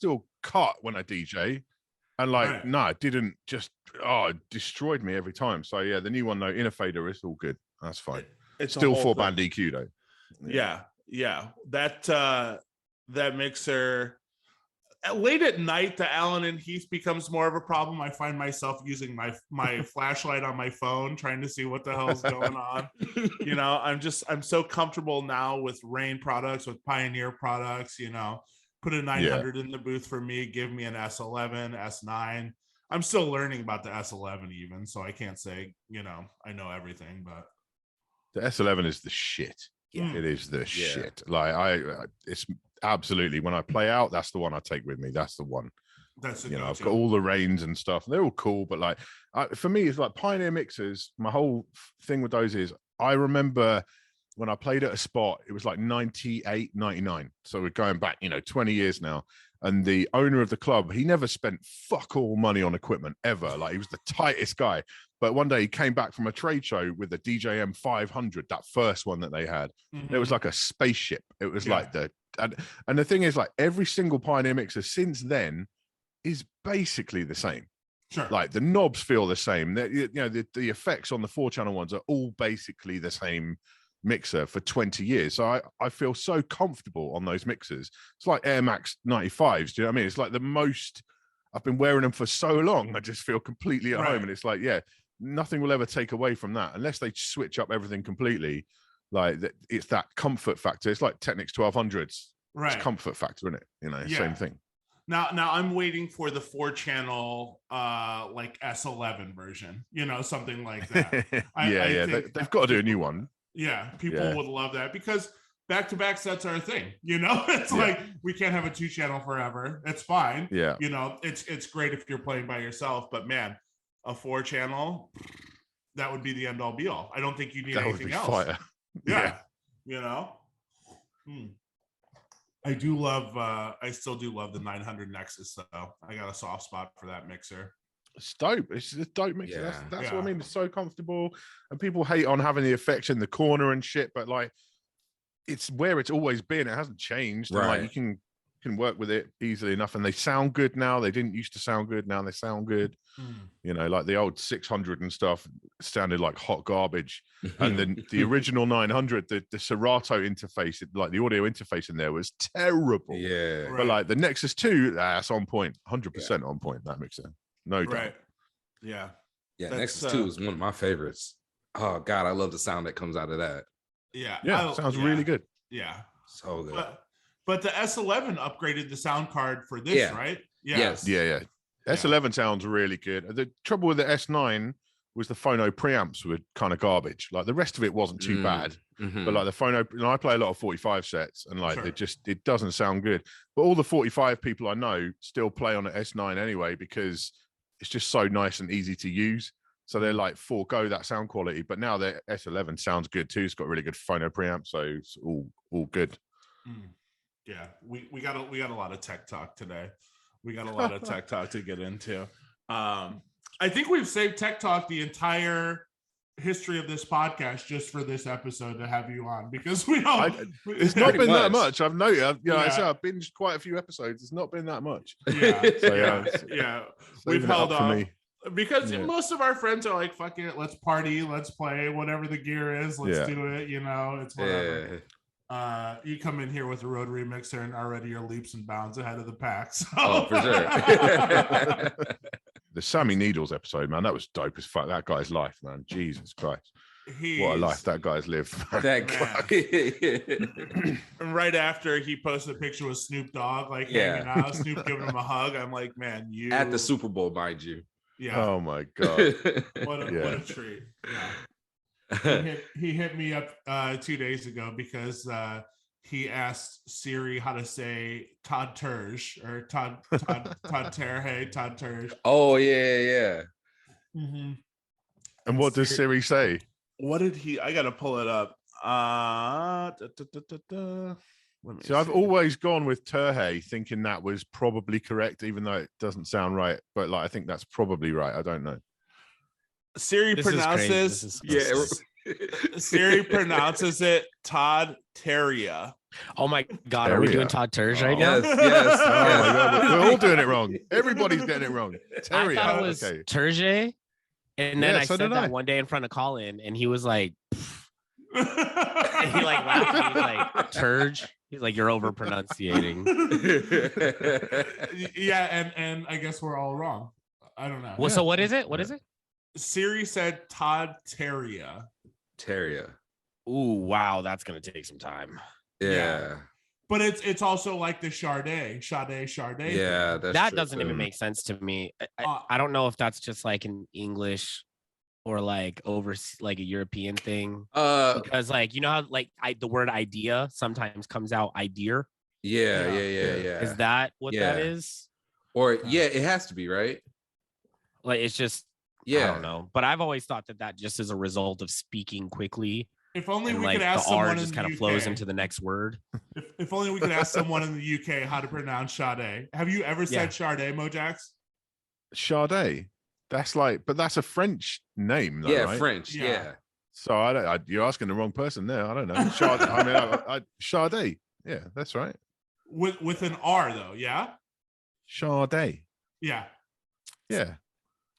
still cut when I DJ, and like no, it didn't just it destroyed me every time. So yeah, the new one though, in a fader, it's all good. That's fine. It's still 4-band EQ though. Yeah. That mixer. Late at night, the Allen and Heath becomes more of a problem. I find myself using my flashlight on my phone, trying to see what the hell's going on. You know, I'm so comfortable now with Rain products, with Pioneer products. You know, put a 900 in the booth for me. Give me an S11, S9. I'm still learning about the S11 even, so I can't say, you know, I know everything, but the S11 is the shit. Yeah, it is the shit. Like it's absolutely, when I play out, that's the one I take with me. That's the one. That's I've got all the Rains and stuff. They're all cool, but like for me, it's like Pioneer mixers. My whole thing with those is I remember when I played at a spot, it was like 98, 99. So we're going back, 20 years now. And the owner of the club, he never spent fuck all money on equipment ever. Like he was the tightest guy. But one day he came back from a trade show with the DJM 500, that first one that they had. It was like a spaceship. It was like and the thing is, like every single Pioneer mixer since then is basically the same. Sure. Like the knobs feel the same. The effects on the 4-channel ones are all basically the same mixer for 20 years. So I feel so comfortable on those mixers. It's like Air Max 95s. Do you know what I mean? It's like the most, I've been wearing them for so long. I just feel completely at home. And it's like, nothing will ever take away from that unless they switch up everything completely. Like it's that comfort factor. It's like Technics 1200s. Right. It's comfort factor, isn't it? Same thing. Now I'm waiting for the 4-channel like S11 version, something like that. They've got to do a new one. Yeah, people would love that because back-to-back sets are a thing. It's like we can't have a 2-channel forever. It's fine. Yeah. It's great if you're playing by yourself, but man, a 4-channel, that would be the end all be all. I don't think you need anything else. Fire. Yeah. I do love I still do love the 900 Nexus though. I got a soft spot for that mixer. It's dope. It's a dope mixer. That's what I mean. It's so comfortable, and people hate on having the effects in the corner and shit, but like it's where it's always been. It hasn't changed. Right. And like you can work with it easily enough, and they sound good now. They didn't used to sound good. Now they sound good. Like the old 600 and stuff sounded like hot garbage, and then the original 900, the Serato interface, like the audio interface in there was terrible. But like the Nexus 2, that's on point, 100% on point. That mixer. No doubt. Right. Yeah. Nexus 2 is one of my favorites. Oh God, I love the sound that comes out of that. Yeah, sounds really good. Yeah, so good. But the S11 upgraded the sound card for this, right? Yes. S11 sounds really good. The trouble with the S9 was the phono preamps were kind of garbage. Like the rest of it wasn't too bad, but like the phono, I play a lot of 45 sets, and like it doesn't sound good. But all the 45 people I know still play on an S9 anyway because it's just so nice and easy to use. So they're like forego that sound quality. But now the S11 sounds good too. It's got really good phono preamp, so it's all good. Yeah, we got a lot of tech talk today. We got a lot of tech talk to get into. I think we've saved tech talk the entire history of this podcast just for this episode to have you on, because we don't. It's not been that much. I've noticed. I said I've binged quite a few episodes. It's not been that much. We've held on because most of our friends are like, "Fuck it, let's party, let's play, whatever the gear is, let's do it." It's whatever. You come in here with a rotary mixer and already you're leaps and bounds ahead of the pack. So. Oh, for sure. The Sammy Needles episode, man, that was dope as fuck. That guy's life, man. Jesus Christ. What a life that guy's lived. That guy. Right after he posted a picture with Snoop Dogg, like hanging out, Snoop giving him a hug. I'm like, man, you at the Super Bowl, mind you. Yeah. Oh my God. What a treat. Yeah. He hit me up 2 days ago because he asked Siri how to say Todd Terge or Todd Terje, Todd Terge. Oh yeah. And what does Siri say? What did he? I gotta pull it up. So I've always gone with Terje, thinking that was probably correct, even though it doesn't sound right. But like, I think that's probably right. I don't know. Siri pronounces Siri pronounces it Todd Terria. Oh my God, are we doing Todd Terj right now? Yes. Oh my God, we're all doing it wrong. Everybody's getting it wrong. I thought it was Terje, and then I so said did that I. one day in front of Colin, and he was like, and he like laughed. And he's like, Terj. He's like, you're over pronunciating. Yeah, and I guess we're all wrong. I don't know. Well, so what is it? What is it? Siri said Todd Terria. Terria. Ooh, wow, that's gonna take some time. Yeah. But it's also like the Sade. Yeah, That true, doesn't too. even make sense to me. I don't know if that's just like an English or like like a European thing. Because like, you know how like the word idea sometimes comes out idea. Yeah. Is that what that is? Or it has to be, right? Like it's just I don't know. But I've always thought that just is a result of speaking quickly. If only we like, could ask the R someone just in kind the of flows UK. into the next word. If only we could ask someone in the UK how to pronounce Sade. Have you ever said Sade, Mojax? Sade. That's like, but that's a French name, though, right? French. Yeah. So you're asking the wrong person there. I don't know. Sade. I mean, Sade. Yeah, that's right. With an R though, yeah. Sade. Yeah. Yeah.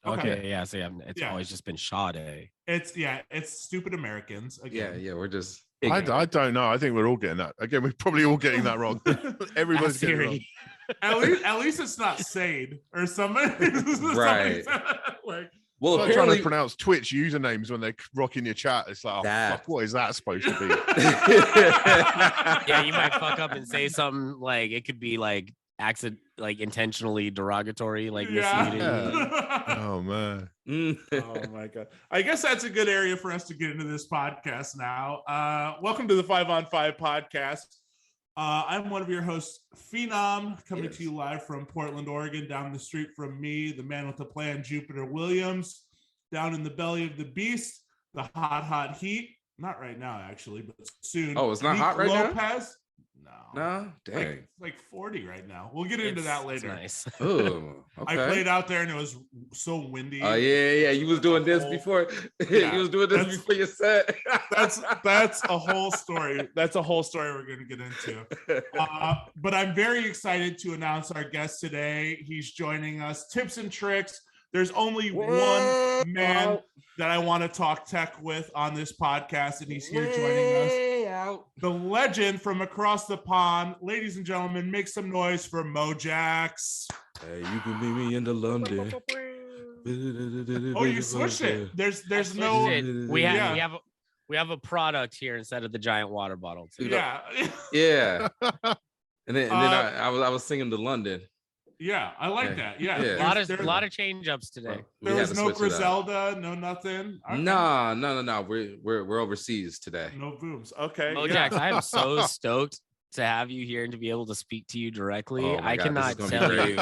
Okay. Yeah. So it's always just been Sade. It's stupid Americans again. Yeah. We're just. I don't know. I think we're all getting that. Again, we're probably all getting that wrong. Everybody's getting it wrong. At least it's not Sade or somebody. Right. Like, well, like trying to pronounce Twitch usernames when they're rocking your chat. It's like, fuck, what is that supposed to be? Yeah, you might fuck up and say something like it could be like like intentionally derogatory, like misleading. Oh man. Oh my God. I guess that's a good area for us to get into this podcast now. Welcome to the 5on5 podcast. I'm one of your hosts, Phenom, coming to you live from Portland, Oregon, down the street from me, the man with the plan, Jupiter Williams, down in the belly of the beast, the hot heat. Not right now, actually, but soon. Oh, it's not hot right now? Lopez? No, dang. Like 40 right now. We'll get into that later. Nice. Oh, okay. I played out there and it was so windy. Oh yeah. You was doing this before. You was doing this before your set. that's a whole story. That's a whole story we're going to get into. But I'm very excited to announce our guest today. He's joining us. Tips and tricks. There's only one man that I want to talk tech with on this podcast, and he's here joining us. The legend from across the pond. Ladies and gentlemen, make some noise for Mojaxx. Hey, you can meet me in the London. Oh, you switched it. There's no. We have a product here instead of the giant water bottle. Too. Yeah. Yeah. And then I was singing the London. Yeah, I like that. Yeah. A lot of change ups today. There was no Griselda, no nothing. Okay. No. We're overseas today. No booms. Okay. Mojaxx, I am so stoked to have you here and to be able to speak to you directly. Oh I God, cannot tell you.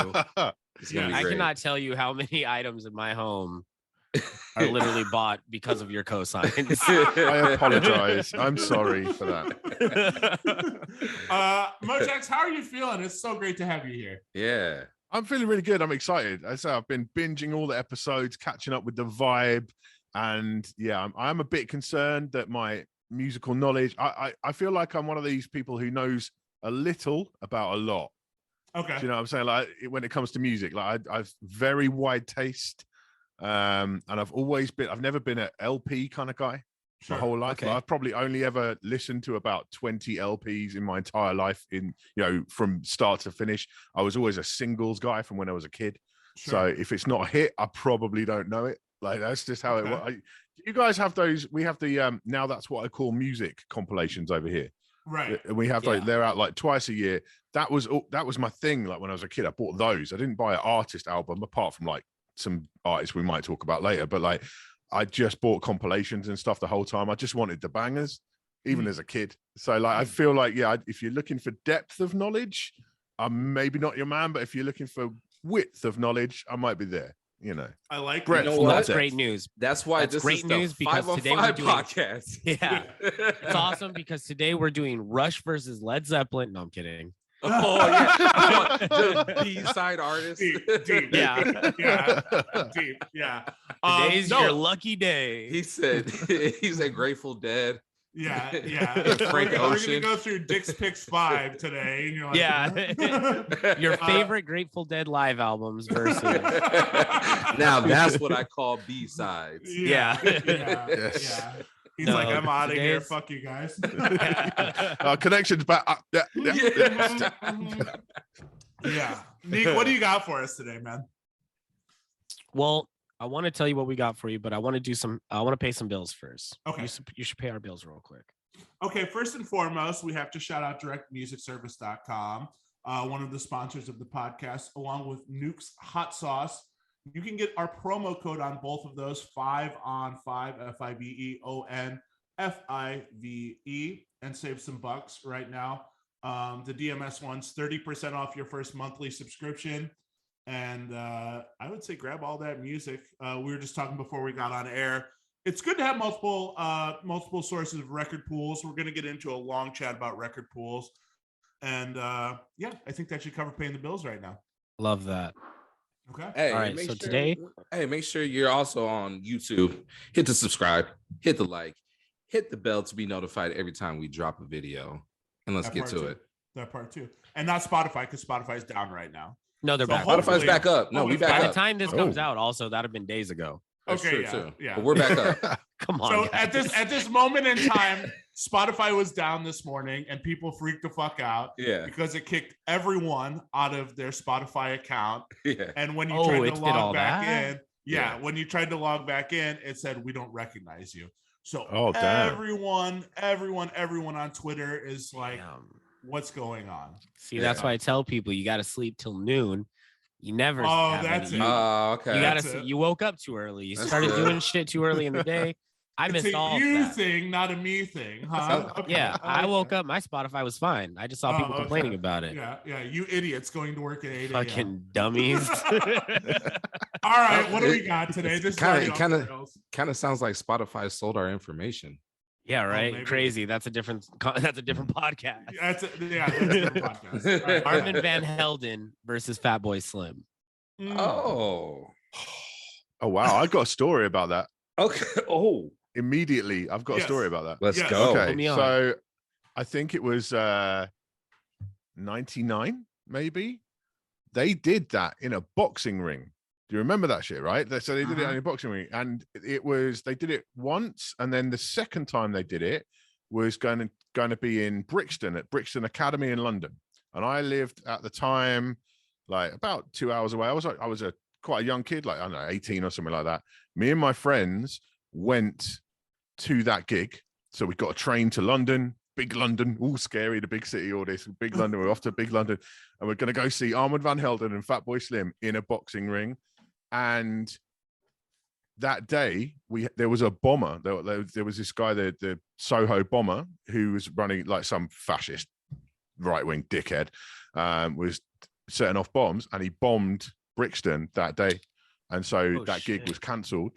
I cannot tell you how many items in my home are literally bought because of your cosigns. I apologize. I'm sorry for that. Mojaxx, how are you feeling? It's so great to have you here. Yeah. I'm feeling really good. I'm excited. I say I've been binging all the episodes, catching up with the vibe. And yeah, I'm a bit concerned that my musical knowledge, I feel like I'm one of these people who knows a little about a lot. Okay. Do you know what I'm saying? Like when it comes to music, like I've very wide taste. And I've never been an LP kind of guy my whole life. Okay. Like, I've probably only ever listened to about 20 LPs in my entire life from start to finish. I was always a singles guy from when I was a kid. Sure. So if it's not a hit, I probably don't know it. Like that's just how it works. You guys have those, we have the, now that's what I call music compilations over here. Right. And we have they're out like twice a year. That was my thing. Like when I was a kid, I bought those. I didn't buy an artist album apart from like some artists we might talk about later, but like I just bought compilations and stuff the whole time. I just wanted the bangers, even as a kid. So like I feel like if you're looking for depth of knowledge, I'm maybe not your man, but if you're looking for width of knowledge, I might be there. I like that's great news. That's why that's this great is news because today we're doing podcast. Yeah, it's awesome because today we're doing Rush versus Led Zeppelin. No, I'm kidding. Oh yeah, the B-side artist. Deep. Yeah. Deep. Yeah. Today's your lucky day. He said Grateful Dead. Yeah. Frank We're Ocean. gonna go through Dick's Picks 5 today, and you're like, yeah. Your favorite Grateful Dead live albums versus. Now that's what I call B-sides. Yeah. Yes. Yeah. He's like, I'm out of here. today's- Fuck you guys. Our connection's back. Yeah. Nick, what do you got for us today, man? Well, I want to tell you what we got for you, but I want to pay some bills first. Okay. You should pay our bills real quick. Okay, first and foremost, we have to shout out directmusicservice.com, one of the sponsors of the podcast, along with Nuke's Hot Sauce. You can get our promo code on both of those, 5on5, FIBEON, and save some bucks right now. The DMS one's 30% off your first monthly subscription. And I would say grab all that music. We were just talking before we got on air. It's good to have multiple sources of record pools. We're going to get into a long chat about record pools. And yeah, I think that should cover paying the bills right now. Love that. Okay. Hey, All right, so today, make sure you're also on YouTube. Hit the subscribe, hit the like, hit the bell to be notified every time we drop a video. And let's get to it. That part too. And not Spotify, because Spotify's down right now. no, they're So back. Spotify's back up. No, we back By up. the time this comes out, also that'd have been days ago. That's Okay, true, yeah, too. yeah. But we're back up. Come on. So guys. at this moment in time, Spotify was down this morning, and people freaked the fuck out Yeah. because it kicked everyone out of their Spotify account. Yeah. And when you Oh, tried it to did all log back that? in, Yeah. when you tried to log back in, it said we don't recognize you. So damn. everyone on Twitter is like, Damn. what's going on? See, that's Yeah. why I tell people you got to sleep till noon. You never. Oh, have that's any- it. Oh, okay. You That's gotta. it. You woke up too early. You That's started good. doing shit too early in the day. I It's missed a all of you that. thing, not a me thing, huh? Okay. Yeah, I Okay. woke up. My Spotify was fine. I just saw people Oh, complaining okay. about it. Yeah, you idiots going to work at 8 a.m. Fucking dummies. All right, what do we got today? This is already off the kind rails. of sounds like Spotify sold our information. Yeah, right. maybe. Crazy. That's a different. That's a different podcast. That's a different podcast. All right. Armand Van Helden versus Fatboy Slim. Mm. Oh. Oh wow, I got a story about that. Okay. Oh. Immediately, I've got a Yes. story about that. Let's Yes. go. Okay, Put me on. so I think it was 99, maybe. They did that in a boxing ring. Do you remember that shit, right? So they did it in a boxing ring, and they did it once, and then the second time they did it was going to be in Brixton at Brixton Academy in London. And I lived at the time like about 2 hours away. I was quite a young kid, like I don't know, 18 or something like that. Me and my friends went to that gig. So we got a train to London, big London, all scary, the big city, all this, big London. We're off to big London, and we're going to go see Armand Van Helden and Fatboy Slim in a boxing ring. And that day, there was a bomber. There was this guy, the Soho bomber, who was running like some fascist right-wing dickhead, was setting off bombs, and he bombed Brixton that day. And so that gig was cancelled.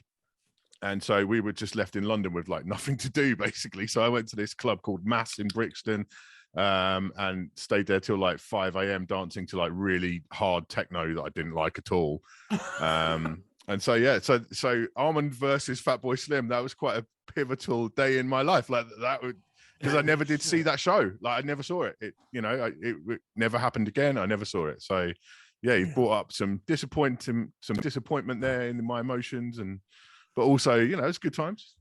And so we were just left in London with like nothing to do, basically. So I went to this club called Mass in Brixton, and stayed there till like 5 a.m. dancing to like really hard techno that I didn't like at all. And so yeah, so Armand versus Fatboy Slim, that was quite a pivotal day in my life. Like that would, because I never did see that show. Like I never saw it. It never happened again. I never saw it. So yeah, he brought up some disappointment there in my emotions, but also, it's good times.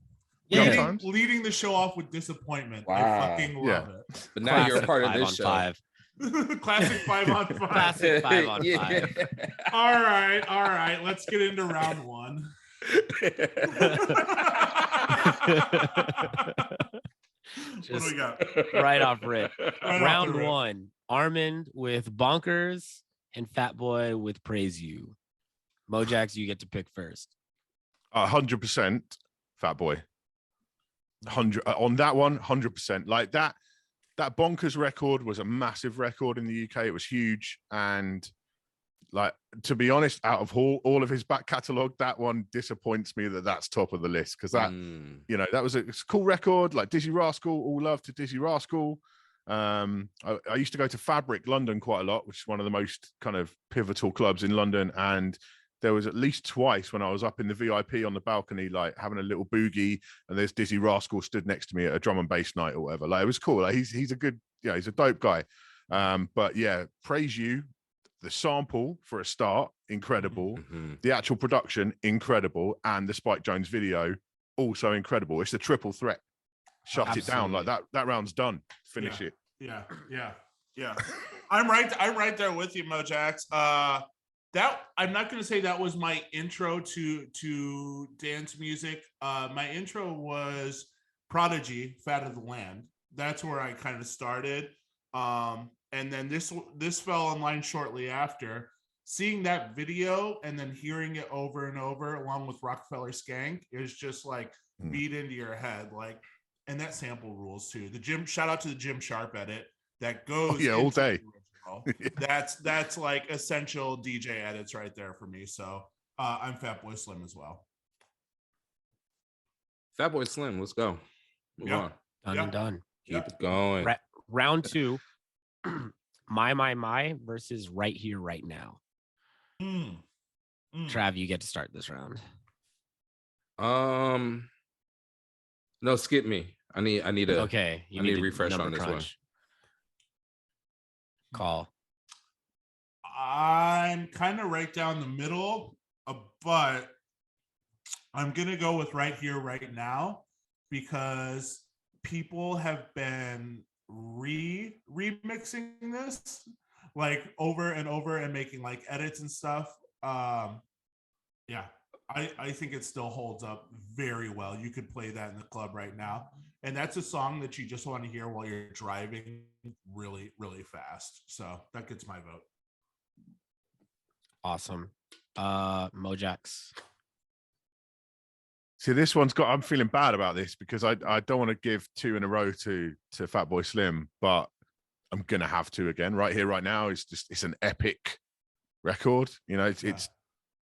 Yeah. Leading the show off with disappointment. Wow. I fucking love it. But now you're a part of this show. 5 Classic 5-on-5. Classic 5 on 5. Yeah. All right. Let's get into round one. What do we got? Right off rip. Right off Round the rip. 1. Armand with Bonkers and Fatboy with Praise You. Mojax, you get to pick first. 100% Fatboy. 100 on that one. 100%. Like that Bonkers record was a massive record in the UK. It was huge, and like, to be honest, out of all of his back catalogue, that one disappoints me that's top of the list, because that that was a cool record. Like Dizzy Rascal, all love to Dizzy Rascal, I used to go to Fabric London quite a lot, which is one of the most kind of pivotal clubs in London. And there was at least twice when I was up in the VIP on the balcony, like having a little boogie, and there's Dizzy Rascal stood next to me at a drum and bass night or whatever. Like, it was cool. Like, he's a good, he's a dope guy. But yeah, Praise You, the sample for a start, incredible. The actual production, incredible. And the Spike Jonze video, also incredible. It's the triple threat. Shut it down. Like, that round's done. Finish it. Yeah. I'm right there with you, Mojax. That, I'm not going to say that was my intro to dance music. My intro was Prodigy, Fat of the Land. That's where I kind of started. And then this fell online shortly after. Seeing that video and then hearing it over and over along with Rockefeller Skank is just like beat into your head. Like, and that sample rules too. Shout out to the Jim Sharp edit that goes all day. That's like essential DJ edits right there for me. So I'm Fatboy Slim as well. Fatboy Slim, let's go. Move on. Done and done. Keep it going. Round 2. My versus Right Here, Right Now. Trav, you get to start this round. No, skip me. I need a okay. I need a refresh on this one. Call. I'm kind of right down the middle, but I'm gonna go with Right Here, Right Now, because people have been remixing this like over and over and making like edits and stuff. I think it still holds up very well. You could play that in the club right now. And that's a song that you just want to hear while you're driving really, really fast. So that gets my vote. Awesome. Mojax. See, this one's got, I'm feeling bad about this because I don't want to give 2 in a row to Fatboy Slim, but I'm going to have to again. Right Here, Right Now is just, it's an epic record. You know, it's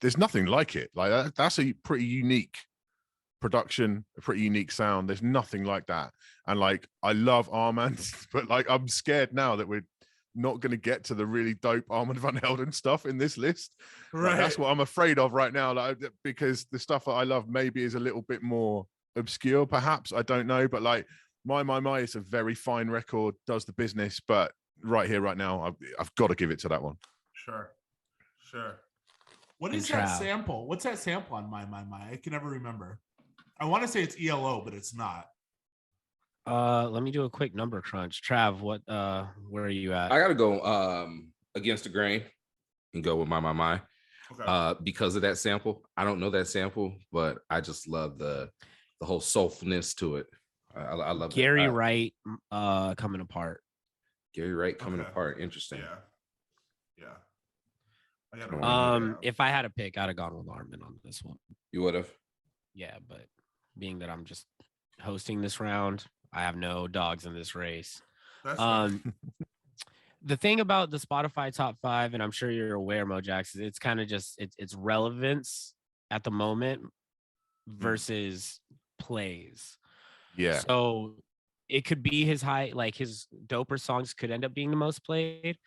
there's nothing like it. Like, that's a pretty unique production, a pretty unique sound. There's nothing like that. And like, I love Armand, but like, I'm scared now that we're not going to get to the really dope Armand van Helden stuff in this list. Right. Like, that's what I'm afraid of right now. Like, because the stuff that I love maybe is a little bit more obscure, perhaps. I don't know. But like, My, it's a very fine record, does the business. But Right Here, Right Now, I've got to give it to that one. Sure. What is that sample? What's that sample on My? I can never remember. I want to say it's ELO, but it's not. Let me do a quick number crunch. Trav, where are you at? I gotta go against the grain and go with My. Okay. Because of that sample. I don't know that sample, but I just love the whole soulfulness to it. I love Gary Wright Coming Apart. Gary Wright Coming Apart. Interesting. Yeah. If I had a pick, I'd have gone with Armand on this one. You would have? Yeah, but being that I'm just hosting this round, I have no dogs in this race. That's the thing about the Spotify top 5, and I'm sure you're aware, Mojax, is it's kind of just its relevance at the moment versus plays. Yeah. So it could be his his doper songs could end up being the most played,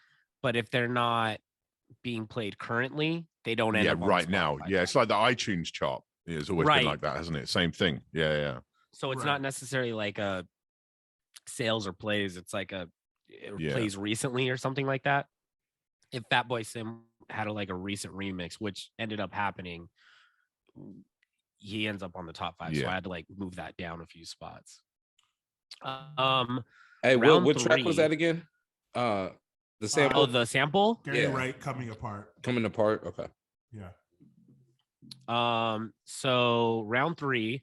but if they're not being played currently, they don't end up right now. Yeah, it's like the iTunes chart. It's always been like that, hasn't it? Same thing. Yeah. So it's not necessarily like a sales or plays. It's like plays recently or something like that. If Fatboy Slim had a recent remix, which ended up happening, he ends up on the top 5. So I had to move that down a few spots. Hey, what track was that again? The sample. The sample. Gary Wright Coming Apart. Okay. Yeah. So round 3,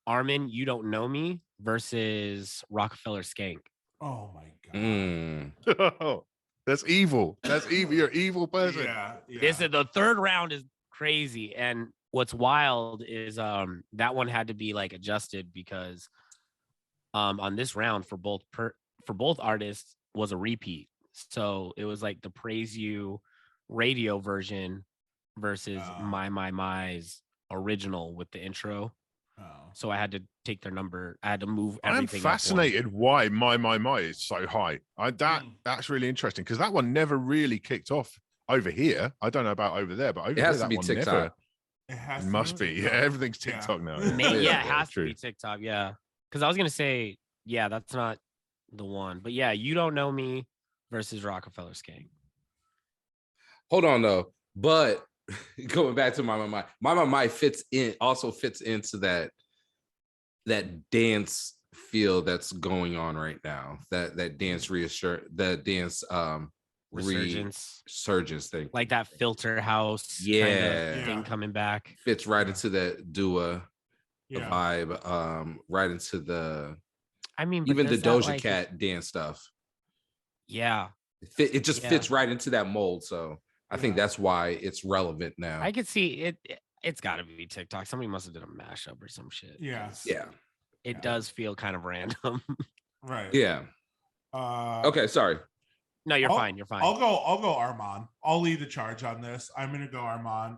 Armand, You Don't Know Me versus Rockefeller Skank. Oh my God. That's evil. That's evil. You're an evil person. Yeah. This is the third round is crazy. And what's wild is that one had to be adjusted because on this round for both artists was a repeat. So it was the Praise You radio version versus My's original with the intro. so I had to take their number. I had to move I am everything. fascinated why my is so high. That's really interesting because that one never really kicked off over here. I don't know about over there, but over It here has to that be one TikTok. never. It has Must be. Yeah, everything's TikTok now. Yeah, it has true. to be TikTok. Yeah, because I was gonna say, yeah, that's not the one, but yeah, You Don't Know Me versus Rockefeller Skank. Hold on though, but going back to my fits into that dance feel that's going on right now. That dance resurgence thing, like that filter house thing coming back, fits right into that Dua vibe, right into the even the Doja Cat dance stuff. It just fits right into that mold, so I think that's why it's relevant now. I could see it. It's got to be TikTok. Somebody must have did a mashup or some shit. It does feel kind of random. Right. Yeah. Okay, sorry. No, you're fine. You're fine. I'll go Armand. I'll lead the charge on this. I'm gonna go Armand.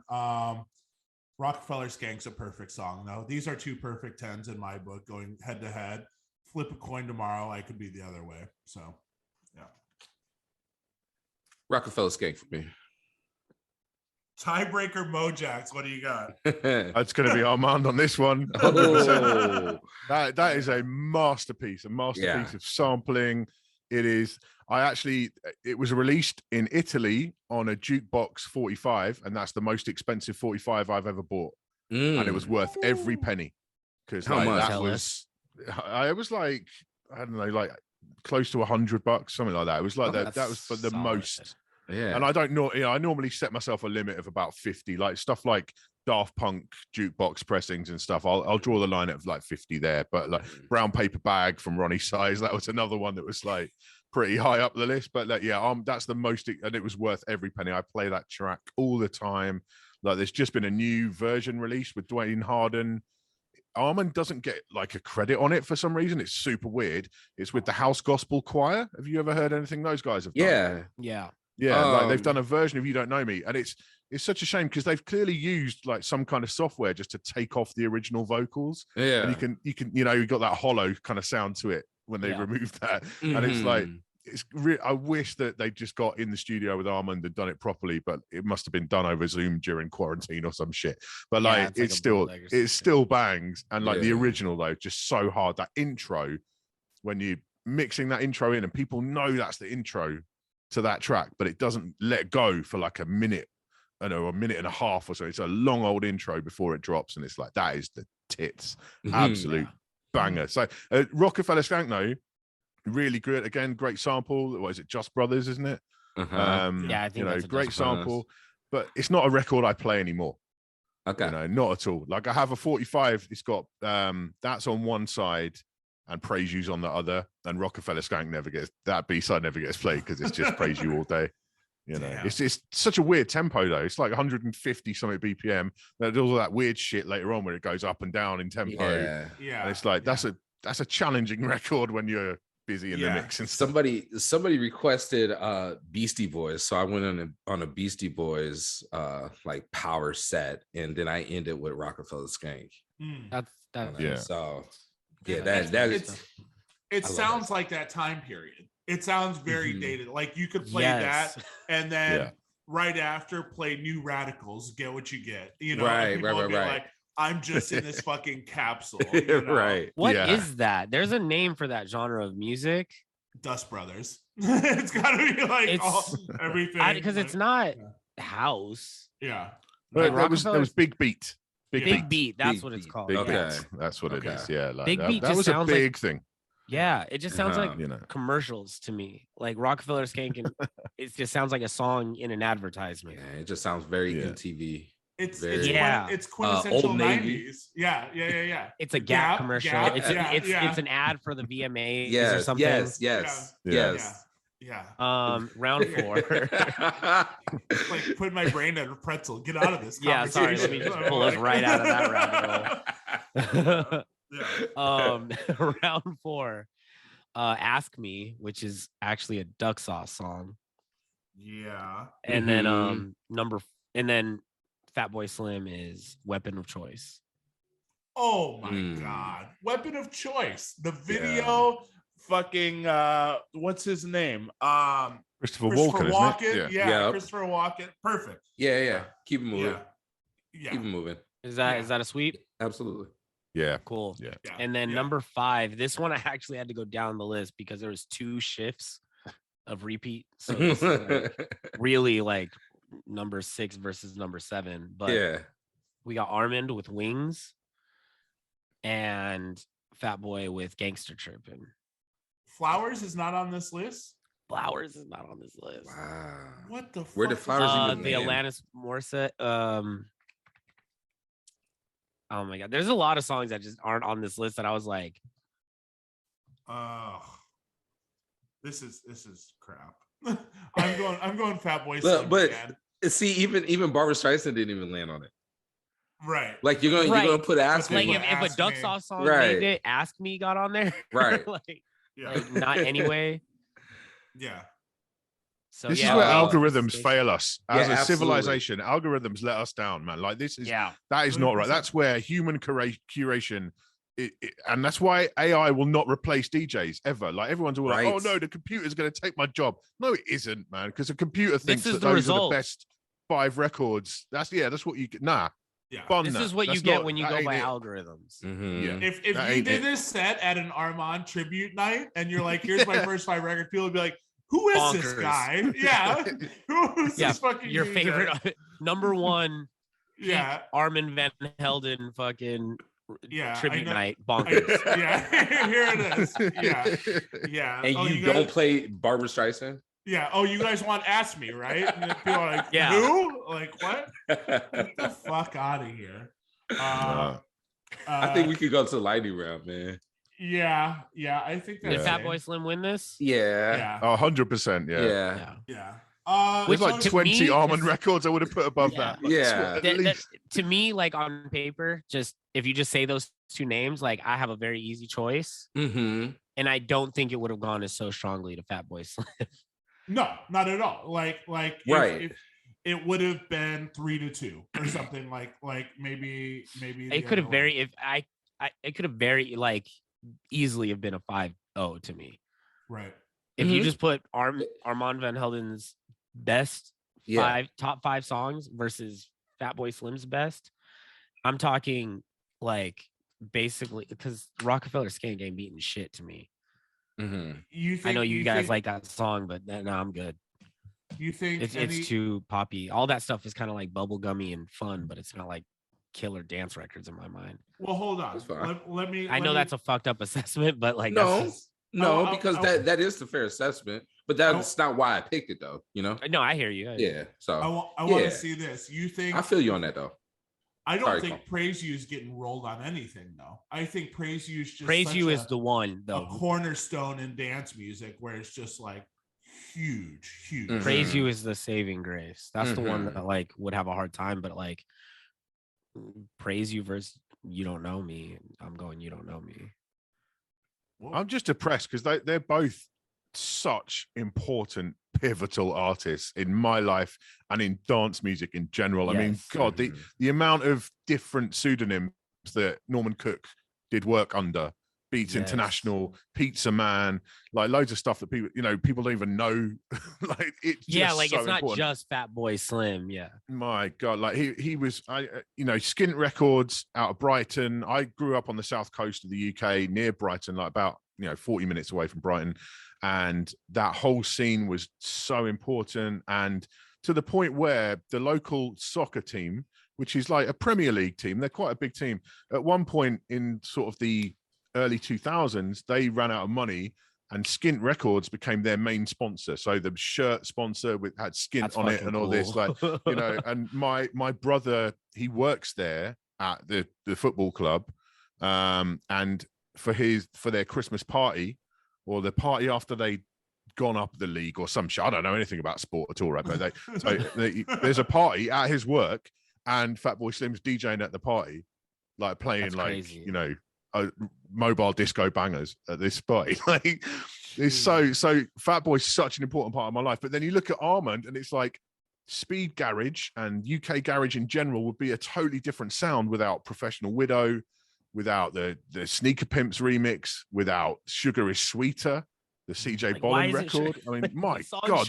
Rockefeller Skank's a perfect song, though. These are two perfect 10s in my book, going head to head. Flip a coin tomorrow, I could be the other way. So yeah. Rockefeller Skank for me. Tiebreaker Mojax, what do you got? That's going to be Armand on this one. Oh. That is a masterpiece of sampling. It is. It was released in Italy on a jukebox 45, and that's the most expensive 45 I've ever bought. And it was worth every penny. Because how much? I was like, I don't know, like close to $100, something like that. It was like that was for the most. Yeah, and I don't know. I normally set myself a limit of about 50, like stuff like Daft Punk jukebox pressings and stuff. I'll draw the line at like 50 there. But like Brown Paper Bag from Ronnie Size, that was another one that was like pretty high up the list. But like, that's the most, and it was worth every penny. I play that track all the time. Like, there's just been a new version released with Dwayne Harden. Armand doesn't get like a credit on it for some reason. It's super weird. It's with the House Gospel Choir. Have you ever heard anything those guys have done? Yeah, like they've done a version of You Don't Know Me, and it's such a shame because they've clearly used like some kind of software just to take off the original vocals. Yeah, and you can you got that hollow kind of sound to it when they removed that, and it's like I wish that they just got in the studio with Armand and done it properly, but it must have been done over Zoom during quarantine or some shit. But like it still bangs, and like the original though, just so hard. That intro, when you mixing that intro in, and people know that's the intro to that track, but it doesn't let go for like a minute, I know, a minute and a half or so. It's a long old intro before it drops, and it's like that is the tits, absolute banger. So Rockefeller Skank though, really good. Again, great sample. What is it? Just Brothers, isn't it? I think that's a great sample, but it's not a record I play anymore. Okay, not at all. Like I have a 45. It's got that's on one side and Praise You's on the other, and Rockefeller Skank that B-side never gets played because it's just Praise You all day. It's such a weird tempo though. It's like 150 something BPM. There's all that weird shit later on where it goes up and down in tempo. And it's like that's a challenging record when you're busy in the mix. And somebody requested Beastie Boys, so I went on a Beastie Boys like power set, and then I ended with Rockefeller Skank. So it sounds like that time period. It sounds very dated. Like you could play that and then right after play New Radicals, Get What You Get. Right. Like, I'm just in this fucking capsule. Right. What is that? There's a name for that genre of music. Dust Brothers. It's gotta be like everything. Because it's not house. Yeah. But there was Big Beat. Big Beat. That's what it's called. Big Beat. That's what it is. Yeah. Like Big Beat that was a big thing. Yeah, it just sounds like commercials to me. Like Rockefeller Skank, it just sounds like a song in an advertisement. Yeah, it just sound very MTV. It's quintessential 90s. Yeah. It's a Gap commercial. It's an ad for the VMAs or something. Yes. Round 4. Like put my brain in a pretzel. Get out of this. Sorry. Let me just pull us right out of that rabbit hole. Round 4, Ask Me, which is actually a Duck Sauce song. Yeah. And then then Fatboy Slim is Weapon of Choice. Oh my God. Weapon of choice. The video fucking what's his name? Christopher Walken, isn't it? Yeah, Christopher Walken. Perfect. Yeah. Keep it moving. Yeah. Keep it moving. Is that a sweep? Absolutely. Yeah. Cool. Yeah. And then number 5, this one I actually had to go down the list because there was 2 shifts of repeat. So this is like really like number 6 versus number 7. But we got Armand with Wings and Fatboy with Gangster Chirpin'. Flowers is not on this list. Flowers is not on this list. Wow. What the fuck? Where did Flowers even the Alanis Morissette. Oh my God. There's a lot of songs that just aren't on this list that I was like, this is crap. I'm going Fatboy Slim. But again. See, even Barbra Streisand didn't even land on it. Right. Like you're gonna put Ask Me. Like if a Duck Sauce song made it, Ask Me got on there. Right. Like not anyway. Yeah. So this is where algorithms fail us as a civilization. Algorithms let us down, man. Like this is that is not right. That's where human curation, and that's why AI will not replace DJs ever. Like everyone's all like, "Oh no, the computer's going to take my job." No, it isn't, man. Because the computer thinks that those are the best 5 records. That's what you get. Nah. Yeah. This is what you get when you go by algorithms. Mm-hmm. Yeah. If you did this set at an Armand tribute night and you're like, "Here's my first 5 records," people would be like, "Who is this guy?" Yeah. Who is this fucking your DJ? favorite number 1? Yeah. Armand Van Helden fucking tribute night. Bonkers. Here it is. Yeah. And you don't play Barbra Streisand? Yeah. Oh, you guys want Ask Me, right? And people are like, who? Like, what? Get the fuck out of here. I think we could go to the lightning round, man. Yeah. I think that's Did Fatboy Slim win this? Yeah. 100%. Yeah. There's like 20 Armand records I would have put above that. Like, to me, like on paper, just if you just say those 2 names, like I have a very easy choice. Mm-hmm. And I don't think it would have gone as so strongly to Fatboy Slim. No, not at all. Like if it would have been 3-2 or something like maybe it could have it could have very like easily have been a 5-0 to me. Right. If you just put Armand Van Helden's best top 5 songs versus Fatboy Slim's best, I'm talking like basically because Rockefeller Skank ain't beating shit to me. Mm-hmm. I know you guys like that song, but no, I'm good. You think it's too poppy? All that stuff is kind of like bubblegummy and fun, but it's not like killer dance records in my mind. Well, hold on. Let me. I know that's a fucked up assessment, but like no, because that is the fair assessment. But that's not why I picked it, though. You know? No, I hear you. Yeah. So I want to see this. You think? I feel you on that, though. I don't think Praise You is getting rolled on anything, though. I think Praise You is just is the one, though. A cornerstone in dance music where it's just like huge. Mm-hmm. Praise You is the saving grace. That's the one that like would have a hard time, but like Praise You versus You Don't Know Me. I'm going You Don't Know Me. I'm just depressed because they're both such important pivotal artists in my life and in dance music in general. I mean, God, the amount of different pseudonyms that Norman Cook did work under, Beats International, Pizza Man, like loads of stuff that people don't even know. Like it's it's not important. just Fatboy Slim. Yeah, my God, like he was, Skint Records out of Brighton. I grew up on the south coast of the UK near Brighton, like about 40 minutes away from Brighton. And that whole scene was so important, and to the point where the local soccer team, which is like a Premier League team, they're quite a big team. At one point in sort of the early 2000s, they ran out of money, and Skint Records became their main sponsor. So the shirt sponsor had Skint on it and all this, like And my brother, he works there at the football club, and for their Christmas party, or the party after they'd gone up the league or some shit. I don't know anything about sport at all, right? But there's a party at his work, and Fatboy Slim's DJing at the party, like playing mobile disco bangers at this party. Like it's so Fatboy's such an important part of my life. But then you look at Armand, and it's like speed garage and UK garage in general would be a totally different sound without Professional Widow, without the Sneaker Pimps remix, without Sugar Is Sweeter, the CJ Bolin record. I mean, my God,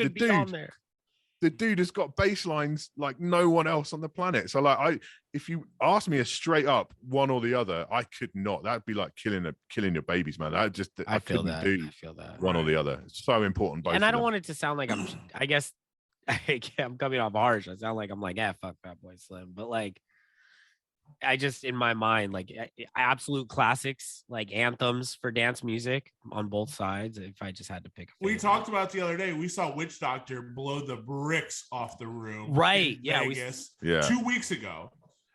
the dude has got bass lines like no one else on the planet. So like, if you ask me a straight up one or the other, I could not. That'd be like killing your babies, man. I feel couldn't that. do I feel that. one or the other. It's so important. Both and I don't them. want it to sound like I guess I'm coming off harsh. I sound like I'm like, yeah, fuck Fatboy Slim. But like, I just, in my mind, like absolute classics, like anthems for dance music on both sides. If I just had to pick, we talked about the other day. We saw Witch Doctor blow the bricks off the room, right? Yeah, Vegas, 2 weeks ago,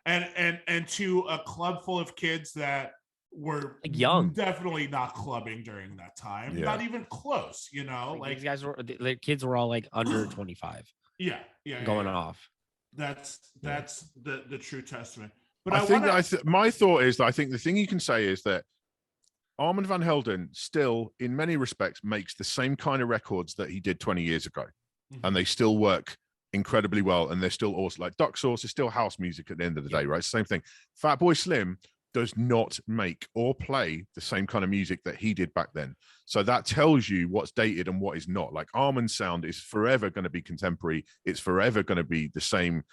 and to a club full of kids that were young, definitely not clubbing during that time, not even close. You know, like these guys were, the kids were all like under 25. Yeah, going off. That's the true testament. But I think my thought is that I think the thing you can say is that Armand van Helden still, in many respects, makes the same kind of records that he did 20 years ago, and they still work incredibly well, and they're still awesome. Like Duck Sauce is still house music at the end of the day, right? Same thing. Fatboy Slim does not make or play the same kind of music that he did back then. So that tells you what's dated and what is not. Like Armand's sound is forever going to be contemporary. It's forever going to be the same,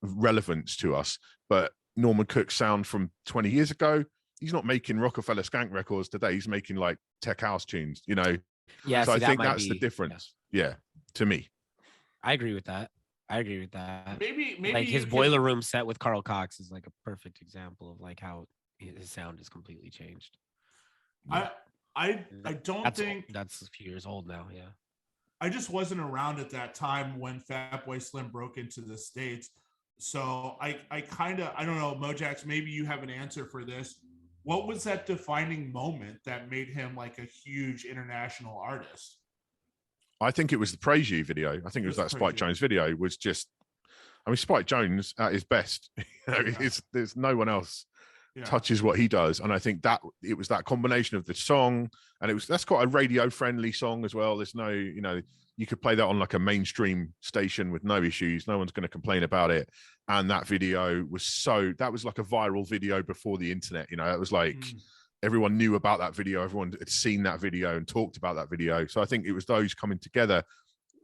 relevance to us. But Norman Cook's sound from 20 years ago, he's not making Rockefeller Skank records today. He's making like tech house tunes, Yeah. So I think that's the difference. Yeah, to me. I agree with that. Maybe like his Boiler Room set with Carl Cox is like a perfect example of like how his sound is completely changed. I don't think that's a few years old now. Yeah. I just wasn't around at that time when Fatboy Slim broke into the States. So I don't know, Mojax, maybe you have an answer for this. What was that defining moment that made him like a huge international artist? I think it was the Praise You video. I think it was that Spike Jones video was just, Spike Jones at his best. There's no one else touches what he does. And I think that it was that combination of the song, and that's quite a radio friendly song as well. There's no, you could play that on like a mainstream station with no issues. No one's going to complain about it. And that video was that was like a viral video before the internet. It was like everyone knew about that video. Everyone had seen that video and talked about that video. So I think it was those coming together.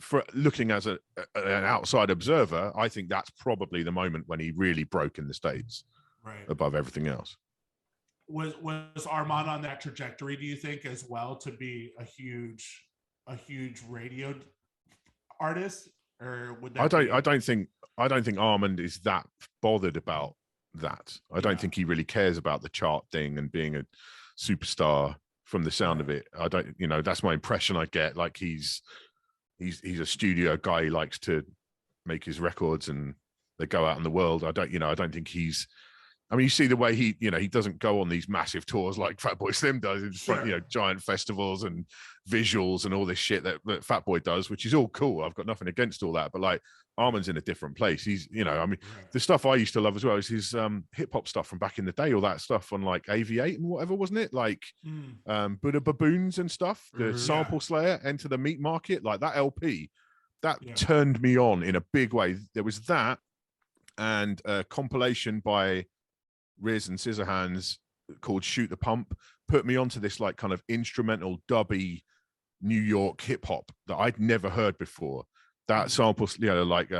For looking as an outside observer, I think that's probably the moment when he really broke in the States, above everything else. Was Armand on that trajectory, do you think, as well, to be a huge radio artist? Or would that I don't think Armand is that bothered about that. I don't think he really cares about the chart thing and being a superstar from the sound of it. I don't, that's my impression I get. Like he's a studio guy. He likes to make his records and they go out in the world. I don't think he's, you see the way he doesn't go on these massive tours like Fatboy Slim does in front, giant festivals and visuals and all this shit that Fatboy does, which is all cool. I've got nothing against all that, but like Armand's in a different place. He's, the stuff I used to love as well is his hip hop stuff from back in the day, all that stuff on like AV8 and whatever, wasn't it? Like Buddha Baboons and stuff, the Sample Slayer, Enter the Meat Market, like that LP, that turned me on in a big way. There was that and a compilation by Riz and Scissorhands called Shoot the Pump put me onto this like kind of instrumental dubby New York hip hop that I'd never heard before. That samples, like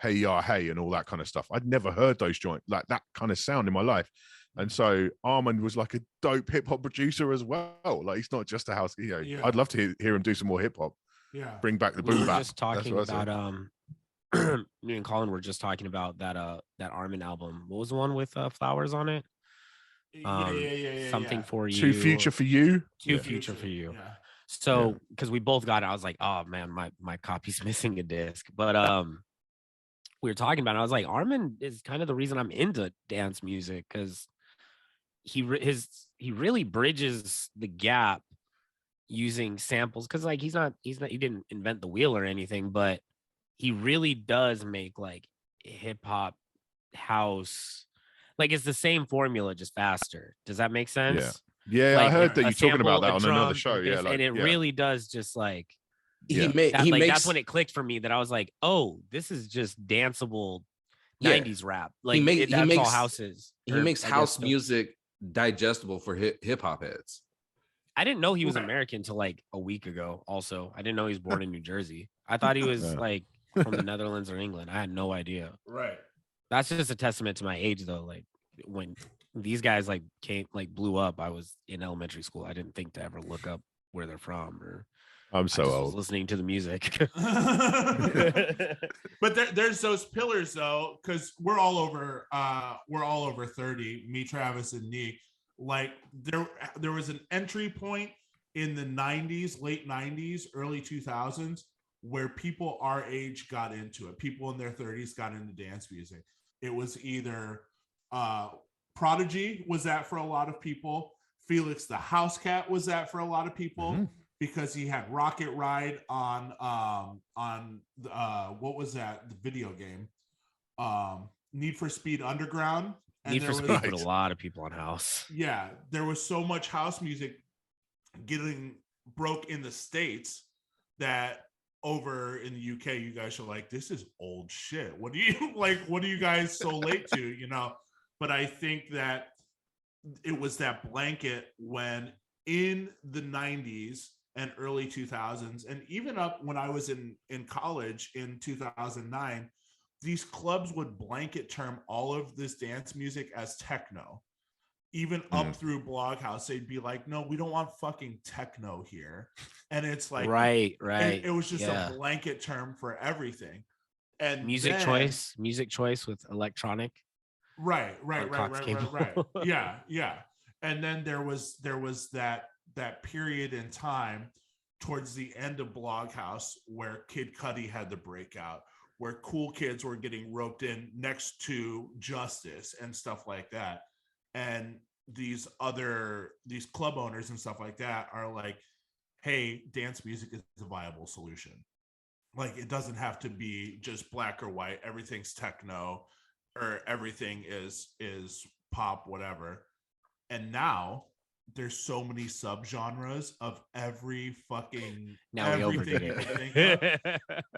Hey Ya Hey and all that kind of stuff. I'd never heard those joints, like that kind of sound in my life. And so Armand was like a dope hip hop producer as well. Like he's not just a house, I'd love to hear him do some more hip hop. Yeah. Bring back the boom bap. Just talking about me and Colin were just talking about that Armand album. What was the one with flowers on it? Something for you. Too Future for You. Too Future for You. Yeah. So because we both got it, I was like, oh man, my copy's missing a disc. But we were talking about it. I was like, Armand is kind of the reason I'm into dance music, because he really bridges the gap using samples. Because like he didn't invent the wheel or anything, but he really does make like hip hop, house, like it's the same formula, just faster. Does that make sense? Yeah, like, I heard that you're talking about that on drum, another show. And it really does just like that's when it clicked for me that I was like, oh, this is just danceable 90s rap. Like that's all houses. He makes house music digestible for hip hop heads. I didn't know he was American until like a week ago. Also, I didn't know he was born in New Jersey. I thought he was like from the Netherlands or England. I had no idea. Right. That's just a testament to my age, though. Like when these guys like blew up, I was in elementary school. I didn't think to ever look up where they're from, or I'm so old. Was listening to the music. But there's those pillars though, because we're all over 30. Me, Travis, and Neek. Like there was an entry point in the 90s, late 90s, early 2000s, where people our age got into it. People in their 30s got into dance music. It was either Prodigy was that for a lot of people. Felix the House Cat was that for a lot of people, because he had Rocket Ride on what was that, the video game, Need for Speed Underground. And Need for Speed put a lot of people on house. Yeah, there was so much house music getting broke in the States that over in the UK, you guys are like, this is old shit. What do you like? What are you guys so late to? You know, but I think that it was that blanket when in the 90s and early 2000s, and even up when I was in college in 2009, these clubs would blanket term all of this dance music as techno. Even up through Bloghouse, they'd be like, no, we don't want fucking techno here. And it's like, right. It was just a blanket term for everything. And music choice with electronic. Right. Yeah. And then there was that period in time towards the end of Bloghouse where Kid Cudi had the breakout, where cool kids were getting roped in next to Justice and stuff like that. And these club owners and stuff like that are like, hey, dance music is a viable solution. Like, it doesn't have to be just black or white. Everything's techno, or everything is pop, whatever. And now there's so many subgenres of every fucking everything you can think of.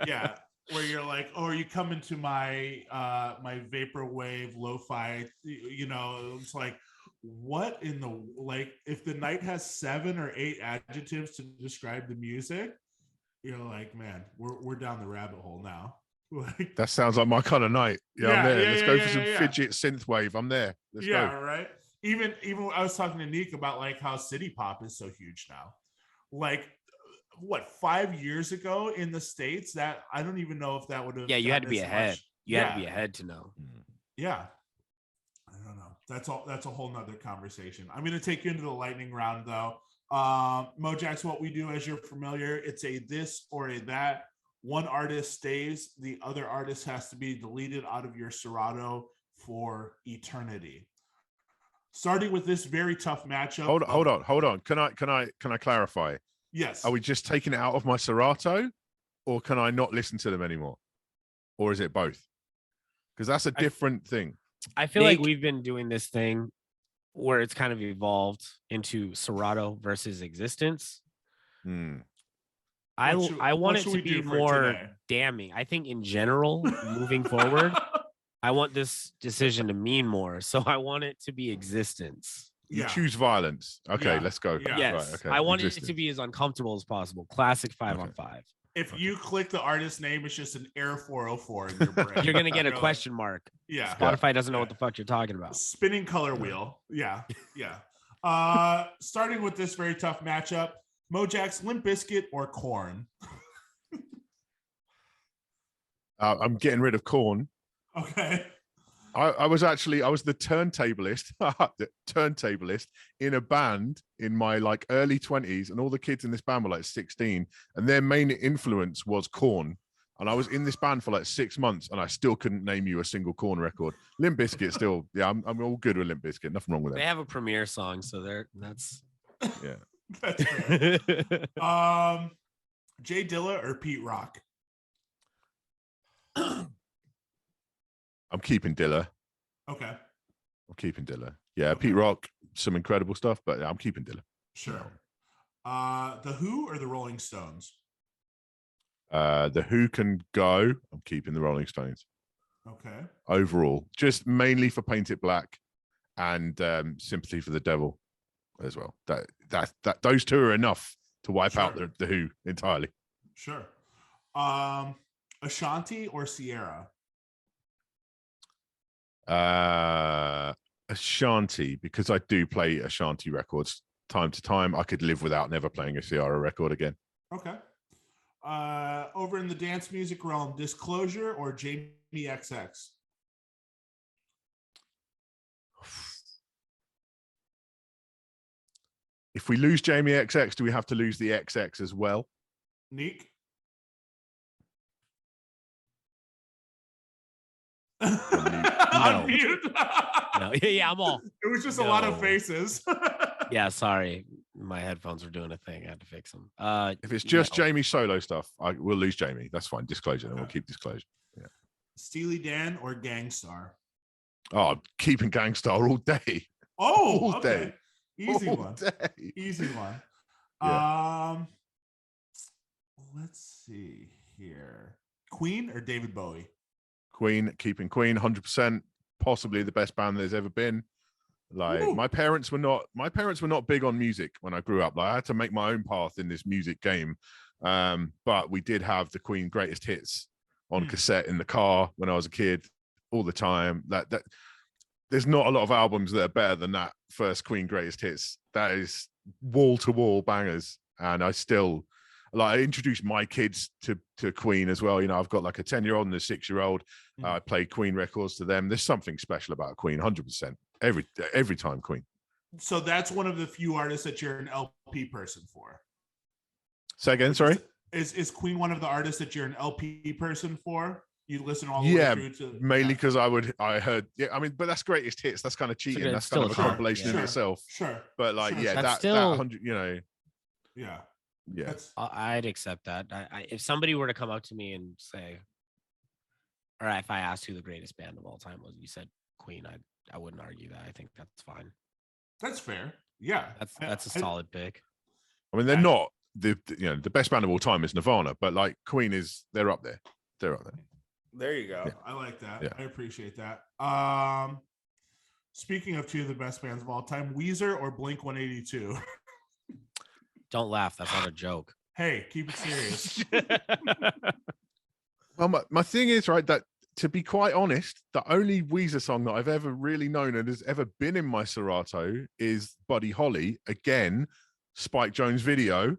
Yeah. Where you're like, oh, are you coming to my my vaporwave lo-fi? You know, it's like, what in the, like, if the night has 7 or 8 adjectives to describe the music, you're like, man, we're down the rabbit hole now. Like, that sounds like my kind of night. Yeah, I'm there. Let's go for some fidget synthwave. I'm there. Let's go. Right. Even I was talking to Neek about like how city pop is so huge now. Like, what, 5 years ago in the States, that I don't even know if that would have. Yeah, you had to be ahead. You had to be ahead to know. Yeah. I don't know. That's a whole nother conversation. I'm going to take you into the lightning round though. Mojaxx, what we do, as you're familiar, it's a this or a that. One artist stays, the other artist has to be deleted out of your Serato for eternity. Starting with this very tough matchup. Hold on. Can I clarify? Yes. Are we just taking it out of my Serato, or can I not listen to them anymore? Or is it both? Because that's a different thing. I feel like we've been doing this thing where it's kind of evolved into Serato versus existence. I want it to be more damning. I think in general, moving forward, I want this decision to mean more. So I want it to be existence. You choose violence. Okay, let's go. Yeah. Yes, right, okay. I want it to be as uncomfortable as possible. Classic 5-on-5. If you click the artist name, it's just an Air 404 in your brain. You're gonna get a question mark. Yeah. Spotify doesn't know what the fuck you're talking about. Spinning color wheel. Yeah. Starting with this very tough matchup, Mojaxx, Limp Bizkit or Korn? I'm getting rid of Korn. Okay. I was the turntablist in a band in my like early 20s, and all the kids in this band were like 16, and their main influence was Korn. And I was in this band for like 6 months, and I still couldn't name you a single Korn record. Limp Bizkit still, I'm all good with Limp Bizkit. Nothing wrong with that. They have a premiere song, so that's yeah. That's fair. Jay Dilla or Pete Rock? I'm keeping Dilla. Okay. I'm keeping Dilla. Yeah, okay. Pete Rock, some incredible stuff, but I'm keeping Dilla. Sure. The Who or the Rolling Stones? The Who can go. I'm keeping the Rolling Stones. Okay. Overall, just mainly for Paint It Black and Sympathy for the Devil as well. That those two are enough to wipe out the Who entirely. Sure. Ashanti or Sierra? Ashanti, because I do play Ashanti records time to time. I could live without never playing a Sierra record again. Okay. Over in the dance music realm, Disclosure or Jamie XX? If we lose Jamie XX, do we have to lose the XX as well? Neek? No. No. Yeah, I'm all. It was just a lot of faces. Yeah, sorry. My headphones were doing a thing. I had to fix them. If it's just Jamie solo stuff, we'll lose Jamie. That's fine. Disclosure, and we'll keep Disclosure. Yeah. Steely Dan or Gangstar? Oh, I'm keeping Gangstar all day. Oh, all okay. Day. Easy all one. Day. Easy one. Yeah. Let's see here. Queen or David Bowie? Queen, keeping Queen 100%. Possibly the best band there's ever been. Like my parents were not big on music when I grew up. Like I had to make my own path in this music game. But we did have the Queen greatest hits on cassette in the car when I was a kid all the time. That there's not a lot of albums that are better than that first Queen greatest hits. That is wall to wall bangers. And I still I introduced my kids to Queen as well. You know, I've got like a 10-year-old and a 6-year-old. I played Queen records to them. There's something special about Queen, 100%. Every time Queen. So that's one of the few artists that you're an LP person for. Say again, sorry. Is Queen one of the artists that you're an LP person for? You listen all the way through to mainly because I heard I mean, but that's greatest hits. That's kind of cheating. That's kind of a compilation in itself. Sure. But like, that 100, you know. Yeah. Yeah. I'd accept that. If somebody were to come up to me and say, all right, if I asked who the greatest band of all time was, you said Queen, I wouldn't argue that. I think that's fine. That's fair. Yeah. That's a solid pick. I mean, they're not the best band of all time is Nirvana, but like Queen they're up there. They're up there. There you go. Yeah. I like that. Yeah. I appreciate that. Speaking of two of the best bands of all time, Weezer or Blink 182? Don't laugh. That's not a joke. Hey, keep it serious. Well, my thing is, right, that to be quite honest, the only Weezer song that I've ever really known and has ever been in my Serato is Buddy Holly. Again, Spike Jonze video.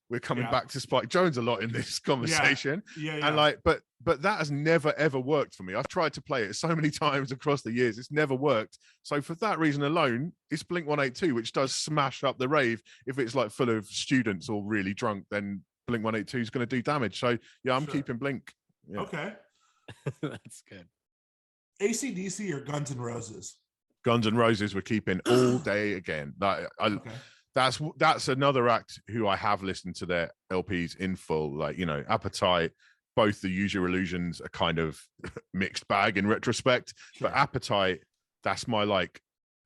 We're coming back to Spike Jonze a lot in this conversation. Yeah. And like, but that has never ever worked for me. I've tried to play it so many times across the years. It's never worked. So for that reason alone, it's Blink 182, which does smash up the rave. If it's like full of students or really drunk, then Blink 182 is going to do damage. So yeah, I'm keeping Blink. Yeah. Okay. That's good. AC/DC or Guns N' Roses? Guns N' Roses we're keeping all day again. That's another act who I have listened to their LPs in full. Like, you know, Appetite, both the Use Your Illusions are kind of mixed bag in retrospect. Sure. But Appetite, that's my like,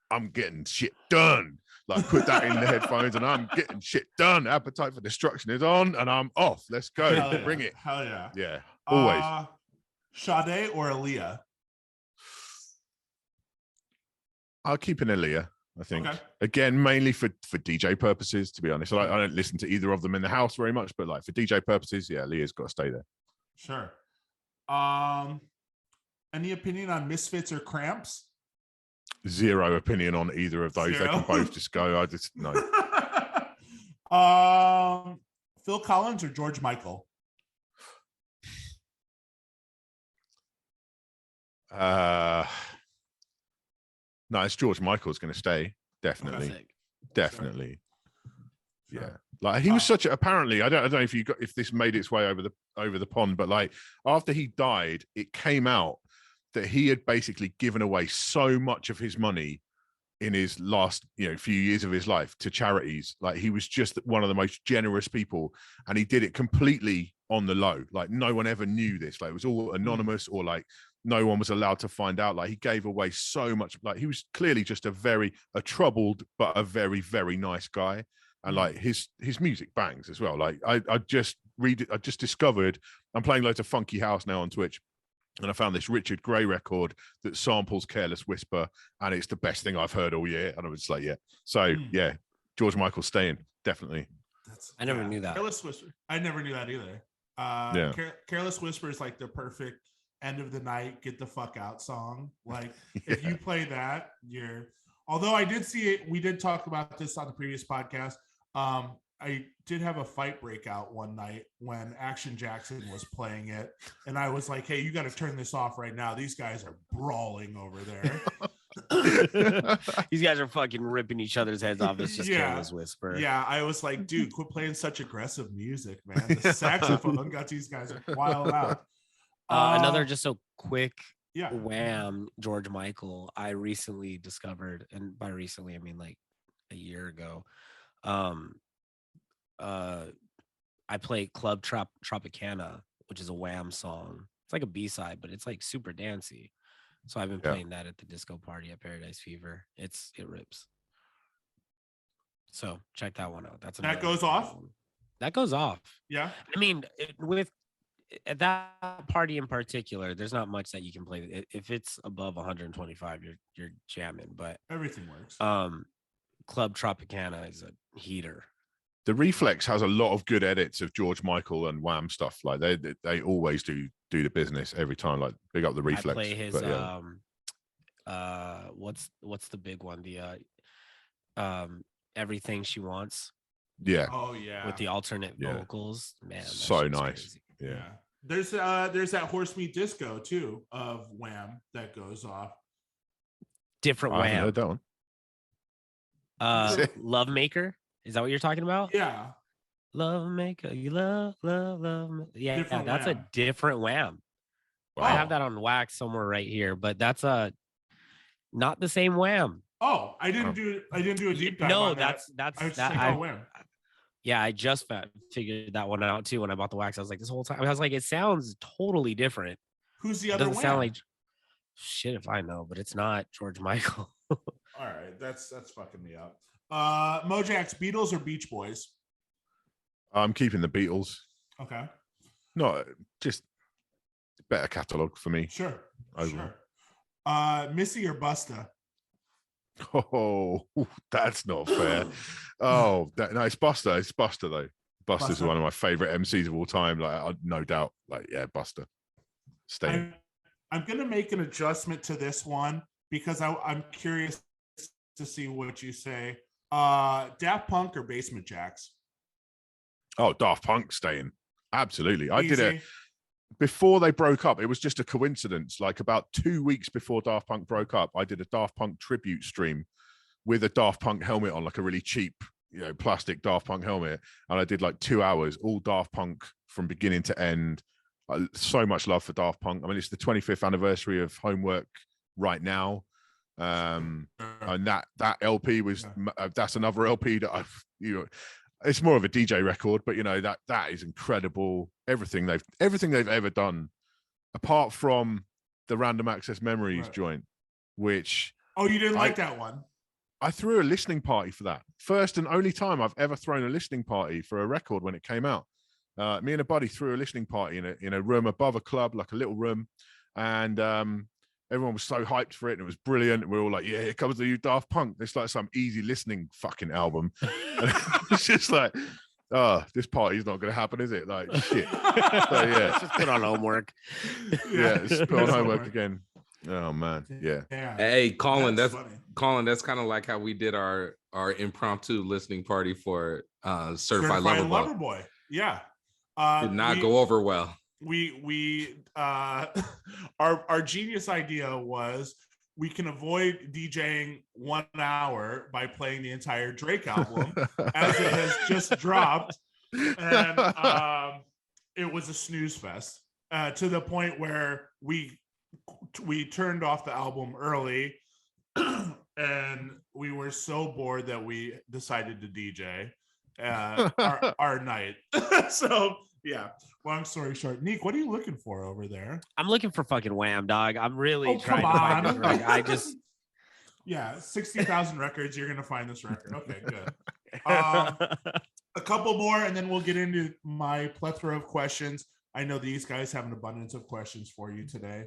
I'm getting shit done. Like, put that in the headphones and I'm getting shit done. Appetite for Destruction is on and I'm off. Let's go. Bring it. Hell yeah. Yeah. Always. Sade or Aaliyah? I'll keep an Aaliyah. I think again, mainly for DJ purposes, to be honest. I don't listen to either of them in the house very much, but like for DJ purposes, yeah, Leah's got to stay there. Sure. Any opinion on Misfits or Cramps? Zero opinion on either of those. Zero? They can both just go. I just no. Phil Collins or George Michael? No, it's George Michael's going to stay. Definitely. Sure. Yeah. Like he was such a, apparently, I don't know if this made its way over the pond, but like after he died, it came out that he had basically given away so much of his money in his last, few years of his life to charities. Like he was just one of the most generous people, and he did it completely on the low. Like no one ever knew this. Like it was all anonymous, or like no one was allowed to find out. Like he gave away so much. Like he was clearly just a troubled but a very, very nice guy. And like his music bangs as well. Like I just discovered, I'm playing loads of funky house now on Twitch, And I found this Richard Gray record that samples Careless Whisper, and it's the best thing I've heard all year. And I was like, yeah. So yeah, George Michael staying, definitely. I never knew that. Careless Whisper. I never knew that either. Careless Whisper is like the perfect end of the night, get the fuck out song. Like if you play that, although I did see it, we did talk about this on the previous podcast. I did have a fight breakout one night when Action Jackson was playing it, and I was like, hey, you got to turn this off right now. These guys are brawling over there. These guys are fucking ripping each other's heads off. It's just Careless Whisper. Yeah, I was like, dude, quit playing such aggressive music, man. The saxophone got these guys wild out. Another just so quick Wham, George Michael, I recently discovered, and by recently I mean like a year ago. I play Club Tropicana, which is a Wham song. It's like a B-side, but it's like super dancey. So I've been playing that at the disco party at Paradise Fever. It rips. So check that one out. That goes off. That goes off. Yeah. I mean, at that party in particular, there's not much that you can play. If it's above 125, you're jamming. But everything works. Club Tropicana is a heater. The Reflex has a lot of good edits of George Michael and Wham stuff. Like they always do the business every time. Like big up the Reflex. I play his what's the big one? The Everything She Wants. Yeah. Oh yeah. With the alternate vocals, man. So nice. Crazy. Yeah. There's that Horse Meat Disco too of Wham that goes off. Different I Wham. heard that one. Love Maker. Is that what you're talking about? Yeah. Love Maker. You love. Yeah, that's Wham. a different Wham. Wow. I have that on wax somewhere right here, but that's not the same Wham. Oh, I didn't do a deep dive. No, on that's Wham. Yeah, I just figured that one out too when I bought the wax. I was like, this whole time I was like, it sounds totally different. Who's the other Wham? Sound like shit if I know, but it's not George Michael. All right, that's fucking me up. Mojax, Beatles or Beach Boys? I'm keeping the Beatles. Okay. No, just better catalog for me. Sure. Overall. Sure. Missy or Busta? Oh, that's not fair. No, it's Busta. It's Busta though. Busta's one of my favorite MCs of all time. Like, no doubt. Like, yeah, Busta. Stay. I'm gonna make an adjustment to this one because I'm curious to see what you say. Daft Punk or Basement Jaxx? Oh, Daft Punk staying. Absolutely. I Easy. did it before they broke up. It was just a coincidence. Like about 2 weeks before Daft Punk broke up, I did a Daft Punk tribute stream with a Daft Punk helmet on, like a really cheap, plastic Daft Punk helmet. And I did like 2 hours, all Daft Punk from beginning to end. So much love for Daft Punk. I mean, it's the 25th anniversary of Homework right now. And that LP was that's another LP that I've it's more of a DJ record, but that is incredible. Everything they've ever done, apart from the Random Access Memories joint, which you didn't like that one. I threw a listening party for that. First and only time I've ever thrown a listening party for a record when it came out. Me and a buddy threw a listening party in a room above a club, like a little room, and everyone was so hyped for it, and it was brilliant. And we were all like, yeah, here comes the new Daft Punk. It's like some easy listening fucking album. It's just like, this party's not going to happen, is it? Like, shit. So, yeah. Just put on Homework. Yeah, just put on Homework again. Oh, man. Yeah. Hey, Colin, that's funny. Colin, that's kind of like how we did our impromptu listening party for Certified Lover Boy. Yeah. Did not go over well. Our genius idea was we can avoid DJing 1 hour by playing the entire Drake album as it has just dropped, and it was a snooze fest to the point where we turned off the album early and we were so bored that we decided to DJ our night. So yeah, long story short, Neek, what are you looking for over there? I'm looking for fucking Wham, dog. I'm really trying come to find on. this record. I just 60,000 records. You're gonna find this record. Okay, good. A couple more, and then we'll get into my plethora of questions. I know these guys have an abundance of questions for you today.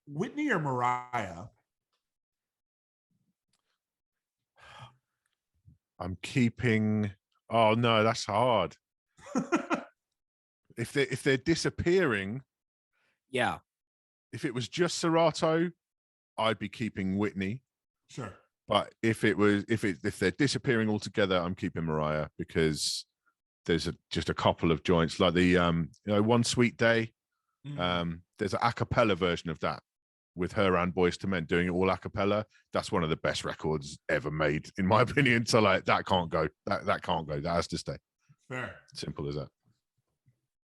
Whitney or Mariah? I'm keeping. Oh no, that's hard. If they're disappearing, Yeah. if it was just Serato, I'd be keeping Whitney. Sure. But if they're disappearing altogether, I'm keeping Mariah because there's just a couple of joints like the One Sweet Day. There's an a cappella version of that with her and Boys to Men doing it all a cappella. That's one of the best records ever made, in my opinion. So like that can't go. That can't go. That has to stay. Fair. Simple as that.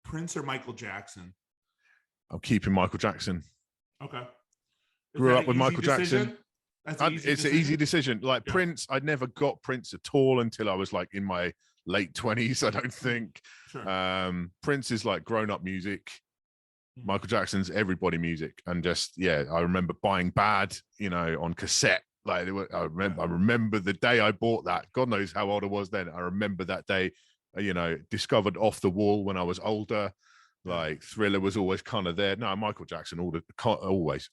Prince or Michael Jackson? I'm keeping Michael Jackson. Okay. Grew up with Michael Jackson. It's an easy decision. Like Prince, I never got Prince at all until I was like in my late 20s, I don't think. Sure. Prince is like grown-up music. Michael Jackson's everybody music. And just, yeah, I remember buying Bad, on cassette. Like I remember the day I bought that. God knows how old I was then. I remember that day, discovered Off the Wall when I was older. Like Thriller was always kind of there. No, Michael Jackson, always.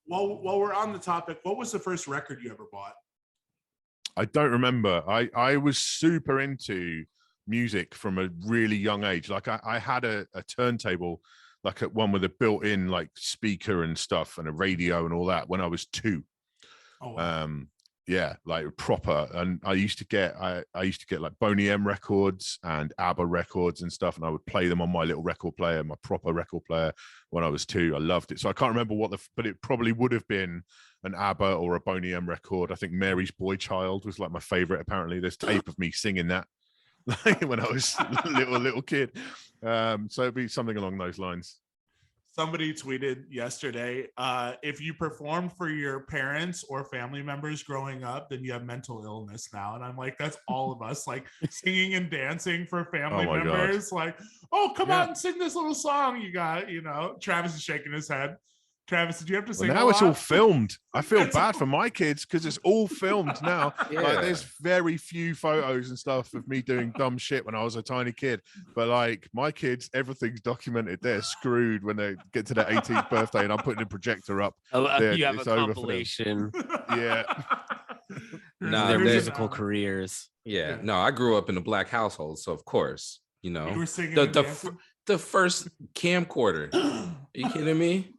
While we're on the topic, what was the first record you ever bought? I don't remember. I was super into music from a really young age. Like I had a turntable, like one with a built-in like speaker and stuff and a radio and all that when I was 2. Oh, wow. Yeah, like proper. And I used to get like Boney M records and ABBA records and stuff, and I would play them on my little record player, my proper record player, when I was 2. I loved it. So I can't remember but it probably would have been an ABBA or a Boney M record. I think Mary's Boy Child was like my favorite. Apparently, there's tape of me singing that when I was little kid. So it'd be something along those lines. Somebody tweeted yesterday, if you performed for your parents or family members growing up, then you have mental illness now. And I'm like, that's all of us, like singing and dancing for family members. God. Like, oh, come on and sing this little song you got, Travis is shaking his head. Travis, did you have to sing? Now it's all filmed. I feel bad for my kids because it's all filmed now. Yeah. Like there's very few photos and stuff of me doing dumb shit when I was a tiny kid. But like my kids, everything's documented. They're screwed when they get to their 18th birthday, and I'm putting a projector up. You have a compilation. Yeah. Their musical careers. Yeah. No, I grew up in a black household, so of course, You were singing the first camcorder. Are you kidding me?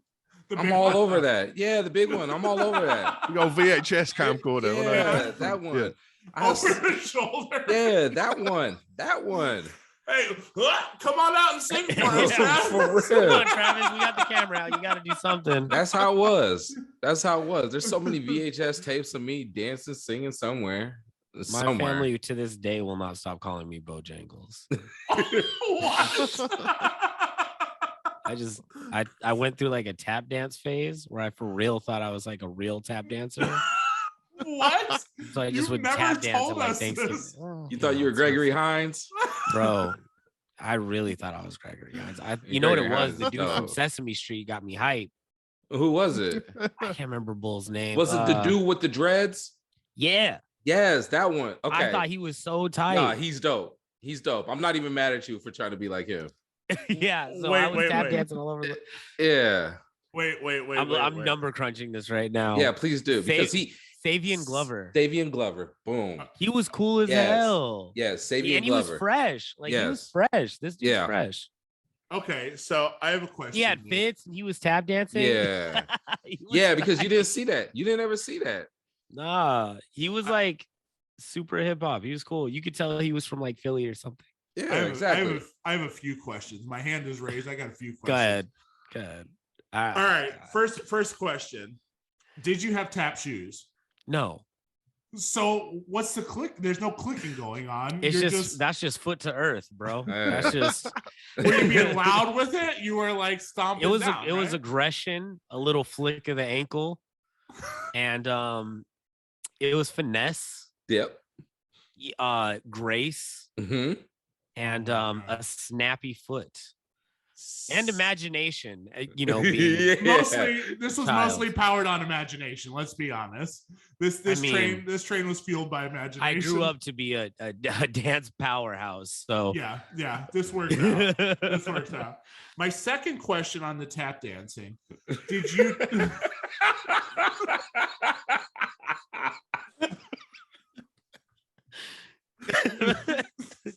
I'm all over that. Yeah, the big one. I'm all over that. You got VHS camcorder. Yeah, that one. Yeah. Over the shoulder. Yeah, that one. That one. Hey, come on out and sing for us, Travis. For real. Come on, Travis. We got the camera out. You got to do something. That's how it was. There's so many VHS tapes of me dancing, singing somewhere. My family to this day will not stop calling me Bojangles. What? I went through like a tap dance phase where I for real thought I was like a real tap dancer. What? So I just would tap dance at like Thanksgiving. You thought you were Gregory Hines? Bro, I really thought I was Gregory Hines. You know what it was? The dude from Sesame Street got me hype. Who was it? I can't remember Bull's name. Was it the dude with the dreads? Yeah. Yes, that one. Okay. I thought he was so tight. Nah, he's dope. He's dope. I'm not even mad at you for trying to be like him. Yeah, so I was tap dancing all over. Yeah. Wait. I'm number crunching this right now. Yeah, please do. Because Savion Glover. Boom. He was cool as hell. Yes, Savion and Glover. He was fresh. Like he was fresh. This dude's fresh. Okay, so I have a question. He had fits and he was tap dancing. Yeah. Yeah, because you didn't see that. You didn't ever see that. Nah, he was like super hip hop. He was cool. You could tell he was from like Philly or something. Yeah, exactly. I have a few questions. My hand is raised. I got a few questions. Go ahead. All right. First question. Did you have tap shoes? No. So what's the click? There's no clicking going on. It's that's just foot to earth, bro. That's just. Were you being loud with it? You were like stomping. It was aggression, a little flick of the ankle, and it was finesse. Yep. Grace. Mm-hmm. And a snappy foot. And imagination, being this was mostly powered on imagination. Let's be honest. This train was fueled by imagination. I grew up to be a dance powerhouse, so yeah. This works out. This works out. My second question on the tap dancing: did you?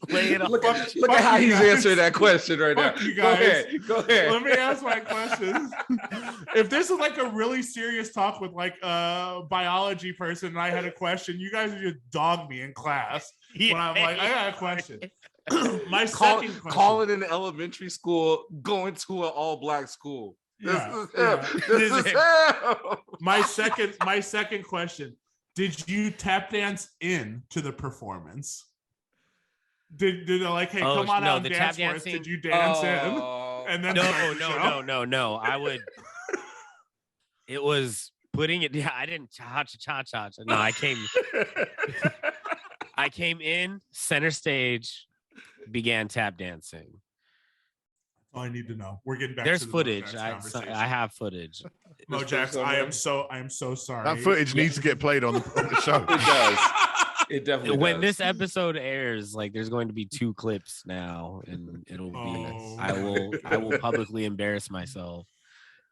Look at how he's answering that question right now. You guys. Go ahead. Let me ask my question. If this is like a really serious talk with like a biology person and I had a question, you guys would just dog me in class when I'm like, I got a question. My second question. Call it an elementary school, going to an all-black school. This is him. My second question. Did you tap dance into the performance? Did they like, hey, come on out and dance for us? Did you dance in? And then no. I would. It was putting it. Yeah, I didn't cha. No, I came. I came in center stage, began tap dancing. All I need to know. We're getting back. There's to the footage. I have footage. Mojax, I am so sorry. That footage needs to get played on the show. It does. It definitely when does. this episode airs, like there's going to be 2 clips now, and it'll be I will publicly embarrass myself.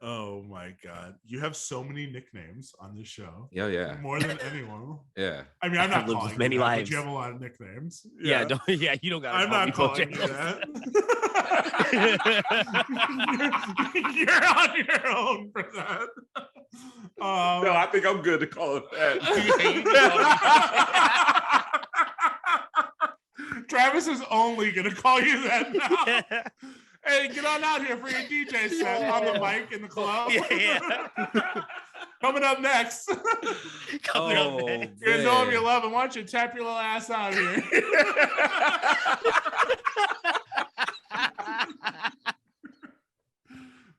Oh my God. You have so many nicknames on this show. Yeah. More than anyone. Yeah. I mean, I'm not lived calling with many you that, lives. but you have a lot of nicknames. Yeah, you don't got. I'm not calling you that. You're on your own for that. No, I think I'm good to call it that. Travis is only gonna call you that now. Hey, get on out here for your DJ set on the mic in the club. Yeah. Coming up next. Coming You're gonna know him, you love him. Why don't you tap your little ass out here?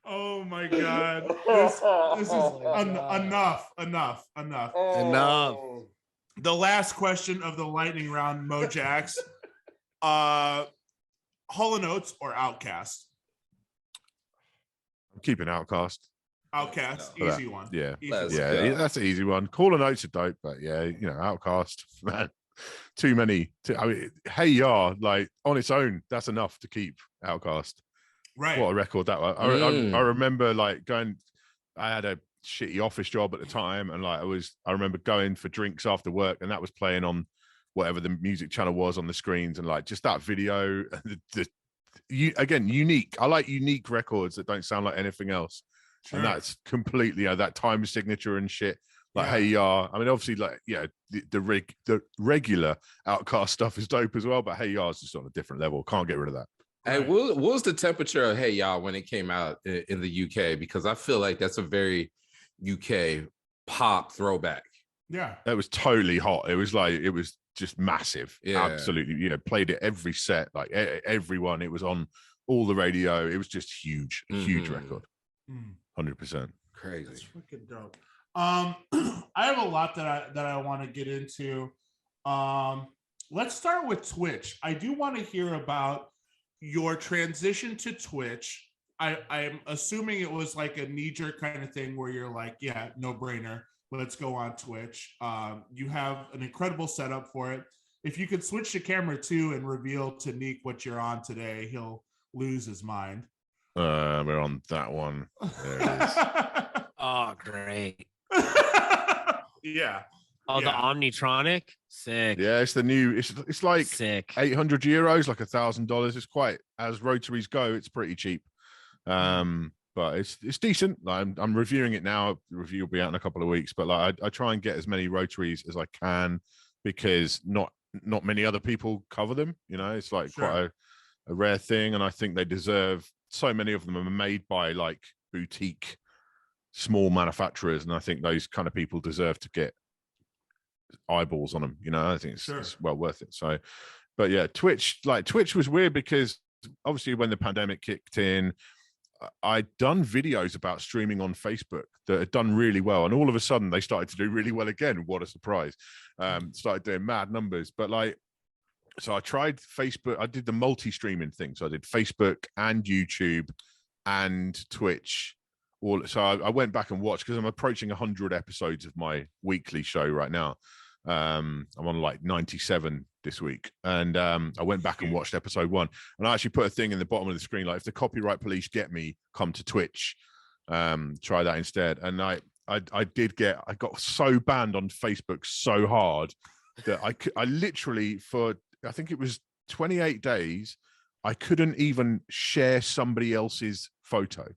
Oh my God. This is enough. Enough. The last question of the lightning round, Mojax. Hall & Oates or Outkast? I'm keeping Outkast. Outkast, No. easy one. Yeah. Easy Yeah, that's an easy one. Hall & Oates are dope, but yeah, Outkast, man. Too many. I mean, Hey Ya, like on its own, that's enough to keep Outkast. Right. What a record that was. I remember like going, I had a shitty office job at the time, and like I remember going for drinks after work, and that was playing on whatever the music channel was on the screens, and like just that video, again, unique. I like unique records that don't sound like anything else. Sure. And that's completely that time signature and shit. Like Hey Ya, I mean, obviously, like the regular Outkast stuff is dope as well, but Hey Ya is just on a different level. Can't get rid of that. Hey, what was the temperature of Hey Ya when it came out in the UK? Because I feel like that's a very UK pop throwback. Yeah, it was totally hot. It was just massive. Yeah, absolutely. Played it every set, like everyone. It was on all the radio. It was just huge record. 100%. Crazy. That's freaking dope. I have a lot that I want to get into. Let's start with Twitch. I do want to hear about your transition to Twitch. I'm assuming it was like a knee-jerk kind of thing where you're like, yeah, no brainer. Let's go on Twitch. You have an incredible setup for it. If you could switch the camera too and reveal to Neek what you're on today, he'll lose his mind. We're on that one. There it is. Oh, great. Yeah. Oh, the Omnitronic? Sick. Yeah, it's the new, it's like sick. €800, like $1,000. It's quite, as rotaries go, it's pretty cheap. But it's decent. Like, I'm reviewing it now. The review will be out in a couple of weeks, but like I try and get as many rotaries as I can because not many other people cover them. It's like quite a rare thing, and I think they deserve. So many of them are made by like boutique small manufacturers, and I think those kind of people deserve to get eyeballs on them. I think it's well worth it. So, but yeah, Twitch was weird because obviously when the pandemic kicked in, I'd done videos about streaming on Facebook that had done really well, and all of a sudden they started to do really well again. What a surprise. Started doing mad numbers, but like So I tried Facebook. I did the multi-streaming thing. So I did Facebook and YouTube and Twitch. So I went back and watched, because I'm approaching 100 episodes of my weekly show right now. I'm on like 97 this week, and I went back and watched episode 1, and I actually put a thing in the bottom of the screen like, if the copyright police get me, come to Twitch. Try that instead. And I got so banned on Facebook so hard that I literally, for I think it was 28 days, I couldn't even share somebody else's photo.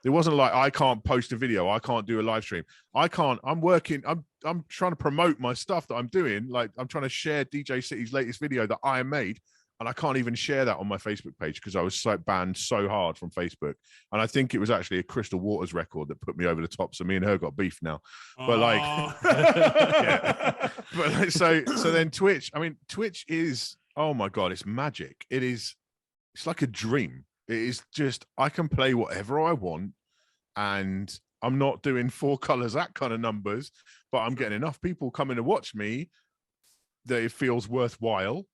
It wasn't like, I can't post a video, I can't do a live stream, I'm working, I'm trying to promote my stuff that I'm doing. Like, I'm trying to share DJ City's latest video that I made, and I can't even share that on my Facebook page because I was so banned so hard from Facebook. And I think it was actually a Crystal Waters record that put me over the top. So me and her got beef now. But yeah. But like, so then Twitch. I mean, Twitch is, oh my God, it's magic. It's like a dream. It is just, I can play whatever I want, and I'm not doing 4 colors, that kind of numbers, but I'm getting enough people coming to watch me that it feels worthwhile.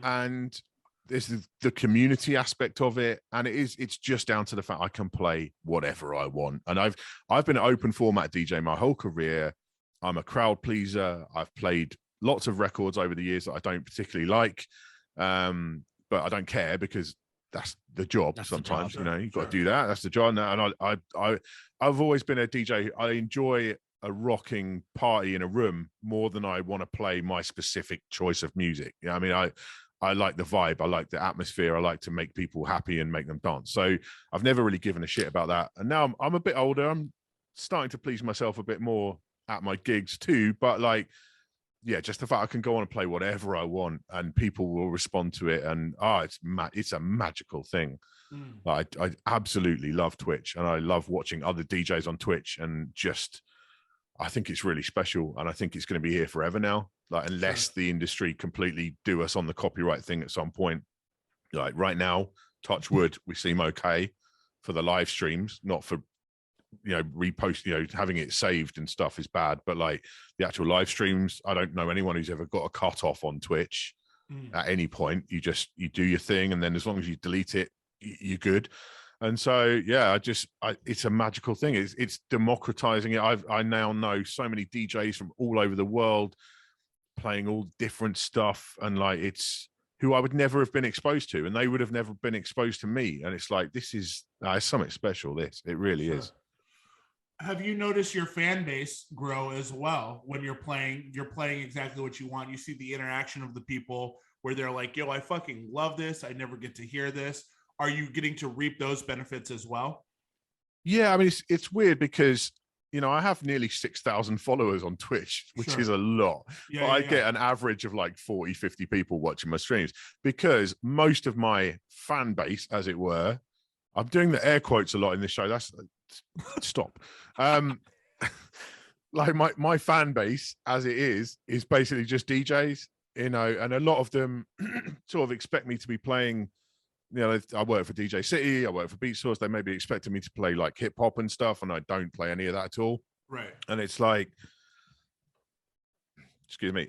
And this is the community aspect of it, and it's just down to the fact I can play whatever I want. And I've been an open format DJ my whole career. I'm a crowd pleaser. I've played lots of records over the years that I don't particularly like, but I don't care, because that's the job. Sometimes you know, you've got to do that. That's the job. And I've always been a DJ. I enjoy a rocking party in a room more than I want to play my specific choice of music. Yeah, I mean, I like the vibe, I like the atmosphere, I like to make people happy and make them dance. So I've never really given a shit about that. And now I'm a bit older, I'm starting to please myself a bit more at my gigs too. But like, yeah, just the fact I can go on and play whatever I want and people will respond to it, and it's a magical thing. Like, I absolutely love Twitch, and I love watching other DJs on Twitch, and just, I think it's really special, and I think it's going to be here forever now. Like, unless the industry completely do us on the copyright thing at some point. Like right now, touch wood, we seem okay for the live streams, not for, you know, repost, you know, having it saved and stuff is bad, but like the actual live streams, I don't know anyone who's ever got a cut off on Twitch at any point. You do your thing, and then as long as you delete it, you're good. And so, yeah, it's a magical thing. It's democratizing it. I now know so many DJs from all over the world playing all different stuff, and like, it's who I would never have been exposed to, and they would have never been exposed to me. And it's like, this is it's something special. It really is. Have you noticed your fan base grow as well when you're playing exactly what you want? You see the interaction of the people where they're like, yo, I fucking love this, I never get to hear this. Are you getting to reap those benefits as well? Yeah, I mean, it's weird because, you know, I have nearly 6,000 followers on Twitch, which is a lot. But I get an average of like 40, 50 people watching my streams, because most of my fan base, as it were, I'm doing the air quotes a lot in this show. That's stop. Like my fan base, as it is basically just DJs, you know, and a lot of them sort of expect me to be playing. You know, I work for DJ City, I work for Beat Source. They may be expecting me to play like hip hop and stuff, and I don't play any of that at all. Right. And it's like, excuse me.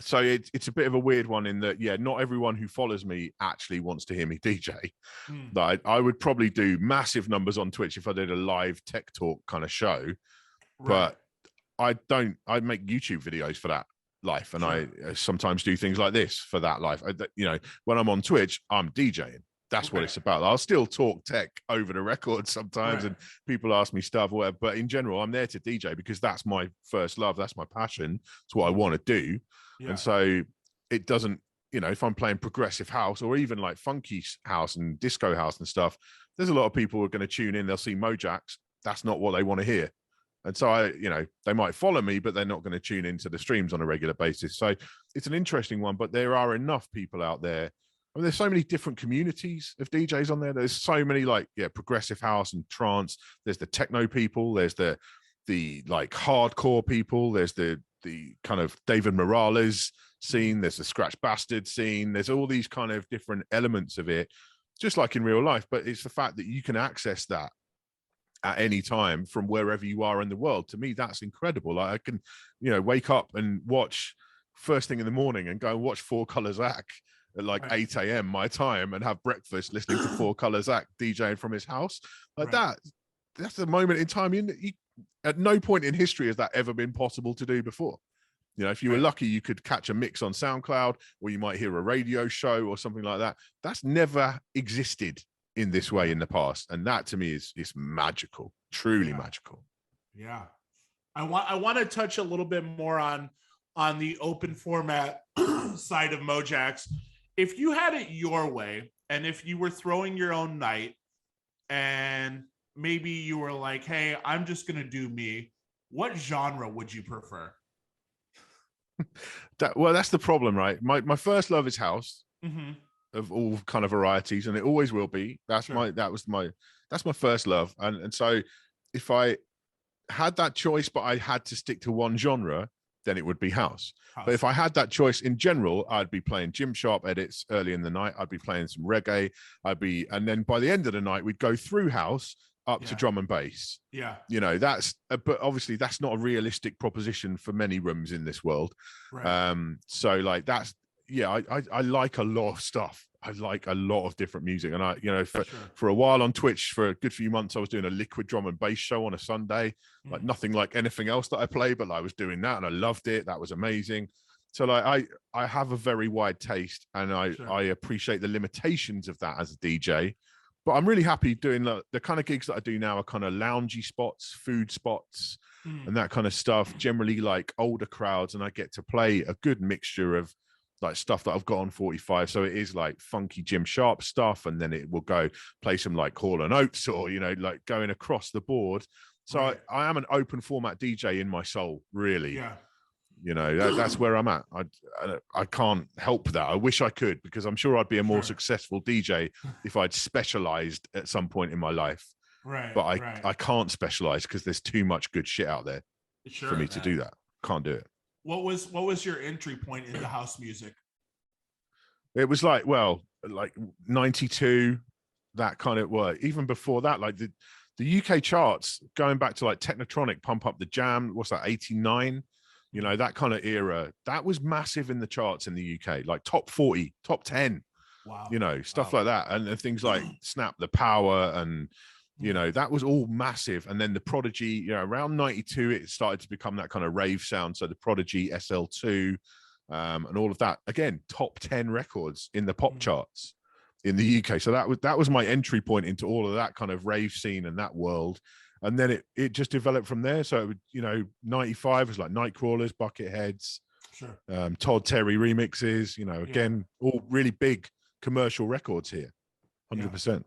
So it's a bit of a weird one in that, yeah, not everyone who follows me actually wants to hear me DJ. Like, I would probably do massive numbers on Twitch if I did a live tech talk kind of show, but I make YouTube videos for that life, and I sometimes do things like this for that life. You know, when I'm on Twitch, I'm DJing. That's what it's about. I'll still talk tech over the record sometimes, and people ask me stuff or whatever, but in general, I'm there to DJ because that's my first love, that's my passion, it's what I want to do. And so it doesn't, you know, if I'm playing progressive house or even like funky house and disco house and stuff, there's a lot of people who are going to tune in, they'll see Mojax, that's not what they want to hear. And so you know, they might follow me, but they're not going to tune into the streams on a regular basis. So it's an interesting one, but there are enough people out there. I mean, there's so many different communities of DJs on there. There's so many, like, progressive house and trance. There's the techno people. There's the like hardcore people. There's the kind of David Morales scene. There's the Scratch Bastard scene. There's all these kind of different elements of it, just like in real life. But it's the fact that you can access that at any time from wherever you are in the world. To me, that's incredible. Like, I can, you know, wake up and watch first thing in the morning and go and watch Four Color Zach at like 8 a.m. my time and have breakfast listening to Four Color Zach DJing from his house. Like that's the moment in time. You, at no point in history has that ever been possible to do before. You know, if you were lucky, you could catch a mix on SoundCloud, or you might hear a radio show or something like that. That's never existed in this way in the past. And that to me is magical, truly magical. Yeah. I want to touch a little bit more on the open format side of Mojaxx. If you had it your way, and if you were throwing your own night, and maybe you were like, hey, I'm just going to do me, what genre would you prefer? That's the problem, right? My first love is house of all kind of varieties, and it always will be. That's my first love. And so if I had that choice, but I had to stick to one genre, then it would be house. But if I had that choice in general, I'd be playing Gymsharp edits early in the night. I'd be playing some reggae. And then by the end of the night, we'd go through house up to drum and bass. Yeah. You know, but obviously that's not a realistic proposition for many rooms in this world. Right. So like I like a lot of stuff. I like a lot of different music. And for a while on Twitch, for a good few months, I was doing a liquid drum and bass show on a Sunday, like nothing like anything else that I play, but I was doing that and I loved it. That was amazing. So like I have a very wide taste, and I appreciate the limitations of that as a DJ. But I'm really happy doing the kind of gigs that I do now are kind of loungy spots, food spots, and that kind of stuff, generally like older crowds. And I get to play a good mixture of like stuff that I've got on 45. So it is like funky Gymsharp stuff. And then it will go play some like Hall and Oates, or, you know, like going across the board. So I am an open format DJ in my soul, really. Yeah. You know, that's where I'm at. I can't help that. I wish I could, because I'm sure I'd be a more successful DJ if I'd specialized at some point in my life. Right. But I can't specialize because there's too much good shit out there for me to do that. Can't do it. What was your entry point into house music? It was like 92, that kind of work. Even before that, like the UK charts, going back to like Technotronic, Pump Up the Jam, what's that, 89? You know, that kind of era, that was massive in the charts in the UK, like top 40, top 10, you know, stuff like that. And things like Snap the Power, and, you know, that was all massive. And then the Prodigy, you know, around 92, it started to become that kind of rave sound. So the Prodigy, SL2, and all of that, again, top 10 records in the pop charts in the UK. So that was my entry point into all of that kind of rave scene and that world. And then it just developed from there. So, it would, you know, 95 was like Nightcrawlers, Bucketheads, Todd Terry remixes, you know, again, all really big commercial records here, 100%.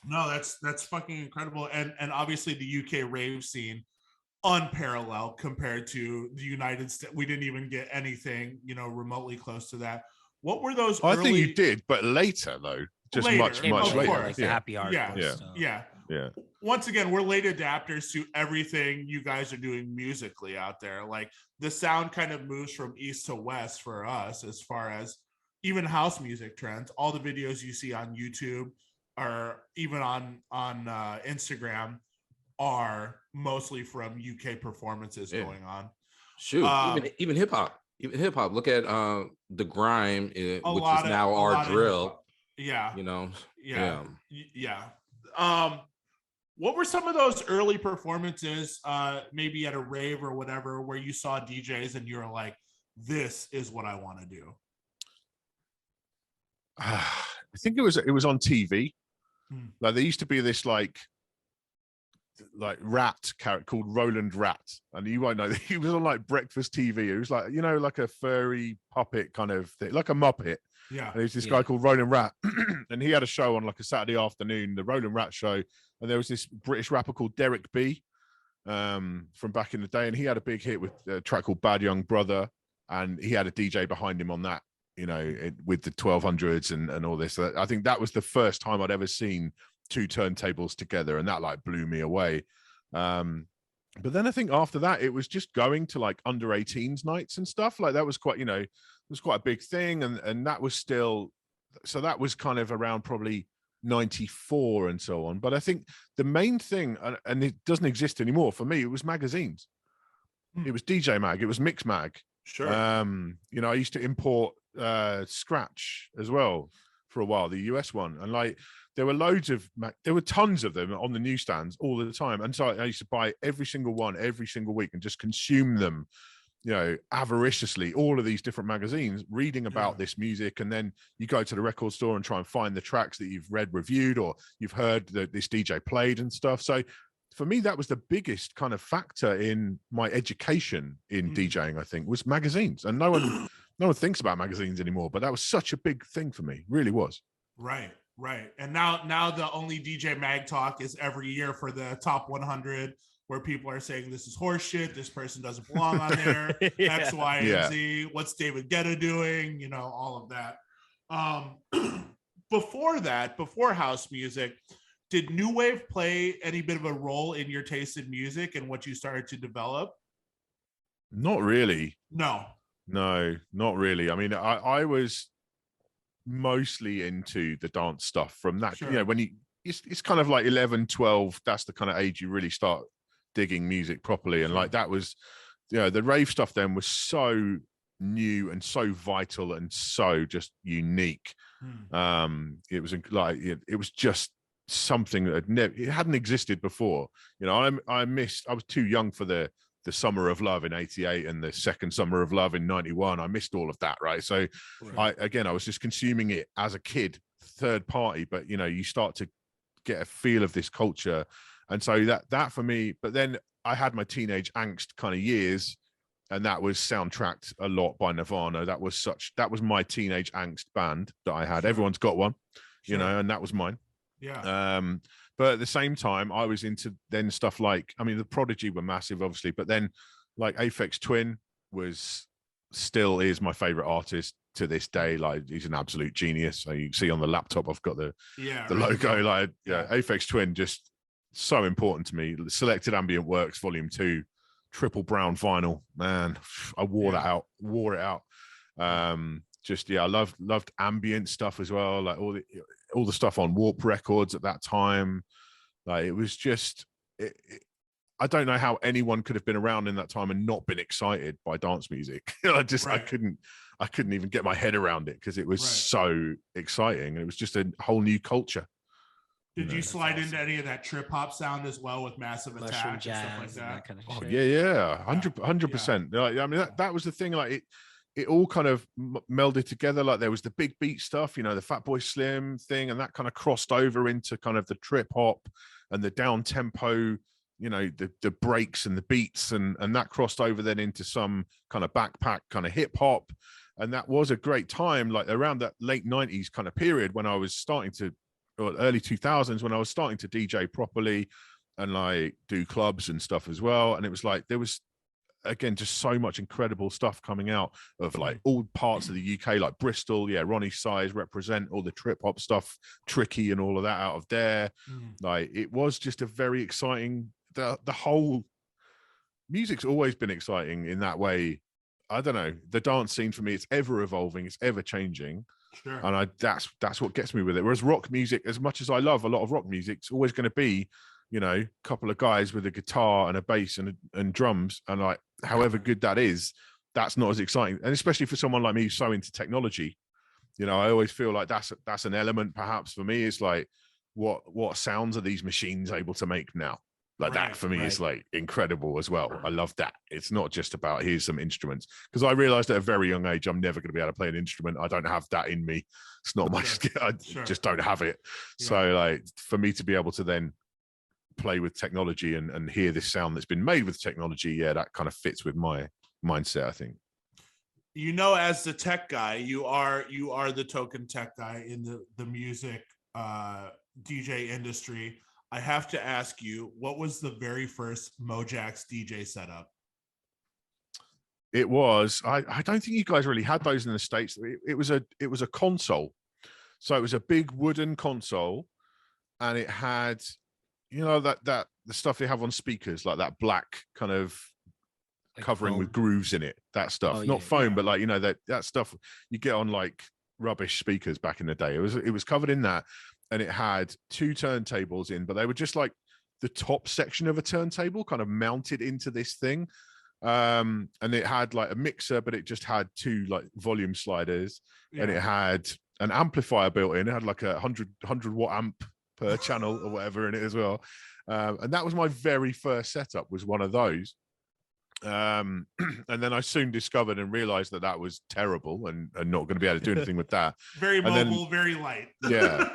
No, that's fucking incredible. And obviously the UK rave scene, unparalleled compared to the United States. We didn't even get anything, you know, remotely close to that. What were those I think you did, but later though. Just much later. Like the happy hour. Yeah. Once again, we're late adapters to everything you guys are doing musically out there. Like the sound kind of moves from east to west for us, as far as even house music trends. All the videos you see on YouTube, or even on Instagram, are mostly from UK performances going on. Shoot, even hip hop. Even hip hop. Look at the grime, which is now our drill. Yeah. You know. Yeah. What were some of those early performances, maybe at a rave or whatever, where you saw DJs and you were like, this is what I want to do? I think it was on TV. Like there used to be this like rat character called Roland Rat, and you won't know that he was on like breakfast TV. It was like, you know, like a furry puppet kind of thing, like a Muppet. Yeah. And there's this guy called Roland Rat, and he had a show on like a Saturday afternoon, the Roland Rat show. And there was this British rapper called Derek B, from back in the day, and he had a big hit with a track called Bad Young Brother, and he had a DJ behind him on that, you know, with the 1200s and all this. So I think that was the first time I'd ever seen two turntables together, and that like blew me away. But then I think after that, it was just going to like under 18s nights and stuff like that was quite, you know, it was quite a big thing. And that was still, so that was kind of around probably 94 and so on. But I think the main thing, and it doesn't exist anymore for me, it was magazines. It was DJ Mag. It was Mix Mag. Sure. You know, I used to import Scratch as well for a while, the US one, and like there were tons of them on the newsstands all the time, and so I used to buy every single one every single week and just consume them, you know, avariciously, all of these different magazines, reading about this music. And then you go to the record store and try and find the tracks that you've read reviewed or you've heard that this DJ played and stuff. So for me, that was the biggest kind of factor in my education in DJing, I think, was magazines. And no one thinks about magazines anymore, but that was such a big thing for me, really was. Right. And now the only DJ Mag talk is every year for the top 100, where people are saying this is horseshit, this person doesn't belong on there, X, Y, and Z. What's David Guetta doing? You know, all of that. Before house music, did new wave play any bit of a role in your taste in music and what you started to develop? Not really. No, not really. I mean, I was mostly into the dance stuff from that. You know, when it's kind of like 11, 12, that's the kind of age you really start digging music properly. And like that was, you know, the rave stuff then was so new and so vital and so just unique. It was like it was just something that it hadn't existed before. You know, I was too young for the Summer of Love in 88 and the second Summer of Love in 91. I missed all of that, right? So I was just consuming it as a kid, third party, but you know, you start to get a feel of this culture. And so that for me, but then I had my teenage angst kind of years, and that was soundtracked a lot by Nirvana. That was my teenage angst band that I had. Everyone's got one, you know, and that was mine. Yeah. But at the same time, I was into then stuff like, I mean, the Prodigy were massive, obviously, but then like Aphex Twin still is my favorite artist to this day. Like he's an absolute genius. So you see on the laptop, I've got the logo. Like Aphex Twin, just so important to me. Selected Ambient Works, Volume 2, triple brown vinyl. Man, I wore it out. I loved ambient stuff as well. Like all the stuff on Warp Records at that time. Like it was just, I don't know how anyone could have been around in that time and not been excited by dance music. I couldn't even get my head around it because it was so exciting. And it was just a whole new culture. Did you slide into any of that trip hop sound as well with Massive Attack and stuff like that? Kind of oh shit. yeah, 100%. Like, I mean, that was the thing. Like it all kind of melded together. Like there was the big beat stuff, you know, the Fatboy Slim thing, and that kind of crossed over into kind of the trip hop and the down tempo, you know, the breaks and the beats, and that crossed over then into some kind of backpack kind of hip hop. And that was a great time, like around that late 90s kind of period when I was starting to, or early 2000s when I was starting to DJ properly and like do clubs and stuff as well. And it was like, there was, again, just so much incredible stuff coming out of like all parts of the UK, like Bristol, Ronnie Size represent all the trip hop stuff, Tricky and all of that out of there. Like it was just a very exciting, the whole music's always been exciting in that way. I don't know, the dance scene for me, it's ever evolving, it's ever changing. Sure. And that's what gets me with it. Whereas rock music, as much as I love a lot of rock music, it's always going to be, you know, a couple of guys with a guitar and a bass and drums, and like however good that is, that's not as exciting. And especially for someone like me who's so into technology, you know, I always feel like that's an element perhaps for me. It's like what sounds are these machines able to make now? Like that for me is like incredible as well. I love that. It's not just about here's some instruments, because I realized at a very young age I'm never going to be able to play an instrument. I don't have that in me. It's not my skill. I just don't have it. So like for me to be able to then play with technology and hear this sound that's been made with technology, that kind of fits with my mindset, I think. You know, as the tech guy, you are the token tech guy in the music DJ industry. I have to ask you, what was the very first Mojaxx DJ setup? It was, I don't think you guys really had those in the States. It was a console. So it was a big wooden console, and it had, you know, that the stuff they have on speakers, like that black kind of like covering foam with grooves in it, that stuff. Not foam, but like, you know, that stuff you get on like rubbish speakers back in the day. It was covered in that. And it had two turntables in, but they were just like the top section of a turntable kind of mounted into this thing. And it had like a mixer, but it just had 2 like volume sliders, and it had an amplifier built in. It had like a 100 watt amp per channel or whatever in it as well. And that was my very first setup, was one of those. And then I soon discovered and realized that that was terrible and not going to be able to do anything with that. Very mobile, very light. Yeah.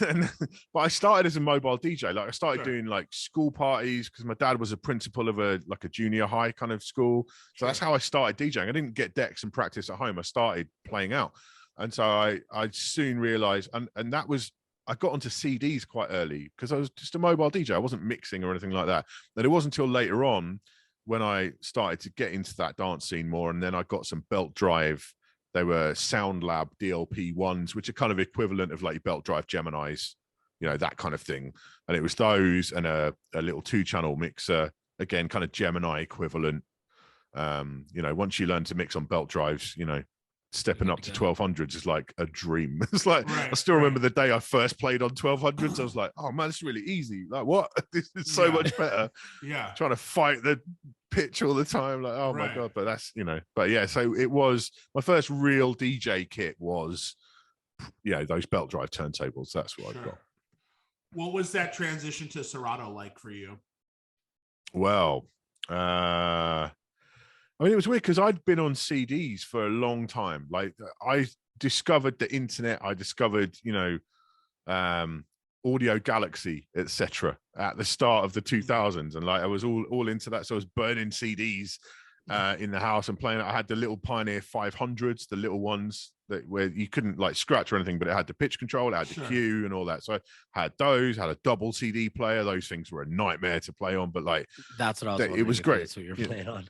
But I started as a mobile DJ. Like I started doing like school parties because my dad was a principal of a junior high kind of school. So that's how I started DJing. I didn't get decks and practice at home. I started playing out. And so I soon realized, and that was, I got onto CDs quite early because I was just a mobile DJ. I wasn't mixing or anything like that. And it wasn't until later on when I started to get into that dance scene more. And then I got some Belt Drive. They were Sound Lab DLP ones, which are kind of equivalent of like Belt Drive Geminis, you know, that kind of thing. And it was those and a little 2-channel mixer, again, kind of Gemini equivalent. You know, once you learn to mix on Belt Drives, you know, stepping up to 1200s is like a dream. It's like, I still remember the day I first played on 1200s. I was like, oh man, it's really easy. Like, what? This is so much better. Trying to fight the pitch all the time. Like, oh my God. But that's, you know, but yeah, so it was my first real DJ kit was, you know, those Belt Drive turntables. That's what I've got. What was that transition to Serato like for you? Well, I mean, it was weird because I'd been on CDs for a long time. Like I discovered the internet. I discovered, you know, Audio Galaxy, etc. at the start of the 2000s. And like, I was all into that. So I was burning CDs in the house and playing. I had the little Pioneer 500s, the little ones where you couldn't like scratch or anything, but it had the pitch control, it had the cue and all that. So I had those, had a double CD player. Those things were a nightmare to play on, but like, that's what I was wondering. It was great. That's what you're playing on.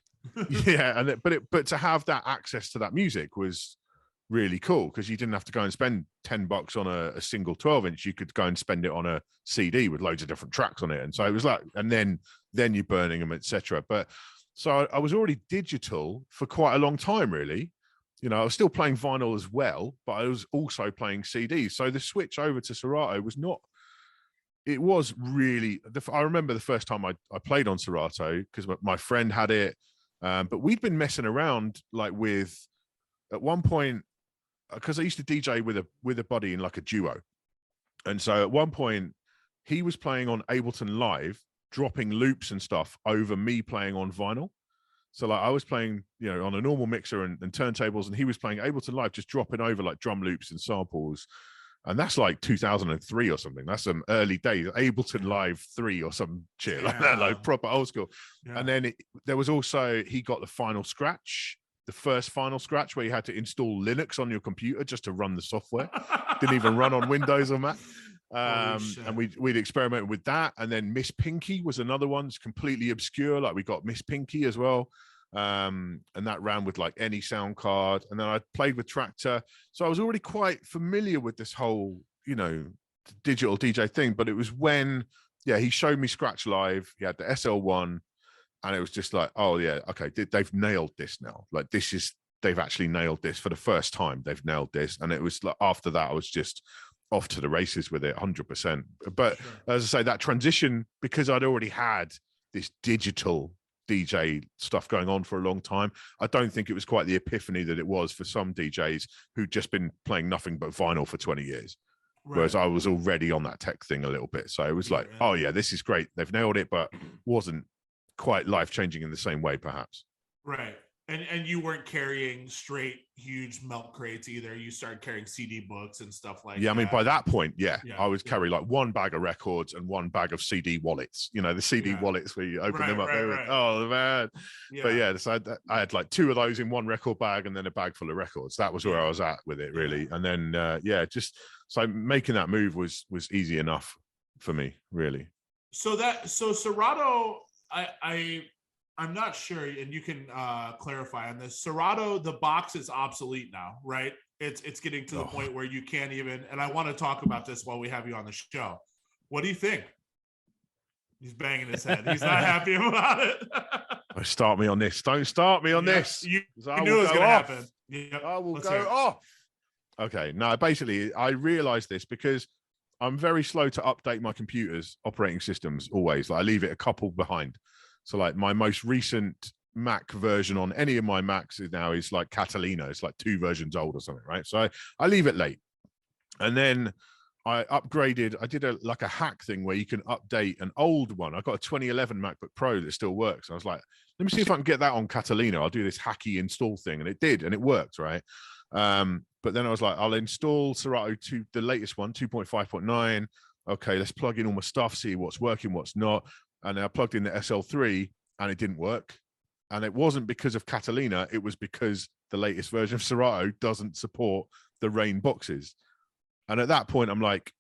Yeah, and but to have that access to that music was really cool because you didn't have to go and spend $10 on a single 12-inch. You could go and spend it on a CD with loads of different tracks on it, and so it was like, and then you're burning them, etc. But so I was already digital for quite a long time, really. You know, I was still playing vinyl as well, but I was also playing CDs. So the switch over to Serato was not. It was really. I remember the first time I played on Serato because my friend had it. But we'd been messing around like with, at one point, because I used to DJ with a buddy in like a duo. And so at one point he was playing on Ableton Live, dropping loops and stuff over me playing on vinyl. So like I was playing, you know, on a normal mixer and turntables, and he was playing Ableton Live, just dropping over like drum loops and samples. And that's like 2003 or something. That's some early days, Ableton Live 3 or some shit like that, like proper old school. And then there was also, he got the Final Scratch, the first Final Scratch, where you had to install Linux on your computer just to run the software. Didn't even run on Windows or Mac. And we'd experimented with that. And then Miss Pinky was another one. It's completely obscure. Like we got Miss Pinky as well. And that ran with like any sound card. And then I played with Tractor. So I was already quite familiar with this whole, you know, digital DJ thing. But it was when, he showed me Scratch Live. He had the SL1. And it was just like, oh yeah, okay, they've nailed this now. Like they've actually nailed this for the first time. They've nailed this. And it was like, after that, I was just off to the races with it 100%. But as I say, that transition, because I'd already had this digital DJ stuff going on for a long time, I don't think it was quite the epiphany that it was for some DJs who'd just been playing nothing but vinyl for 20 years. Whereas I was already on that tech thing a little bit. So it was like, oh yeah, this is great. They've nailed it, but wasn't quite life-changing in the same way, perhaps. Right. And you weren't carrying straight huge milk crates either. You started carrying CD books and stuff like that. I mean, by that point, I would carry like one bag of records and one bag of CD wallets. You know, the CD wallets where you open them up. Oh man. But so I had like two of those in one record bag and then a bag full of records. That was where I was at with it, really. And then just so making that move was easy enough for me, really. So Serato, I'm not sure, and you can clarify on this. Serato, the box is obsolete now, right? It's getting to the point where you can't even, and I want to talk about this while we have you on the show. What do you think? He's banging his head. He's not happy about it. Don't start me on this. Don't start me on this. You knew it was going to happen. I will go off. Okay, no, basically, I realized this because I'm very slow to update my computer's operating systems always. Like, I leave it a couple behind. So like my most recent Mac version on any of my Macs now is like Catalina. It's like 2 versions old or something, right? So I leave it late. And then I upgraded. I did like a hack thing where you can update an old one. I got a 2011 MacBook Pro that still works. I was like, let me see if I can get that on Catalina. I'll do this hacky install thing. And it did, and it worked, right? But then I was like, I'll install Serato to the latest one, 2.5.9. Okay, let's plug in all my stuff, see what's working, what's not. And I plugged in the SL3 and it didn't work. And it wasn't because of Catalina. It was because the latest version of Serato doesn't support the Rain boxes. And at that point, I'm like,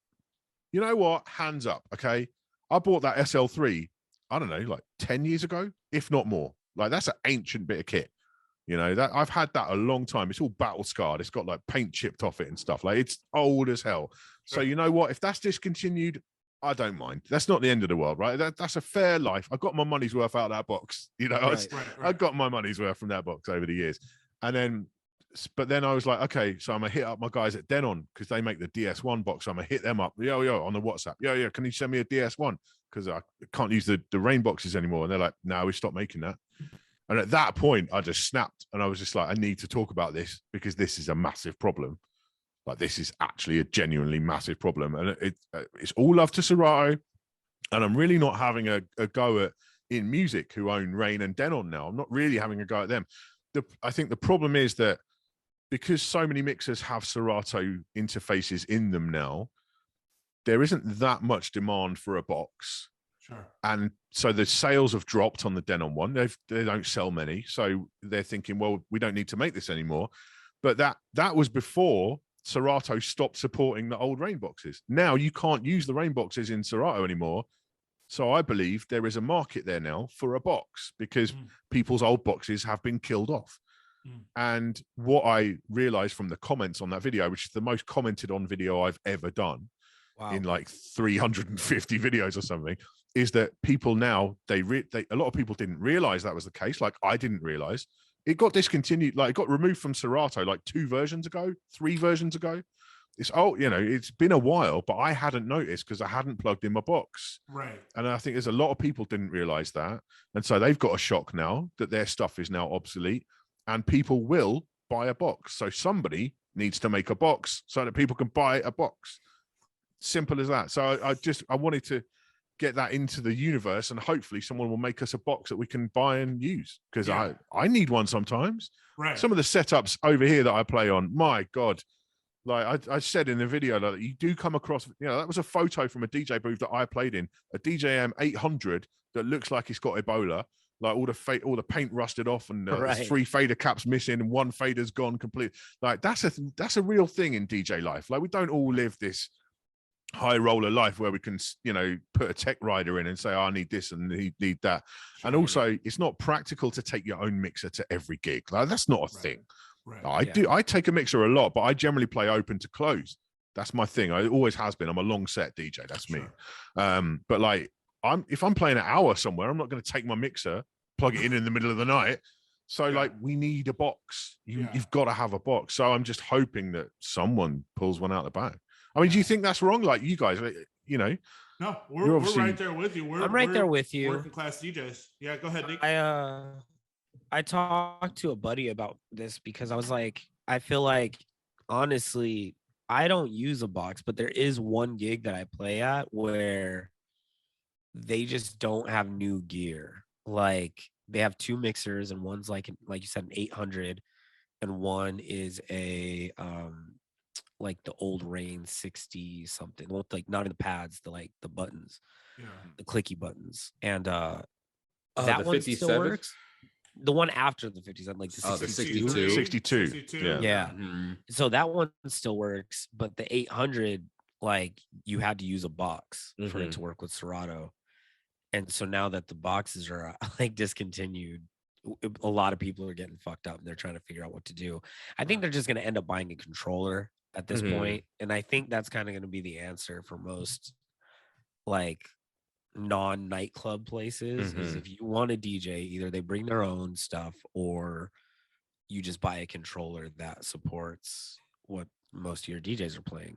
you know what? Hands up, okay? I bought that SL3, I don't know, like 10 years ago, if not more. Like, that's an ancient bit of kit. You know, that I've had that a long time. It's all battle scarred. It's got like paint chipped off it and stuff. Like, it's old as hell. Sure. So you know what? If that's discontinued, I don't mind. That's not the end of the world, right? That's a fair life. I got my money's worth out of that box. You know, right. I got my money's worth from that box over the years. And then, but then I was like, okay, so I'm gonna hit up my guys at Denon because they make the DS1 box. So I'm gonna hit them up. Yo, on the WhatsApp. Yo, can you send me a DS1? Because I can't use the Rain boxes anymore. And they're like, no, we stopped making that. And at that point, I just snapped and I was just like, I need to talk about this because this is a massive problem. Like, this is actually a genuinely massive problem. And it's all love to Serato. And I'm really not having a go at In Music, who own Rain and Denon now. I'm not really having a go at them. I think the problem is that because so many mixers have Serato interfaces in them now, there isn't that much demand for a box. Sure. And so the sales have dropped on the Denon one. They don't sell many. So they're thinking, well, we don't need to make this anymore. But that was before Serato stopped supporting the old Rain boxes. Now you can't use the Rain boxes in Serato anymore. So I believe there is a market there now for a box because people's old boxes have been killed off. And what I realized from the comments on that video, which is the most commented on video I've ever done in like 350 videos or something, is that people now, a lot of people didn't realize that was the case. Like, I didn't realize. It got discontinued, like it got removed from Serato like 3 versions ago. It's it's been a while, but I hadn't noticed because I hadn't plugged in my box. Right. And I think there's a lot of people didn't realize that. And so they've got a shock now that their stuff is now obsolete and people will buy a box. So somebody needs to make a box so that people can buy a box. Simple as that. So I wanted to get that into the universe and hopefully someone will make us a box that we can buy and use because I need one sometimes. Right. Some of the setups over here that I play on, my God, like I said in the video that you do come across, that was a photo from a DJ booth that I played in, a DJM 800 that looks like it's got Ebola, like all the paint rusted off and there's 3 fader caps missing and 1 fader's gone complete. Like that's a real thing in DJ life. Like, we don't all live this high roller life where we can put a tech rider in and say, I need this and need that. Sure. And also it's not practical to take your own mixer to every gig. Like, that's not a thing. Right. I take a mixer a lot, but I generally play open to close. That's my thing. It always has been. I'm a long set DJ. That's me. But like, if I'm playing an hour somewhere, I'm not going to take my mixer, plug it in the middle of the night. So like, we need a box. You've got to have a box. So I'm just hoping that someone pulls one out the bag. I mean, do you think that's wrong? Like, you guys, No, we're right there with you. I'm right there with you. Working class DJs. Yeah, go ahead, Nick. I talked to a buddy about this because I was like, I feel like, honestly, I don't use a box, but there is one gig that I play at where they just don't have new gear. Like, they have 2 mixers and one's like you said, an 800 and one is a like the old Rain 60 something, well, like not in the pads, the buttons, the clicky buttons, and that one still works. The one after the 50s, like the 62. Yeah. So that one still works, but the 800, like, you had to use a box for it to work with Serato. And so now that the boxes are like discontinued, a lot of people are getting fucked up and they're trying to figure out what to do. I think they're just going to end up buying a controller at this point. And I think that's kind of going to be the answer for most like non-nightclub places is if you want a DJ, either they bring their own stuff or you just buy a controller that supports what most of your DJs are playing.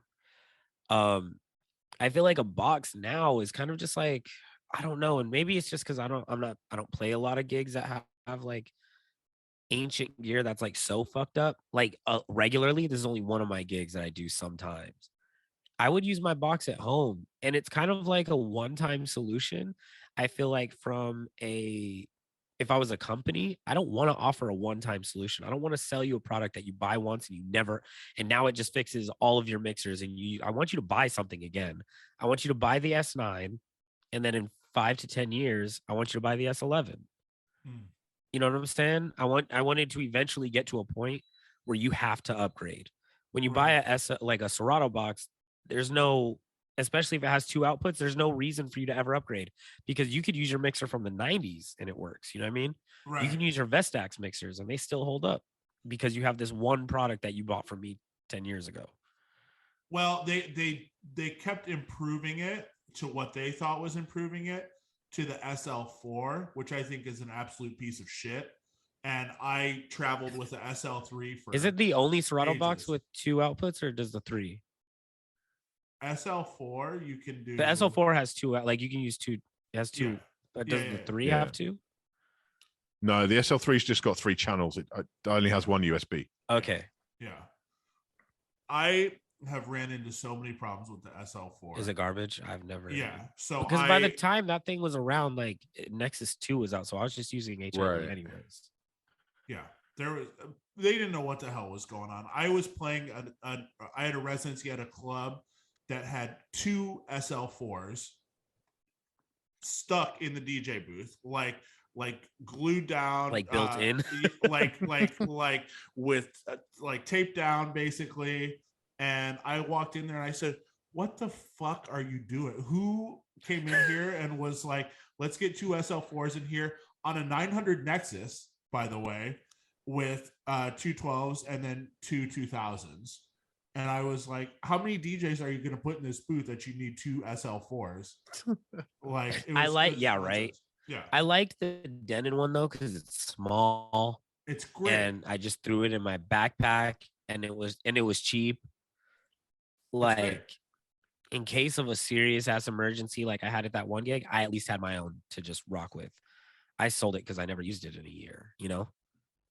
I feel like a box now is kind of just like, I don't know, and maybe it's just because I don't play a lot of gigs that have have like ancient gear that's like so fucked up, like regularly, this is only one of my gigs that I do sometimes. I would use my box at home, and it's kind of like a one-time solution. I feel like if I was a company, I don't want to offer a one-time solution. I don't want to sell you a product that you buy once and you never, and now it just fixes all of your mixers. And I want you to buy something again. I want you to buy the S9, and then in 5 to 10 years, I want you to buy the S11. You know what I'm saying? I wanted to eventually get to a point where you have to upgrade. When you buy like a Serato box, there's no, especially if it has 2 outputs, there's no reason for you to ever upgrade, because you could use your mixer from the 90s and it works. You know what I mean? Right. You can use your Vestax mixers and they still hold up because you have this one product that you bought from me 10 years ago. Well, they kept improving it to what they thought was improving it to the SL4, which I think is an absolute piece of shit. And I traveled with the SL3 for. Is it the only Serato box with 2 outputs, or does the 3? SL4, you can do. The SL4 has 2, like you can use 2. It has 2. Yeah. But does the 3 have 2? No, the SL3's just got 3 channels. It only has 1 USB. Okay. Yeah. I have ran into so many problems with the SL4. Is it garbage? I've never. Yeah. So because by the time that thing was around, like Nexus 2 was out, so I was just using HID anyways. Yeah. They didn't know what the hell was going on. I was playing I had a residency at a club that had 2 SL4s stuck in the DJ booth, like glued down, like built in, like with like taped down basically. And I walked in there and I said, "What the fuck are you doing? Who came in here and was like, let's get 2 SL4s in here on a 900 Nexus, by the way, with 2 12s and then 2 2000s?" And I was like, "How many DJs are you going to put in this booth that you need 2 SL4s?" Like, right. Yeah. I liked the Denon one though because it's small. It's great. And I just threw it in my backpack, and it was cheap. Like, in case of a serious ass emergency, like I had at that one gig, I at least had my own to just rock with. I sold it because I never used it in a year, you know.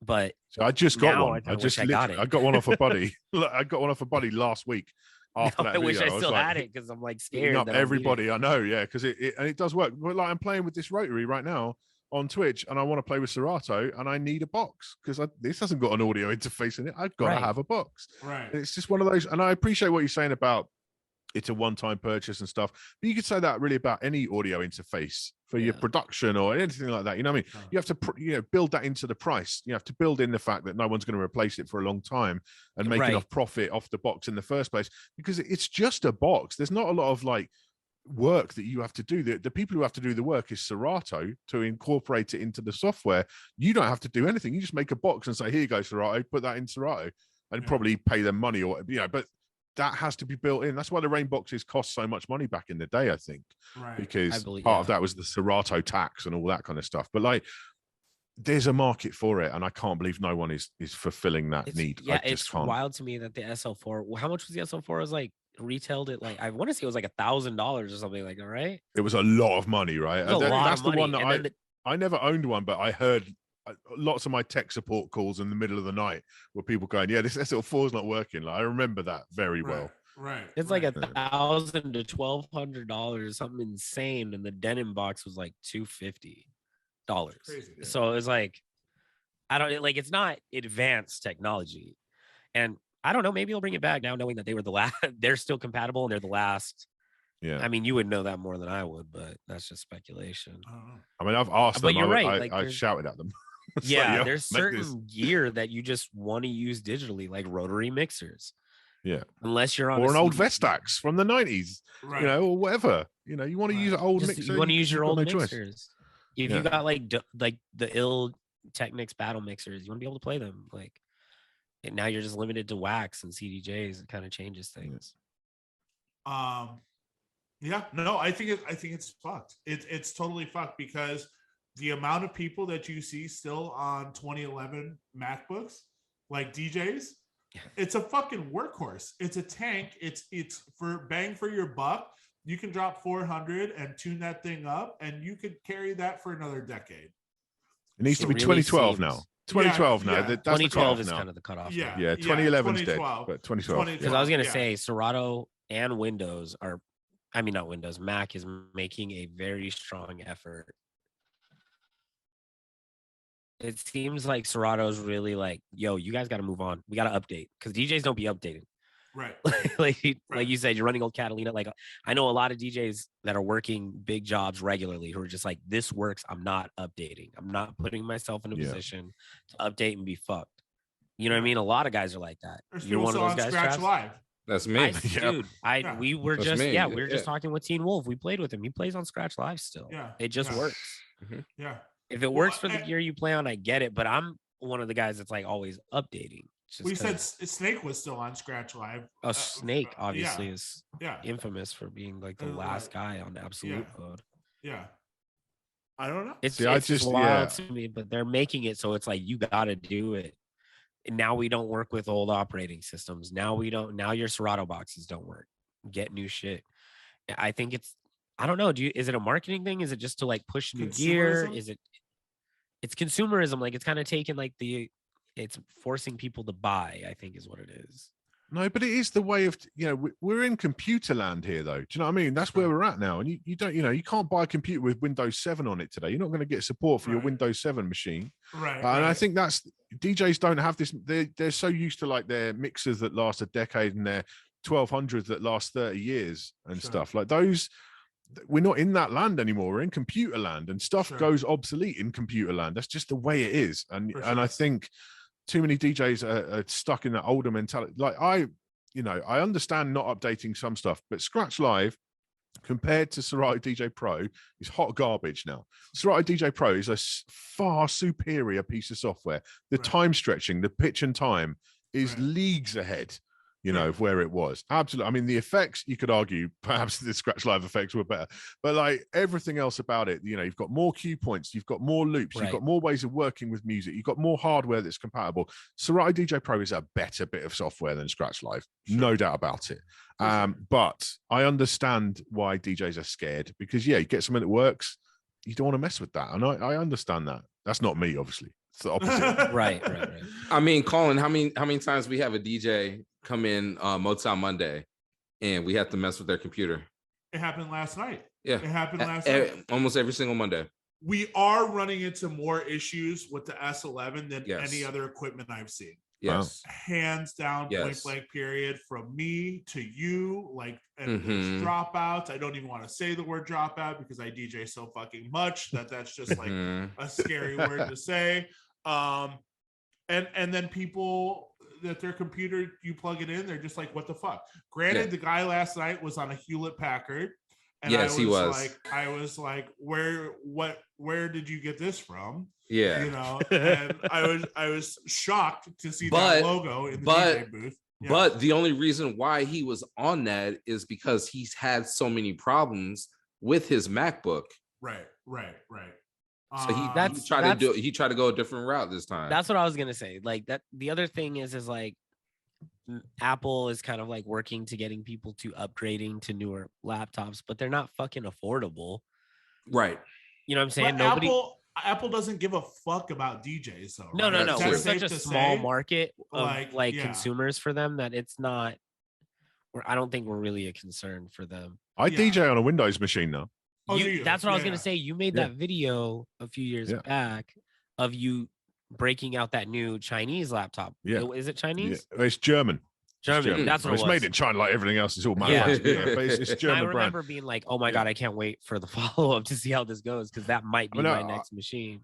But so I just got one. I got one off a buddy. Look, I got one off a buddy last week. After that I video, wish I still had it because I'm like scared. Up everybody, I know, yeah, because it does work. But like I'm playing with this rotary right now on Twitch, and I want to play with Serato, and I need a box because this hasn't got an audio interface in it. I've got to have a box. Right. It's just one of those, and I appreciate what you're saying about it's a one-time purchase and stuff, but you could say that really about any audio interface for your production or anything like that. You know what I mean? You have to build that into the price. You have to build in the fact that no one's going to replace it for a long time and make enough profit off the box in the first place, because it's just a box. There's not a lot of like work that you have to do. The people who have to do the work is Serato to incorporate it into the software. You don't have to do anything. You just make a box and say, "Here you go, Serato, put that in Serato," and probably pay them money, or but that has to be built in. That's why the rain boxes cost so much money back in the day, I think, because part of that was the Serato tax and all that kind of stuff. But like, there's a market for it, and I can't believe no one is fulfilling that need. Yeah, it's wild to me that the SL4. How much was the SL4? It was like retailed at like, I want to say it was like $1,000 or something like that, right? It was a lot of money, right? That's the one that I never owned one, but I heard lots of my tech support calls in the middle of the night where people going, "Yeah, this SL4 is not working." Like, I remember that very well. Right. It's like $1,000 to $1,200, something insane, and the Denon box was like $250. So it's like, I don't like, it's not advanced technology, and I don't know, maybe I'll bring it back now, knowing that they were the last. They're still compatible and they're the last. Yeah, I mean, you would know that more than I would, but that's just speculation. I mean, I've asked them. But you're right. I shouted at them. Yeah, there's certain gear that you just want to use digitally, like rotary mixers. Yeah, unless you're on an old Vestax from the 90s, or whatever. You want to use an old mixer. You want to use your old mixers. If you got like the ill Technics battle mixers, you want to be able to play them. Like, and now you're just limited to wax and CDJs. It kind of changes things. Yeah, no, I think it's fucked. It's totally fucked, because the amount of people that you see still on 2011 MacBooks, like DJs, it's a fucking workhorse. It's a tank. It's for bang for your buck. You can drop 400 and tune that thing up, and you could carry that for another decade. It needs to It be really 2012 seems- now. 2012 now. Yeah. That's 2012 the is cutoff kind now. of the cutoff. Yeah. Yeah, 2011's dead, 2012. but 2012. Because I was gonna Yeah. say Serato and Windows are, I mean not Windows, Mac is making a very strong effort. It seems like Serato's really like, yo, you guys got to move on. We got to update because DJs don't be updated. Right. like you said, you're running old Catalina. Like I know a lot of DJs that are working big jobs regularly who are just like, this works. I'm not updating. I'm not putting myself in a position to update and be fucked. You know what I mean? A lot of guys are like that. There's You're people one of still those on guys. Scratch Trav? Live. That's me. Dude, Yeah. we were That's just me. we were just talking with Teen Wolf. We played with him. He plays on Scratch Live still. Yeah. It just Yeah. works. Yeah. If it works for the gear you play on, I get it. But I'm one of the guys that's like always updating. We said Snake was still on Scratch Live. Snake obviously is Yeah. infamous for being like the last guy on Absolute Mode. Yeah. I don't know. It's I just just- wild to me, but they're making it so it's like you got to do it. And now we don't work with old operating systems. Now your Serato boxes don't work. Get new shit. I think I don't know. Is it a marketing thing? Is it just to like push new gear? It's consumerism. Like it's kind of taken like it's forcing people to buy, I think is what it is. No, but it is the way of, we're in computer land here, though. Do you know what I mean? That's where we're at now. And you don't, you can't buy a computer with Windows 7 on it today. You're not going to get support for your Windows 7 machine. Right. And I think DJs don't have this. They're so used to like their mixers that last a decade and their 1200s that last 30 years and stuff like those. We're not in that land anymore. We're in computer land, and stuff goes obsolete in computer land. That's just the way it is. And I think too many DJs are stuck in that older mentality. Like I understand not updating some stuff, but Scratch Live compared to Serato DJ Pro is hot garbage now. Serato DJ Pro is a far superior piece of software. The time stretching, the pitch and time is leagues ahead, of where it was. Absolutely. I mean, the effects, you could argue perhaps the Scratch Live effects were better, but like everything else about it, you've got more cue points, you've got more loops, you've got more ways of working with music, you've got more hardware that's compatible. Serato DJ Pro is a better bit of software than Scratch Live, no doubt about it. But I understand why DJs are scared because you get something that works, you don't want to mess with that. And I understand that. That's not me, obviously. It's the opposite. Right. I mean, Colin, how many times we have a DJ come in Motown Monday and we have to mess with their computer? It happened last night. Yeah. It happened last night. Almost every single Monday. We are running into more issues with the S11 than Yes. any other equipment I've seen. Yes. Hands down, point blank period, from me to you. Like, and there's dropouts. I don't even want to say the word dropout because I DJ so fucking much that's just like a scary word to say. And then people that their computer, you plug it in, they're just like, what the fuck? Granted, the guy last night was on a Hewlett Packard. And yes, he was. I was like, where did you get this from? Yeah. And I was shocked to see that logo in the DJ booth. Yeah. But the only reason why he was on that is because he's had so many problems with his MacBook. Right. So he tried to go a different route this time. That's what I was gonna say. Like that. The other thing is like Apple is kind of like working to getting people to upgrading to newer laptops, but they're not fucking affordable. Right. You know what I'm saying? But Apple doesn't give a fuck about DJs. So no. We're such a small market of consumers for them that it's not. I don't think we're really a concern for them. I DJ on a Windows machine now. That's what I was gonna say. You made that video a few years back of you breaking out that new Chinese laptop. Yeah. Is it Chinese? Yeah. It's German. German. That's what it was. It's made in China like everything else. It's all manufactured. But it's German. I remember being like, oh my God, I can't wait for the follow-up to see how this goes because that might be my next machine.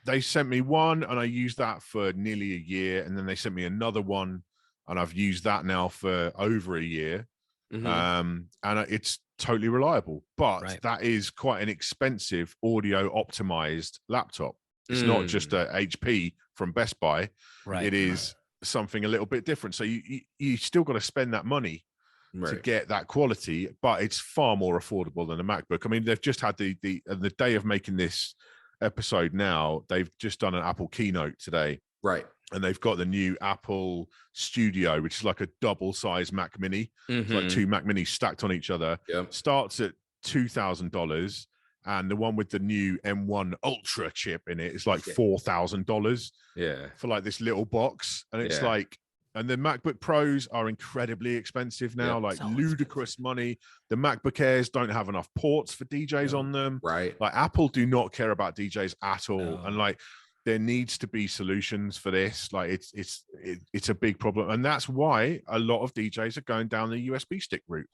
They sent me one and I used that for nearly a year. And then they sent me another one and I've used that now for over a year. And it's totally reliable. But that is quite an expensive audio optimized laptop. It's not just a HP from Best Buy. Right. It is something a little bit different. So you still got to spend that money to get that quality, but it's far more affordable than a MacBook. I mean, they've just had the day of making this episode now, they've just done an Apple keynote today. Right. And they've got the new Apple Studio, which is like a double-sized Mac Mini. It's like two Mac Minis stacked on each other. Yep. Starts at $2,000. and the one with the new M1 Ultra chip in it is like $4,000 for like this little box, and it's like, and the MacBook Pros are incredibly expensive now, like so ludicrous money. The MacBook Airs don't have enough ports for DJs on them, right? Like Apple do not care about DJs at all, and like there needs to be solutions for this. Like it's a big problem, and that's why a lot of DJs are going down the USB stick route,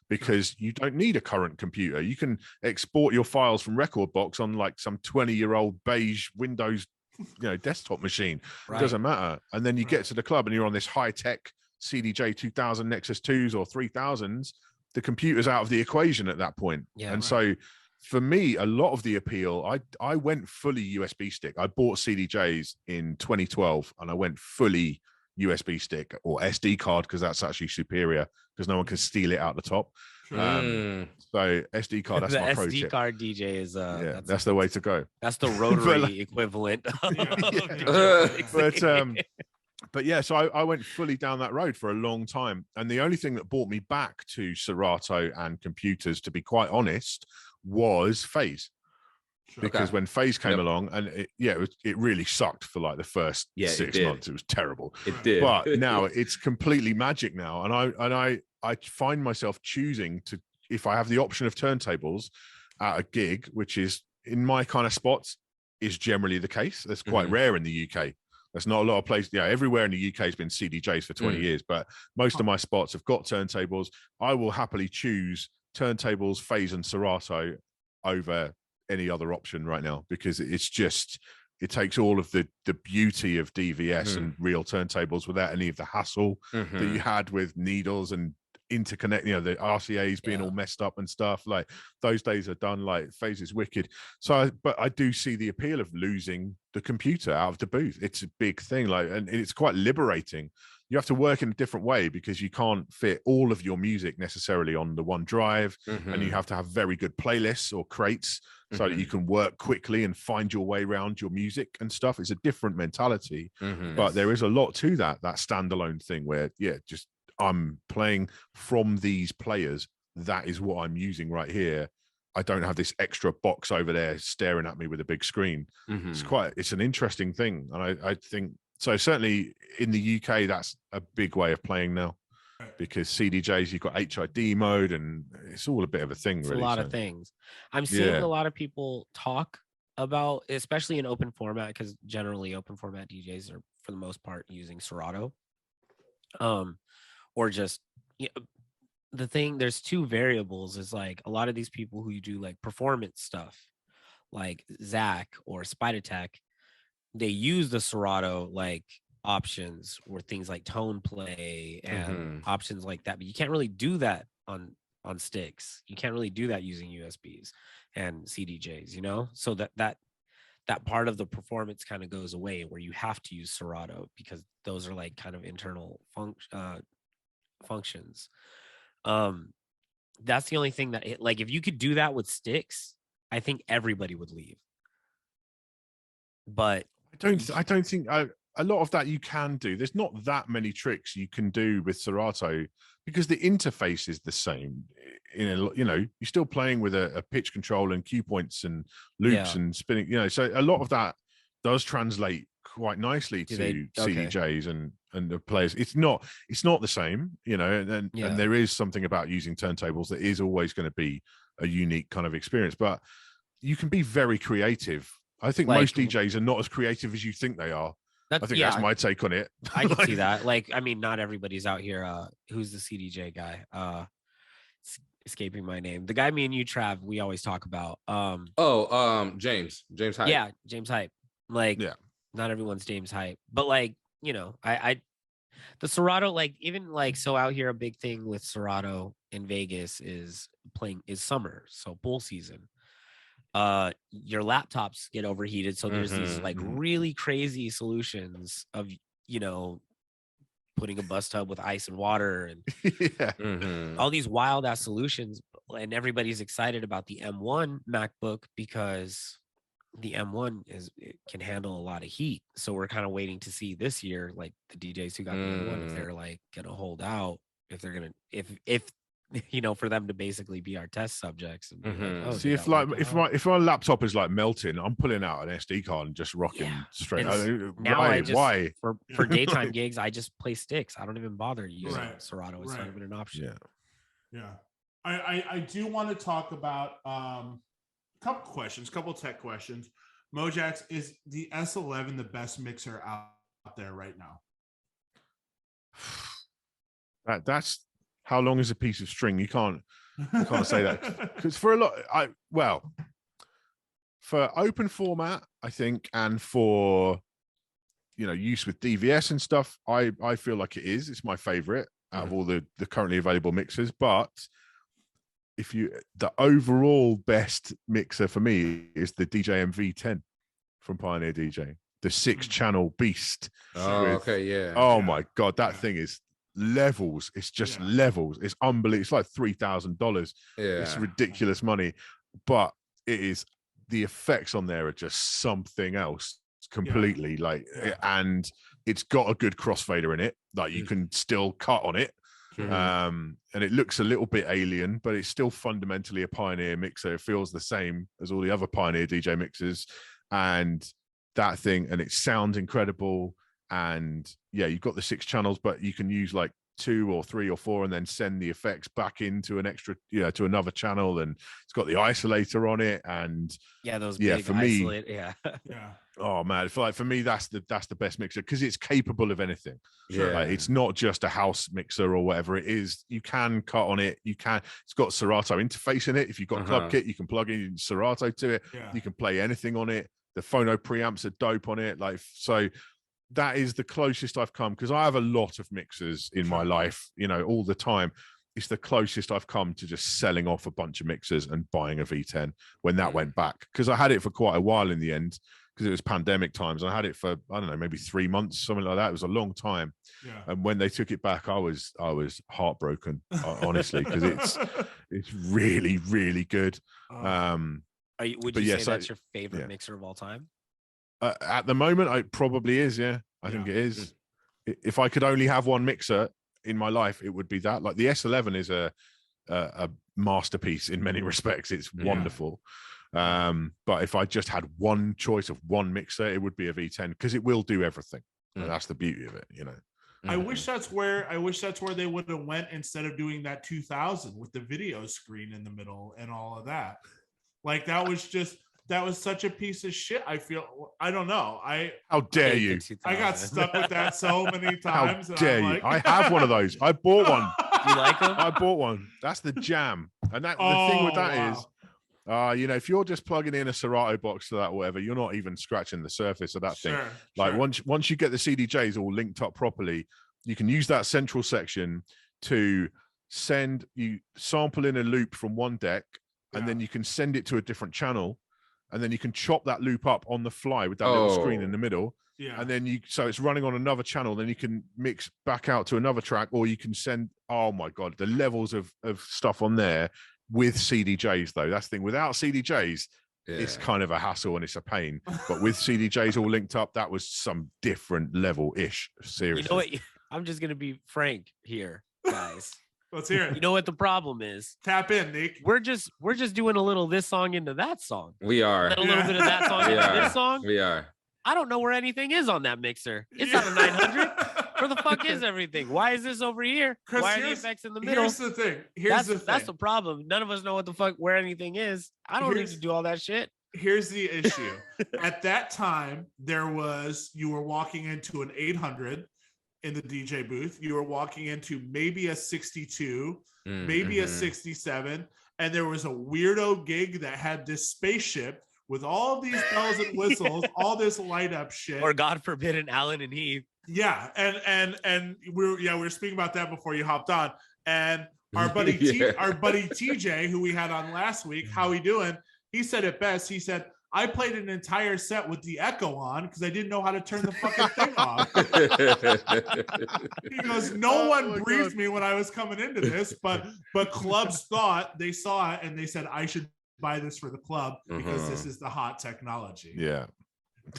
because you don't need a current computer. You can export your files from Rekordbox on like some 20-year-old beige Windows, desktop machine. It doesn't matter. And then you get to the club and you're on this high-tech CDJ 2000 Nexus 2s or 3000s. The computer's out of the equation at that point. So for me, a lot of the appeal, I went fully USB stick. I bought CDJs in 2012 and I went fully USB stick or SD card, because that's actually superior, because no one can steal it out the top. So SD card, that's the my pro SD tip. card DJ is that's the way to go. That's the rotary equivalent. But yeah, so I went fully down that road for a long time, and the only thing that brought me back to Serato and computers, to be quite honest, was Phase. Because when Phase came along, and it really sucked for like the first 6 months. It was terrible. It did. But now it's completely magic now, and I find myself choosing to, if I have the option of turntables at a gig, which is in my kind of spots, is generally the case. That's quite rare in the UK. There's not a lot of places. Yeah, everywhere in the UK has been CDJs for 20 years, but most of my spots have got turntables. I will happily choose turntables, Phase, and Serato over any other option right now, because it's just, it takes all of the beauty of DVS and real turntables without any of the hassle that you had with needles and interconnect, the RCAs being all messed up and stuff. Like those days are done. Like Phase is wicked. But I do see the appeal of losing the computer out of the booth. It's a big thing, and it's quite liberating. You have to work in a different way, because you can't fit all of your music necessarily on the one drive, and you have to have very good playlists or crates so that you can work quickly and find your way around your music and stuff. It's a different mentality, but there is a lot to that standalone thing where, just I'm playing from these players. That is what I'm using right here. I don't have this extra box over there staring at me with a big screen. It's an interesting thing. And I think, so certainly in the UK, that's a big way of playing now, because CDJs, you've got HID mode, and it's all a bit of a thing. It's really, a lot of things. I'm seeing a lot of people talk about, especially in open format, because generally open format DJs are for the most part using Serato. Or just, the thing, there's two variables, is like a lot of these people who you do like performance stuff, like Zach or Spidertech, they use the Serato like options or things like tone play and options like that, but you can't really do that on sticks. You can't really do that using USBs and CDJs, so that part of the performance kind of goes away, where you have to use Serato, because those are like kind of internal functions. That's the only thing that if you could do that with sticks, I think everybody would leave. But I don't think a lot of that you can do. There's not that many tricks you can do with Serato, because the interface is the same. You're still playing with a pitch control and cue points and loops and spinning. So a lot of that does translate quite nicely to CDJs and the players. It's not the same, and there is something about using turntables that is always going to be a unique kind of experience. But you can be very creative. I think most DJs are not as creative as you think they are. I think that's my take on it. I can see that. Not everybody's out here. Who's the CDJ guy? Escaping my name. The guy me and you, Trav, we always talk about. James Hype. Yeah, James Hype. Not everyone's James Hype, but I the Serato, so out here, a big thing with Serato in Vegas is summer, so bull season. Your laptops get overheated, so there's these really crazy solutions of putting a bus tub with ice and water and all these wild ass solutions, and everybody's excited about the M1 MacBook because the M1 can handle a lot of heat. So we're kind of waiting to see this year, like the DJs who got the M1, if they're gonna hold out, if they're gonna if you know, for them to basically be our test subjects. And be like, oh, See, did if that like work if my laptop is like melting, I'm pulling out an SD card and just rocking straight. now why? I just, Why? For daytime gigs, I just play sticks. I don't even bother using Serato. It's not even an option. Yeah. I do want to talk about a couple tech questions. Mojaxx, is the S11 the best mixer out there right now? That's how long is a piece of string? You can't say that, because for a lot, for open format, I think, and for use with DVS and stuff, I feel like it is. It's my favorite out of all the currently available mixers. But the overall best mixer for me is the DJM V10 from Pioneer DJ, the 6-channel beast. Oh my god, that thing is levels. It's just levels. It's unbelievable. It's like $3,000. It's ridiculous money, but it is, the effects on there are just something else completely. And it's got a good crossfader in it, like you can still cut on it. And it looks a little bit alien, but it's still fundamentally a Pioneer mixer. It feels the same as all the other Pioneer DJ mixers, and that thing, and it sounds incredible. And you've got the 6 channels, but you can use like 2 or 3 or 4 and then send the effects back into an extra, to another channel. And it's got the isolator on it. And those big isolate. Oh man, for me, that's the best mixer, because it's capable of anything. Like, it's not just a house mixer or whatever it is. You can cut on it. It's got Serato interface in it. If you've got Club Kit, you can plug in Serato to it. You can play anything on it. The phono preamps are dope on it. So that is the closest I've come, because I have a lot of mixers in my life, all the time. It's the closest I've come to just selling off a bunch of mixers and buying a V10 when that went back, because I had it for quite a while in the end, because it was pandemic times. I had it for, I don't know, maybe 3 months, something like that. It was a long time. And when they took it back, I was heartbroken, honestly, because it's really, really good. Would you say that's your favorite mixer of all time? At the moment, it probably is. I think it is. If I could only have one mixer in my life, it would be that. Like, the S11 is a masterpiece in many respects. It's wonderful. But if I just had one choice of one mixer, it would be a V10, because it will do everything. And that's the beauty of it, I wish that's where they would have went, instead of doing that 2000 with the video screen in the middle and all of that. Like, that was such a piece of shit. I don't know. How dare you? I got stuck with that so many times. How dare you? I have one of those. I bought one. You like them? I bought one. That's the jam. And the thing with that is, if you're just plugging in a Serato box to that or whatever, you're not even scratching the surface of that thing. Like, once you get the CDJs all linked up properly, you can use that central section to sample in a loop from one deck, and then you can send it to a different channel, and then you can chop that loop up on the fly with that little screen in the middle. And then so it's running on another channel, then you can mix back out to another track, or you can send, oh my God, the levels of stuff on there with CDJs though. That's the thing. Without CDJs, it's kind of a hassle and it's a pain. But with CDJs all linked up, that was some different level-ish. Seriously. You know what? I'm just gonna be frank here, guys. Let's hear it. You know what the problem is? Tap in, Nick. We're just doing a little this song into that song. We are. And a little bit of that song into this song. We are. I don't know where anything is on that mixer. It's not a 900. Where the fuck is everything? Why is this over here? Why are the effects in the middle? Here's the thing. That's the problem. None of us know what the fuck where anything is. I don't need to do all that shit. Here's the issue. At that time, you were walking into an 800 in the DJ booth. You were walking into maybe a 62, maybe a 67, and there was a weirdo gig that had this spaceship with all these bells and whistles, all this light up shit. Or God forbid, an Allen and Heath. Yeah, and we were speaking about that before you hopped on. And our buddy our buddy TJ, who we had on last week, how he doing? He said it best. He said, I played an entire set with the echo on because I didn't know how to turn the fucking thing off. He goes, no one briefed me when I was coming into this, but clubs they saw it and they said I should buy this for the club because this is the hot technology. Yeah.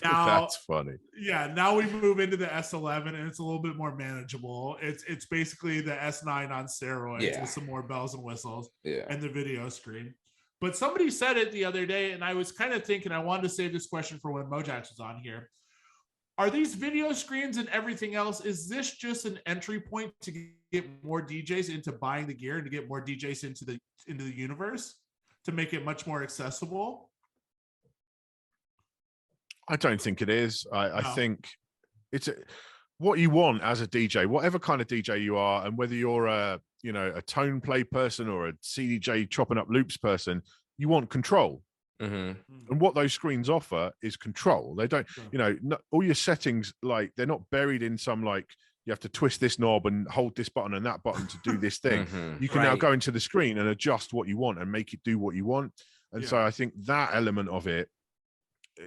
Now, that's funny. Yeah, now we move into the S11 and it's a little bit more manageable. It's basically the S9 on steroids with some more bells and whistles and the video screen. But somebody said it the other day, and I was kind of thinking I wanted to save this question for when Mojax was on here. Are these video screens and everything else, is this just an entry point to get more DJs into buying the gear and to get more DJs into the universe to make it much more accessible? I don't think it is. I think it's what you want as a DJ, whatever kind of DJ you are, and whether you're a tone play person or a CDJ chopping up loops person, you want control. And what those screens offer is control. They don't, all your settings, like they're not buried in some like you have to twist this knob and hold this button and that button to do this thing. You can now go into the screen and adjust what you want and make it do what you want. And so I think that element of it,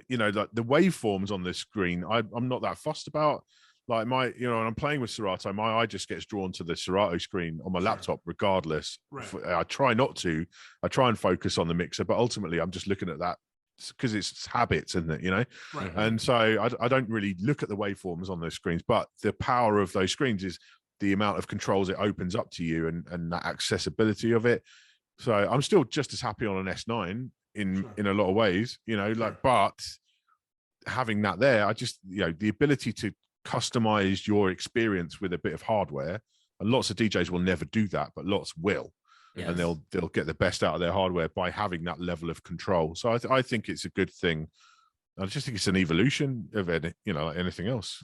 like the waveforms on this screen, I'm not that fussed about. Like when I'm playing with Serato, my eye just gets drawn to the Serato screen on my laptop, regardless. I try not to. I try and focus on the mixer, but ultimately I'm just looking at that because it's habits, isn't it? And so I don't really look at the waveforms on those screens, but the power of those screens is the amount of controls it opens up to you and that accessibility of it. So I'm still just as happy on an S9 in a lot of ways, but having that there, I just, the ability to customize your experience with a bit of hardware, and lots of DJs will never do that, but lots will. And they'll get the best out of their hardware by having that level of control. So I think it's a good thing. I just think it's an evolution of it, like anything else.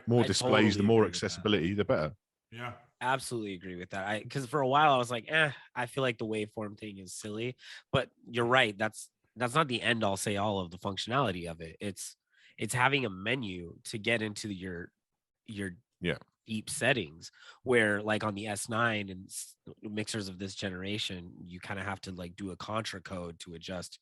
More displays, the more accessibility, the better. Yeah, absolutely agree with that. Because for a while I was like, I feel like the waveform thing is silly, but you're right. That's not the end all say all of the functionality of it. It's having a menu to get into your deep settings, where like on the S9 and mixers of this generation, you kind of have to like do a contra code to adjust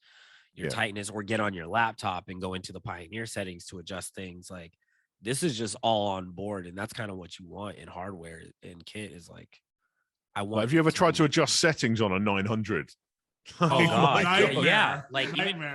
your tightness, or get on your laptop and go into the Pioneer settings to adjust things. Like this is just all on board, and that's kind of what you want in hardware and kit is like, I want. Have you ever tried to adjust settings on a 900? Oh God, nightmare. yeah. Like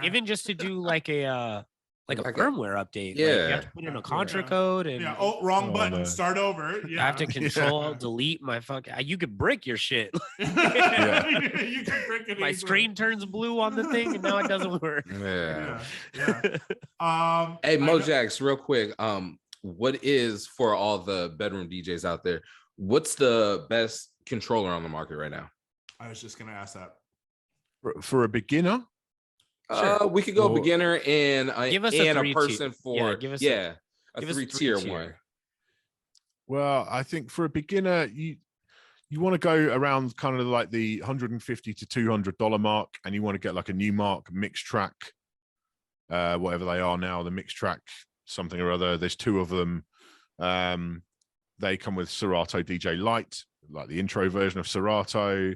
even just to do like a firmware update. Yeah. Like you have to put in a contra code and wrong button, start over. I have to control delete my you could brick your shit. You can brick it. My screen turns blue on the thing and now it doesn't work. Yeah. Hey Mojax, real quick. What is, for all the bedroom DJs out there, what's the best controller on the market right now? I was just gonna ask that. For a beginner? Sure. We could go beginner and give us a person for give us a three-tier one. Well, I think for a beginner, you want to go around kind of like the $150 to $200 mark, and you want to get like a new mark mix track, whatever they are now, the mix track something or other. There's two of them. They come with Serato DJ Lite, like the intro version of Serato.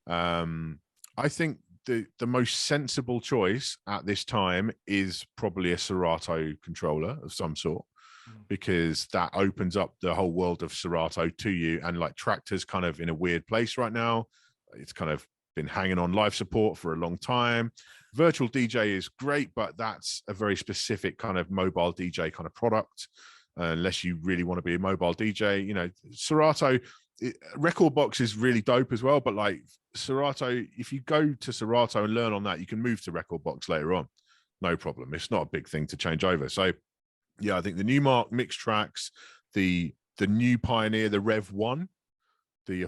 I think the most sensible choice at this time is probably a Serato controller of some sort, because that opens up the whole world of Serato to you. And like Traktor's kind of in a weird place right now. It's kind of been hanging on live support for a long time. Virtual DJ is great, but that's a very specific kind of mobile DJ kind of product. Unless you really want to be a mobile DJ, Serato record box is really dope as well. But like Serato, if you go to Serato and learn on that, you can move to record box later on. No problem. It's not a big thing to change over. So yeah, I think the new mark mix tracks, the new Pioneer, the Rev 1, the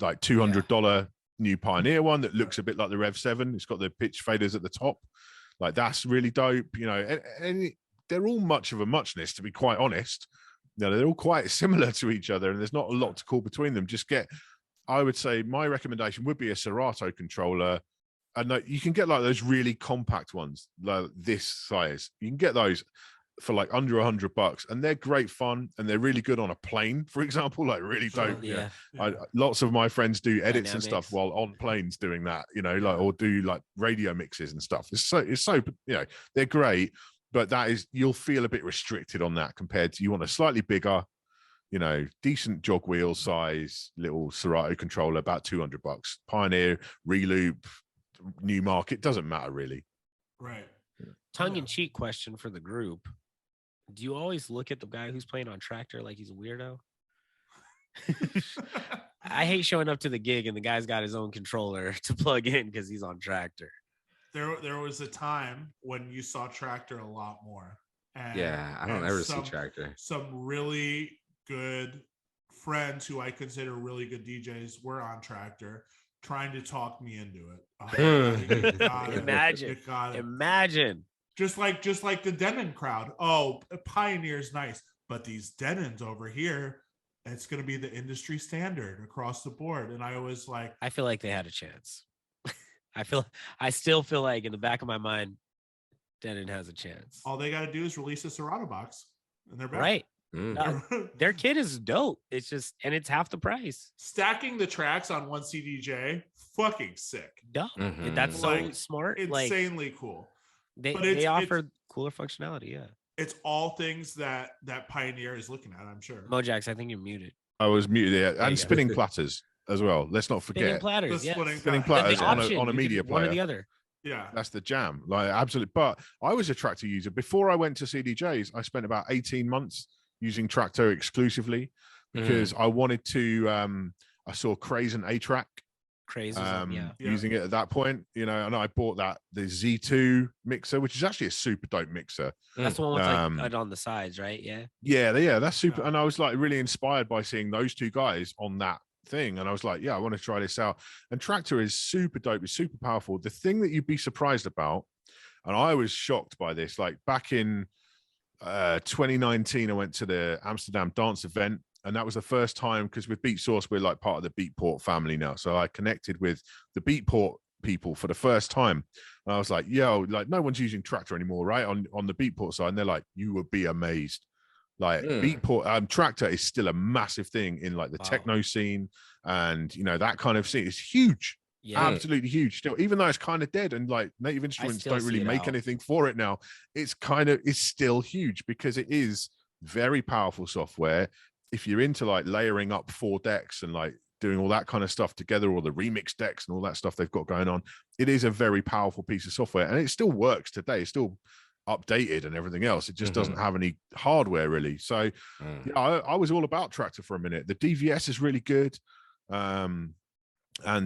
like $200 new Pioneer one that looks a bit like the Rev 7. It's got the pitch faders at the top. Like that's really dope, and they're all much of a muchness, to be quite honest. They're all quite similar to each other, and there's not a lot to call between them. I would say my recommendation would be a Serato controller, and you can get like those really compact ones, like this size. You can get those for like under $100, and they're great fun, and they're really good on a plane, for example, like really dope. Lots of my friends do edits and stuff while on planes doing that, or do like radio mixes and stuff. It's so they're great. But you'll feel a bit restricted on that compared to, you want a slightly bigger, decent jog wheel size little Serato controller, about $200. Pioneer, Reloop, new market, doesn't matter really. Right. Tongue-in-cheek question for the group. Do you always look at the guy who's playing on tractor like he's a weirdo? I hate showing up to the gig and the guy's got his own controller to plug in because he's on tractor. There was a time when you saw tractor a lot more. And, yeah, I don't ever see tractor. Some really good friends who I consider really good DJs were on tractor trying to talk me into it. Imagine. Just like the Denon crowd. Oh, Pioneer's nice, but these Denons over here, it's going to be the industry standard across the board. And I was like, I feel like they had a chance. I still feel like in the back of my mind, Denon has a chance. All they got to do is release a Serato box, and they're back. Right. Their kit is dope. It's just, and it's half the price. Stacking the tracks on one CDJ, fucking sick. Dope. That's so smart. Insanely cool. They offer cooler functionality. Yeah. It's all things that Pioneer is looking at, I'm sure. Mojax, I think you're muted. I was muted. Yeah. And spinning platters as well. Let's not forget. Spinning platters. Yes. Spinning platters on a media player. One or the other. Yeah. That's the jam. Like, absolutely. But I was a tractor user. Before I went to CDJs, I spent about 18 months using tractor exclusively because I wanted to, I saw Craze and A-Track. Crazy, using it at that point, and I bought the Z2 mixer, which is actually a super dope mixer. That's the one with like on the sides, right? Yeah, that's super. And I was like really inspired by seeing those two guys on that thing, and I was like, yeah, I want to try this out. And tractor is super dope, it's super powerful. The thing that you'd be surprised about, and I was shocked by this, like back in 2019, I went to the Amsterdam dance event. And that was the first time, because with Beat Source, we're like part of the Beatport family now. So I connected with the Beatport people for the first time. And I was like, yo, like no one's using tractor anymore, right? On the Beatport side. And they're like, you would be amazed. Like Beatport, tractor is still a massive thing in like the techno scene. And, that kind of scene is huge. Yeah. Absolutely huge still, even though it's kind of dead and like Native Instruments don't really make anything for it now. It's still huge because it is very powerful software. If you're into like layering up 4 decks and like doing all that kind of stuff together, or the remix decks and all that stuff they've got going on, it is a very powerful piece of software, and it still works today. It's still updated and everything else. It just doesn't have any hardware really. So yeah, I was all about tractor for a minute. The DVS is really good, and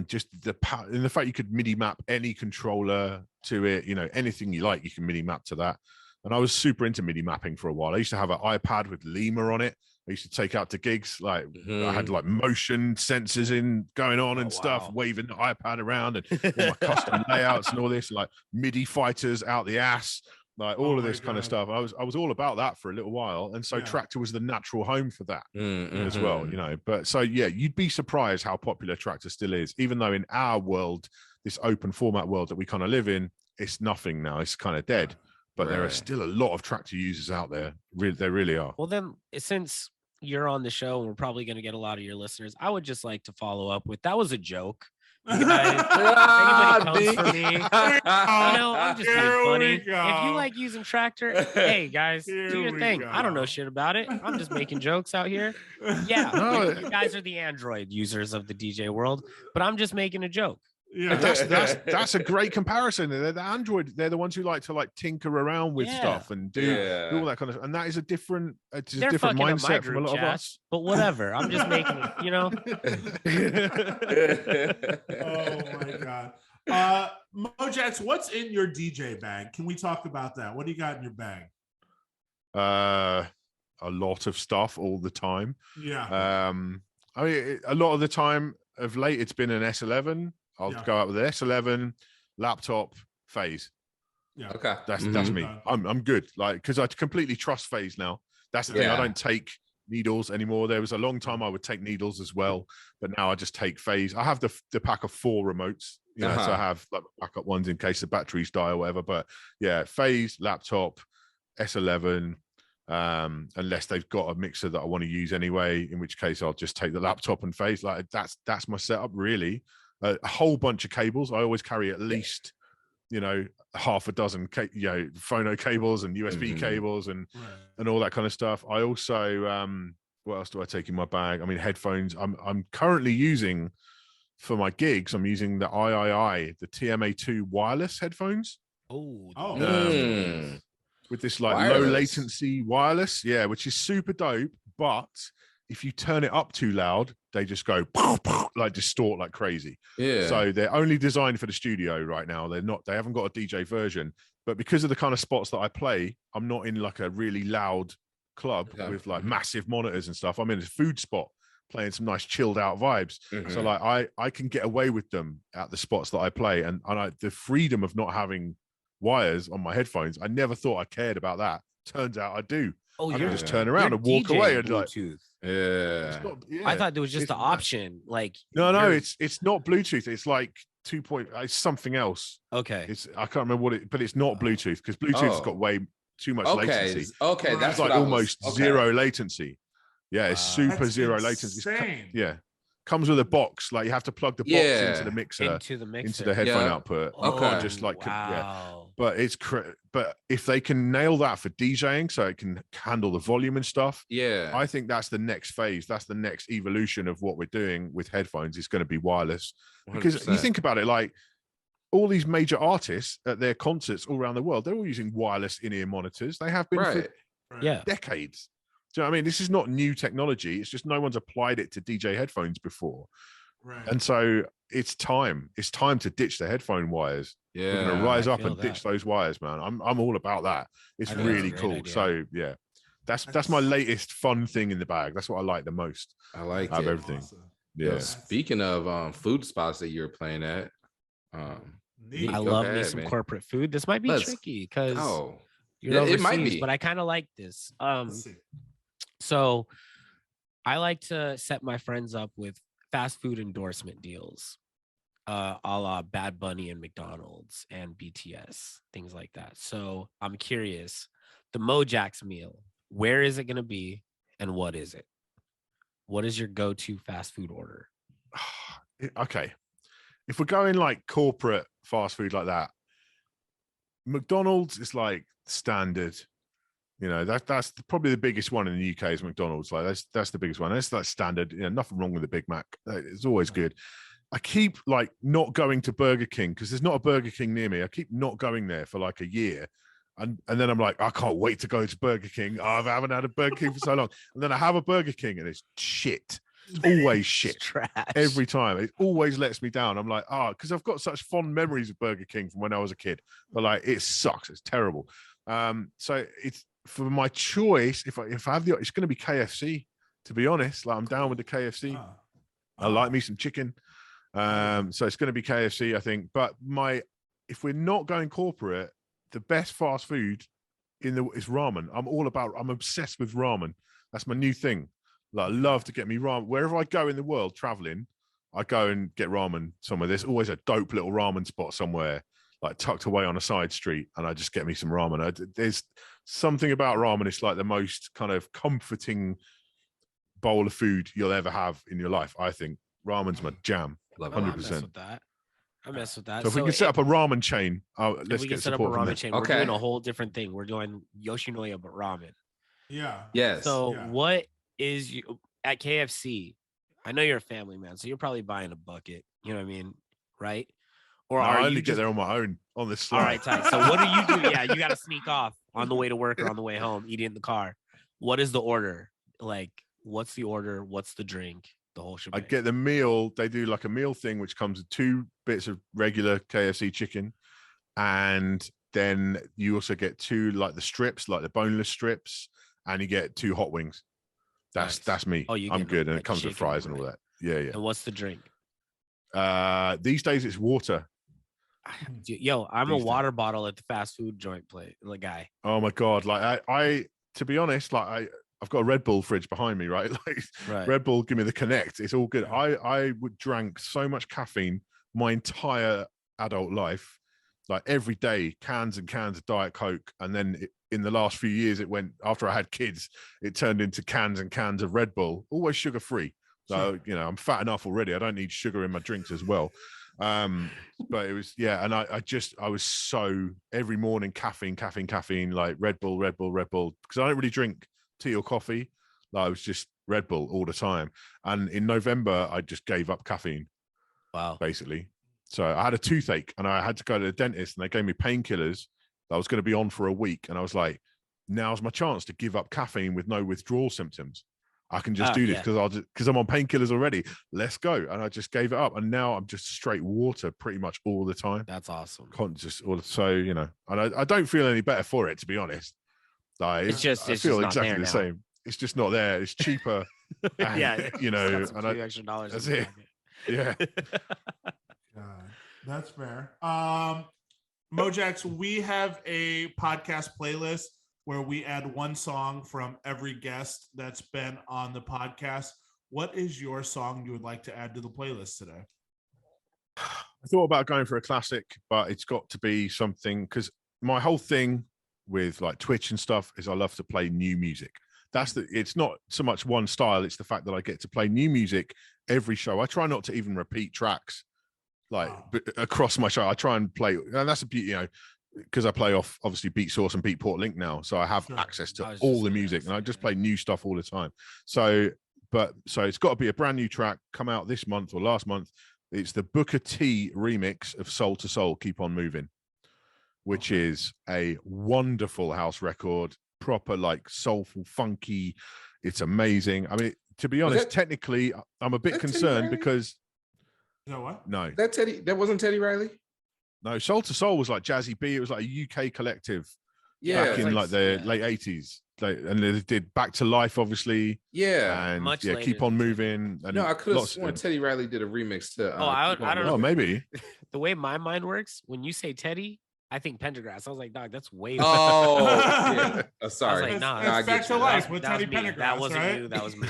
just the fact you could MIDI map any controller to it. Anything you like, you can MIDI map to that. And I was super into MIDI mapping for a while. I used to have an iPad with Lima on it. I used to take out to gigs, like I had like motion sensors going on and stuff, waving the iPad around, and all my custom layouts and all this, like MIDI fighters out the ass, like all of this kind of stuff. I was all about that for a little while, and so tractor was the natural home for that as well, But so yeah, you'd be surprised how popular tractor still is, even though in our world, this open format world that we kind of live in, it's nothing now. It's kind of dead. But there are still a lot of tractor users out there. There really are. Well, then, since you're on the show and we're probably going to get a lot of your listeners, I would just like to follow up with, that was a joke. You guys, anybody comes for me, I'm just being funny. If you like using tractor, hey guys, do your thing. I don't know shit about it. I'm just making jokes out here. Yeah, you guys are the Android users of the DJ world, but I'm just making a joke. Yeah, that's a great comparison. They're the Android. They're the ones who like to tinker around with stuff and do all that kind of. And that is a different mindset from a lot of us. But whatever. I'm just making it. Oh my god. Mojax, what's in your DJ bag? Can we talk about that? What do you got in your bag? A lot of stuff all the time. Yeah. I mean, a lot of the time of late, it's been an S11. I'll go out with an S11, laptop, phase. Yeah. Okay. That's me. I'm good. Like, because I completely trust phase now. That's the thing. I don't take needles anymore. There was a long time I would take needles as well, but now I just take phase. I have the pack of 4 remotes, so I have like backup ones in case the batteries die or whatever. But yeah, phase, laptop, S11. Unless they've got a mixer that I want to use anyway, in which case I'll just take the laptop and phase. Like that's my setup really. A whole bunch of cables. I always carry at least, half a dozen, phono cables and USB cables and all that kind of stuff. I also, what else do I take in my bag? I mean, headphones. I'm currently using for my gigs. I'm using the the TMA2 wireless headphones. Oh. With this like Wireless. low latency wireless, yeah, which is super dope. But if you turn it up too loud, they just go like distort like crazy. Yeah. So they're only designed for the studio right now. They haven't got a DJ version. But because of the kind of spots that I play, I'm not in like a really loud club with like massive monitors and stuff. I'm in a food spot playing some nice chilled out vibes. So like I can get away with them at the spots that I play, and the freedom of not having wires on my headphones. I never thought I cared about that. Turns out I do. I can just turn around and walk away and Bluetooth. like, I thought there was just the option. Like no, it's not Bluetooth. It's like 2. It's something else. Okay. I can't remember what but it's not Bluetooth, because Bluetooth's got way too much latency. Okay, that's like almost zero latency. Yeah, it's super zero latency. Yeah. Comes with a box, like you have to plug the box into the mixer, into the headphone output. Just like but but if they can nail that for DJing, so it can handle the volume and stuff, I think that's the next phase. That's the next evolution of what we're doing with headphones. Is going to be wireless, because 100%. You think about it, like all these major artists at their concerts all around the world, they're all using wireless in-ear monitors. They have been for decades. Do you know what I mean? This is not new technology. It's just no one's applied it to DJ headphones before. Right. And so it's time. It's time to ditch the headphone wires. Yeah. We're going to rise up and ditch those wires, man. I'm all about that. It's really cool. Idea. So yeah, that's my latest fun thing in the bag. That's what I like the most. I like out of everything. Awesome. Yeah. Speaking of food spots that you're playing at, I love me some corporate food. This might be tricky because you're overseas, it might be. But I kind of like this. So I like to set my friends up with fast food endorsement deals, a la Bad Bunny and McDonald's and BTS, things like that. So I'm curious, the Mojaxx meal, where is it going to be and what is it? What is your go-to fast food order? Okay. If we're going like corporate fast food like that, McDonald's is like standard. You know, that's probably the biggest one in the UK is McDonald's. Like that's the biggest one. That's like standard. You know, nothing wrong with the Big Mac. It's always good. I keep like not going to Burger King because there's not a Burger King near me. I keep not going there for like a year. And then I'm like, I can't wait to go to Burger King. Oh, I haven't had a Burger King for so long. And then I have a Burger King and it's shit. It's always shit. Trash. Every time. It always lets me down. I'm like, because I've got such fond memories of Burger King from when I was a kid. But like, it sucks. It's terrible. So it's, for my choice, if I have it's going to be KFC, to be honest. Like I'm down with the KFC. I like me some chicken. So it's going to be KFC, I think. But if we're not going corporate, the best fast food is ramen. I'm obsessed with ramen. That's my new thing. Like I love to get me ramen. Wherever I go in the world traveling, I go and get ramen somewhere. There's always a dope little ramen spot somewhere, like tucked away on a side street, and I just get me some ramen. There's something about ramen. It's like the most kind of comforting bowl of food you'll ever have in your life. I think ramen's my jam. 100%. I mess with that. So if we can set up a ramen chain, let's get set up a ramen chain. We're doing a whole different thing. We're doing Yoshinoya but ramen. Yeah. Yes. So what is you at KFC? I know you're a family man, so you're probably buying a bucket. You know what I mean, right? Or I only get there on my own on this slide. All right, tight. So what do you do? Yeah, you got to sneak off on the way to work or on the way home, eating in the car. What is the order? Like, what's the order? What's the drink? The whole shebang. I get the meal. They do like a meal thing, which comes with 2 bits of regular KFC chicken. And then you also get 2, like the strips, like the boneless strips. And you get 2 hot wings. That's me. I'm good. And it comes with fries and all that. Yeah. And what's the drink? These days it's water. Yo, I'm a water bottle at the fast food joint guy. Oh my God. Like I to be honest, like I've got a Red Bull fridge behind me, right? Like Red Bull, give me the connect. It's all good. I would drank so much caffeine my entire adult life, like every day, cans and cans of Diet Coke. And then in the last few years, it went, after I had kids, it turned into cans and cans of Red Bull, always sugar-free. So, you know, I'm fat enough already. I don't need sugar in my drinks as well. But it was, and I was so every morning, caffeine, like Red Bull, because I don't really drink tea or coffee. Like, I was just Red Bull all the time. And in November, I just gave up caffeine. Wow. Basically. So I had a toothache and I had to go to the dentist, and they gave me painkillers that I was going to be on for a week. And I was like, now's my chance to give up caffeine with no withdrawal symptoms. I can just do this because I'm on painkillers already. Let's go. And I just gave it up. And now I'm just straight water pretty much all the time. That's awesome. So, you know, and I don't feel any better for it, to be honest. Like, I feel exactly the same. It's just not there. It's cheaper. And, you know, and extra dollars. That's it. Yeah. That's fair. Mojaxx, we have a podcast playlist where we add one song from every guest that's been on the podcast. What is your song you would like to add to the playlist today? I thought about going for a classic, but it's got to be something, because my whole thing with like Twitch and stuff is I love to play new music. It's not so much one style, it's the fact that I get to play new music every show. I try not to even repeat tracks across my show. I try and play, and that's a beauty, you know, because I play off obviously Beat Source and Beatport Link now, so I have access to all the music, and I just play new stuff all the time. So it's got to be a brand new track come out this month or last month. It's the Booker T remix of Soul to Soul, Keep On Moving, which is a wonderful house record, proper like soulful, funky. It's amazing. I mean, to be honest, technically, I'm a bit concerned because. You know what? No, that wasn't Teddy Riley. No, Soul to Soul was like Jazzy B. It was like a UK collective back in like the late 80s. And they did Back to Life, obviously. Yeah. And Keep On Moving. And no, I could have sworn Teddy Riley did a remix to. I don't know. Oh, maybe. The way my mind works, when you say Teddy, I think Pendergrass. I was like, dog, that's way. Oh, yeah. I Sorry. was like, nah, that's Back to Life with Teddy Pendergrass. That wasn't right? you. That was me.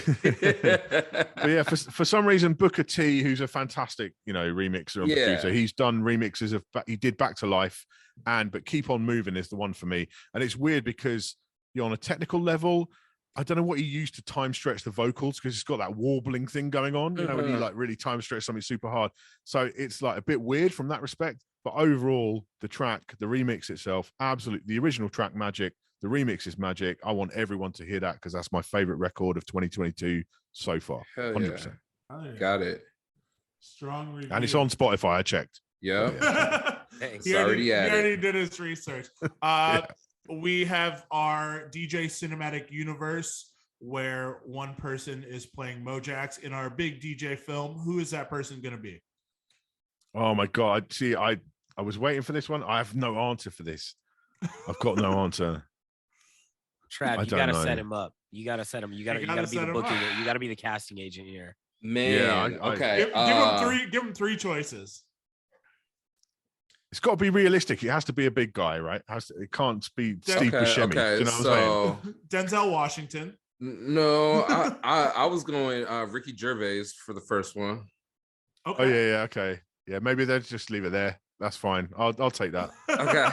But yeah, for some reason, Booker T, who's a fantastic, you know, remixer and producer, he's done remixes of. He did Back to Life, but Keep On Moving is the one for me. And it's weird because you're on a technical level. I don't know what he used to time stretch the vocals, because it's got that warbling thing going on, you know, when you like really time stretch something super hard. So it's like a bit weird from that respect. But overall, the track, the remix itself, absolutely, the original track, magic. The remix is magic. I want everyone to hear that because that's my favorite record of 2022 so far. 100%. Yeah. Got it. Strong review. And it's on Spotify. I checked. Yeah. He already did his research. We have our DJ Cinematic Universe, where one person is playing Mojaxx in our big DJ film. Who is that person going to be? Oh my God. See, I was waiting for this one. I have no answer for this. I've got no answer. Trav, you gotta set him up. You gotta set him. You gotta be the booking. You gotta be the casting agent here. Man, okay. Give him three choices. It's got to be realistic. It has to be a big guy, right? It can't be Steve Buscemi. Okay, you know what I'm saying? Denzel Washington. No, I was going Ricky Gervais for the first one. Okay. Oh yeah, okay. Yeah, maybe they'll just leave it there. That's fine. I'll take that. Okay.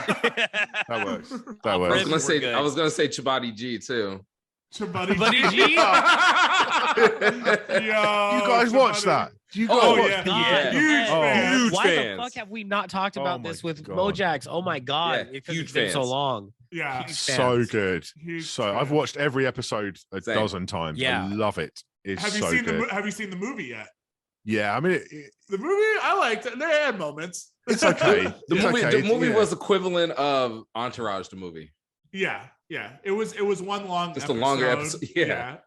That works. That works. I was gonna say Chibati G too. Chibati G. Yo, you guys watch that? Do you guys watch? Yeah. Huge Why fans. The fuck have we not talked about this with Mojaxx? Oh my God. Yeah, it's been so long. Yeah. So good. I've watched every episode a dozen times. Yeah. I love it. It's have you seen the movie yet? Yeah, I mean, the movie I liked it. They had moments. It's okay. The movie was equivalent of Entourage, the movie. Yeah. It was one long. Just episode. A longer episode. Yeah.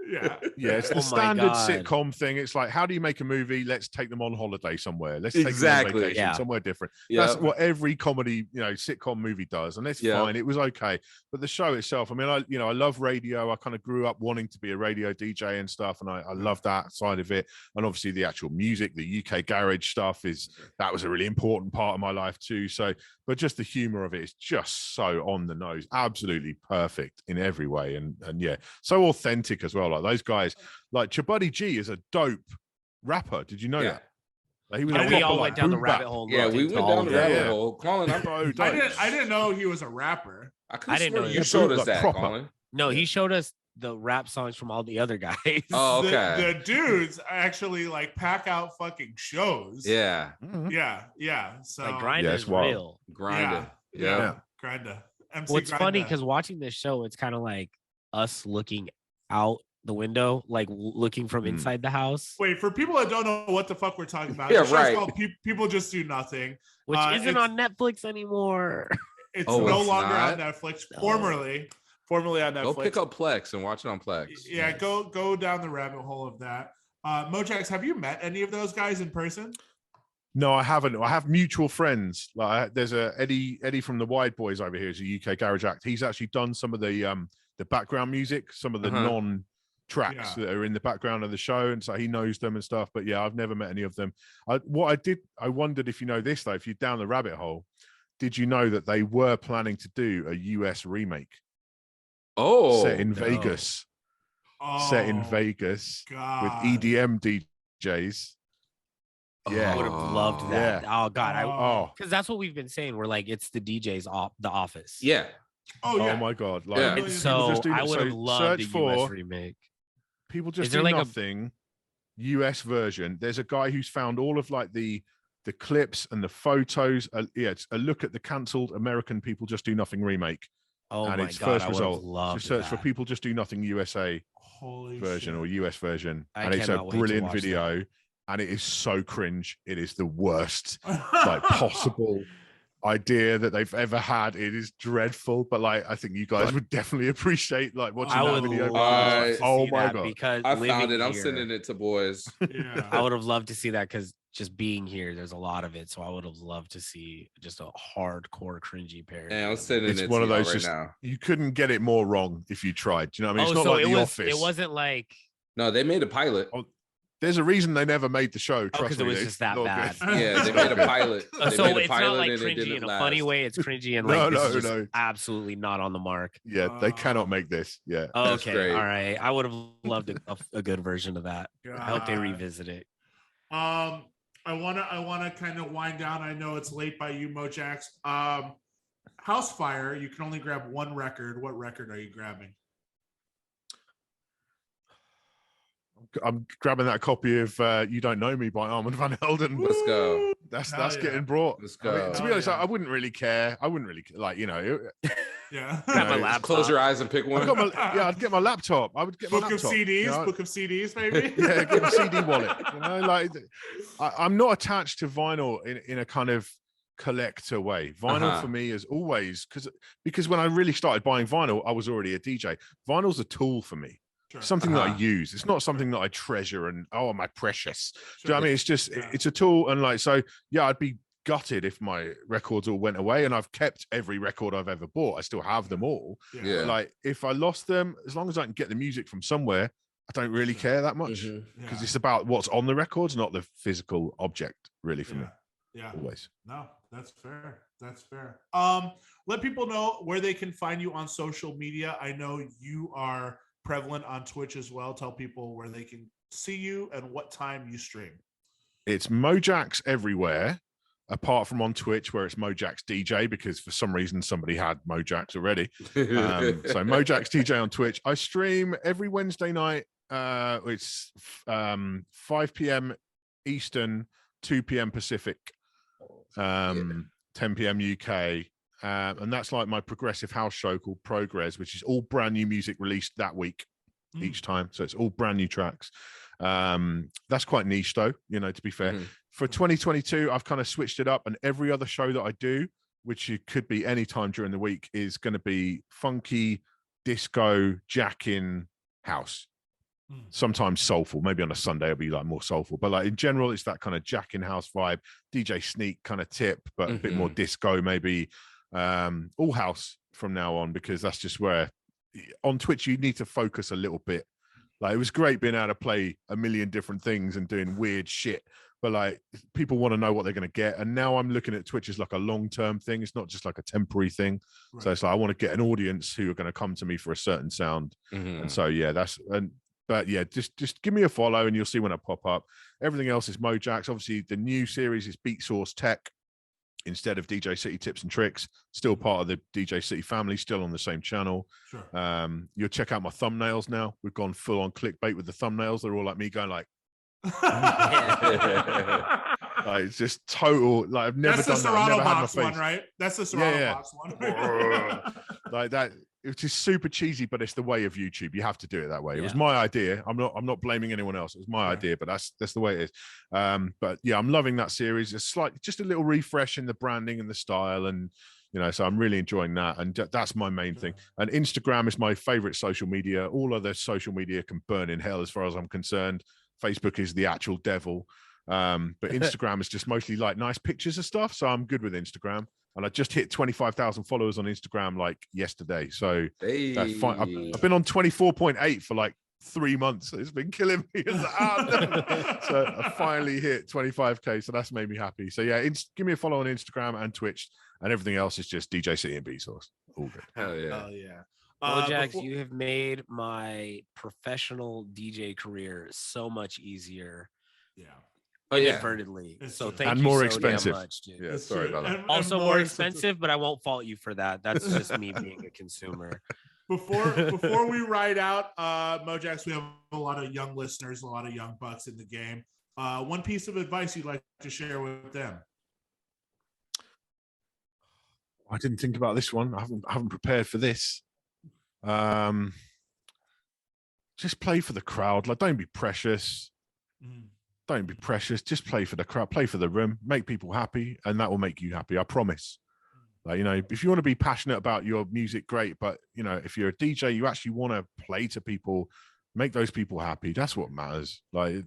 It's the standard sitcom thing. It's like, how do you make a movie? Let's take them on holiday somewhere. Let's take them on vacation somewhere different. That's what every comedy, sitcom movie does, and it's fine. It was okay, but the show itself. I mean, I love radio. I kind of grew up wanting to be a radio DJ and stuff, and I love that side of it. And obviously, the actual music, the UK garage stuff that was a really important part of my life too. So, but just the humor of it is just so on the nose, absolutely perfect in every way, and yeah, so authentic as well. Like those guys, like Chibati G is a dope rapper. Did you know that? Like, he was we all went down the rabbit hole. Yeah, we went down the rabbit hole. Colin, I didn't know he was a rapper. I didn't know you showed us that, Colin. No, he showed us the rap songs from all the other guys. Oh, okay. The dudes actually like pack out fucking shows. Yeah. Mm-hmm. Yeah. So like Grindr is real. Grindr. Yeah. Grindr. What's funny, because watching this show, it's kind of like us looking out the window, like looking from inside the house. Wait, for people that don't know what the fuck we're talking about, Yeah, the show's right. called People Just Do Nothing, which isn't on Netflix anymore. It's Oh, no it's longer not? on Netflix. No. Formerly on Netflix. Go pick up Plex and watch it on Plex. Yeah, Nice. go down the rabbit hole of that. Mojax, have you met any of those guys in person? No, I haven't. I have mutual friends. Like there's a Eddie from the Wide Boys over here. He's a UK garage act. He's actually done some of the background music, some of the non tracks that are in the background of the show, and so he knows them and stuff. But yeah, I've never met any of them. I wondered if you know this though. If you're down the rabbit hole, did you know that they were planning to do a US remake? Set in Vegas. Set in Vegas with EDM DJs. Yeah, I would have loved that. Yeah. Oh God, because that's what we've been saying. We're like, it's the DJ's The Office. Yeah. Oh my God! Like, Yeah. And so I would have loved a US remake. People Just Do Nothing US version. There's a guy who's found all of like the clips and the photos. It's a look at the cancelled American People Just Do Nothing remake. Oh and my its God, first I would result. have loved Just search that. for People Just Do Nothing USA version or US version, and it's a brilliant video. And it is so cringe. It is the worst like possible idea that they've ever had. It is dreadful, but like I think you guys would definitely appreciate like watching that video. Oh my God! Because I found it. I'm here, sending it to boys. Yeah. I would have loved to see that because just being here, there's a lot of it. So I would have loved to see just a hardcore cringy parody. Yeah, I'm sending it's it one to of those right just now. You couldn't get it more wrong if you tried. Do you know what I mean? It's not so like The was, Office. It wasn't like No, they made a pilot. There's a reason they never made the show. Trust me, it was just that bad. Yeah, they made a pilot. So it's not like cringy in a funny way. It's cringy and like this is just absolutely not on the mark. Yeah, they cannot make this. Yeah. Okay. All right. I would have loved a good version of that. I hope they revisit it. I wanna kind of wind down. I know it's late by you, Mojax. House Fire. You can only grab one record. What record are you grabbing? I'm grabbing that copy of "You Don't Know Me" by Armand van Helden. Let's go. That's getting brought. Let's go. I mean, to be honest, I wouldn't really care. I wouldn't really like, Yeah. Grab my laptop. Close your eyes and pick one. I'd get my laptop. I would get book my laptop. Of CDs. Book of CDs, maybe. Yeah, get a CD wallet. Like I'm not attached to vinyl in a kind of collector way. Vinyl for me is always because when I really started buying vinyl, I was already a DJ. Vinyl's a tool for me. Sure. Something that I use. It's not something that I treasure and my precious. Sure. Do you know what I mean? It's just it's a tool, and like so. Yeah, I'd be gutted if my records all went away, and I've kept every record I've ever bought. I still have them all. Yeah. But like if I lost them, as long as I can get the music from somewhere, I don't really care that much because it's about what's on the records, not the physical object. Really, for me. Yeah. Always. No, that's fair. That's fair. Let people know where they can find you on social media. I know you are prevalent on Twitch as well. Tell people where they can see you and what time you stream. It's Mojaxx everywhere, apart from on Twitch where it's Mojaxx DJ, because for some reason somebody had Mojaxx already. So Mojaxx DJ on Twitch. I stream every Wednesday night. It's 5 p.m. Eastern, 2 p.m. Pacific, 10 p.m. UK. And that's like my progressive house show called Progress, which is all brand new music released that week each time. So it's all brand new tracks. That's quite niche though, to be fair. For 2022, I've kind of switched it up, and every other show that I do, which it could be any time during the week, is going to be funky, disco, jacking, house. Sometimes soulful. Maybe on a Sunday it'll be like more soulful, but like in general, it's that kind of jacking house vibe, DJ Sneak kind of tip, but a bit more disco maybe. All house from now on, because that's just where on Twitch you need to focus a little bit. Like it was great being able to play a million different things and doing weird shit, but like people want to know what they're going to get, and now I'm looking at Twitch as like a long-term thing. It's not just like a temporary thing. So it's like I want to get an audience who are going to come to me for a certain sound. And so but yeah, just give me a follow and you'll see when I pop up. Everything else is Mojaxx. Obviously the new series is Beat Source Tech instead of DJ City Tips and Tricks, still part of the DJ City family, still on the same channel. Sure. You'll check out my thumbnails now. We've gone full on clickbait with the thumbnails. They're all like me going like, like it's just total. Like I've never done that. I've never had my face. One, right? That's the Serato box one. Like that. which is super cheesy, but it's the way of YouTube. You have to do it that way. It was Yeah. my idea. I'm not blaming anyone else. It was my idea, but that's the way it is. But yeah, I'm loving that series. It's just a little refresh in the branding and the style, and so I'm really enjoying that. And that's my main thing. And Instagram is my favorite social media. All other social media can burn in hell as far as I'm concerned. Facebook is the actual devil. But Instagram is just mostly like nice pictures of stuff. So I'm good with Instagram. And I just hit 25,000 followers on Instagram like yesterday. So that's fine. I've been on 24.8 for like 3 months. It's been killing me. No. So I finally hit 25K. So that's made me happy. So yeah, give me a follow on Instagram and Twitch, and everything else is just DJ City and B Source. All good. Hell yeah. Oh yeah. Mojax, you have made my professional DJ career so much easier. Yeah. Inadvertently. So thank and you more so expensive. damn much, dude. Yeah, sorry about that. And Also more expensive, but I won't fault you for that. That's just me being a consumer. Before we ride out, Mojax, we have a lot of young listeners, a lot of young bucks in the game. One piece of advice you'd like to share with them? I didn't think about this one. I haven't prepared for this. Just play for the crowd. Like, don't be precious. Don't be precious. Just play for the crowd. Play for the room. Make people happy, and that will make you happy. I promise. Like, if you want to be passionate about your music, great. But if you're a DJ, you actually want to play to people, make those people happy. That's what matters. Like,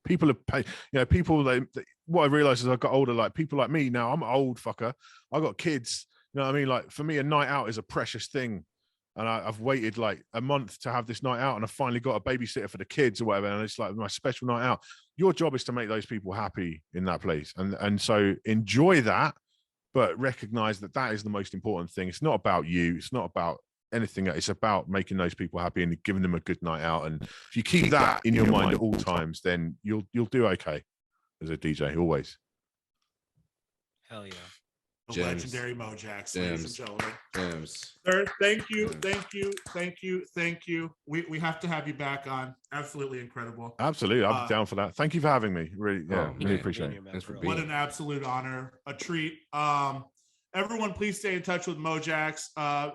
people are people. What I realized as I got older, like people like me now, I'm an old fucker. I got kids. You know what I mean? Like, for me, a night out is a precious thing. And I've waited like a month to have this night out, and I finally got a babysitter for the kids or whatever. And it's like my special night out. Your job is to make those people happy in that place. And so enjoy that, but recognize that is the most important thing. It's not about you. It's not about anything. It's about making those people happy and giving them a good night out. And if you keep that in your mind at all times, then you'll do okay as a DJ, always. Hell yeah. The legendary Mojax, ladies and gentlemen. Gems. Sir, thank you. We have to have you back on. Absolutely incredible. Absolutely. I'm down for that. Thank you for having me. Really, really appreciate it. Thanks for being What an absolute honor, a treat. Everyone, please stay in touch with Mojax.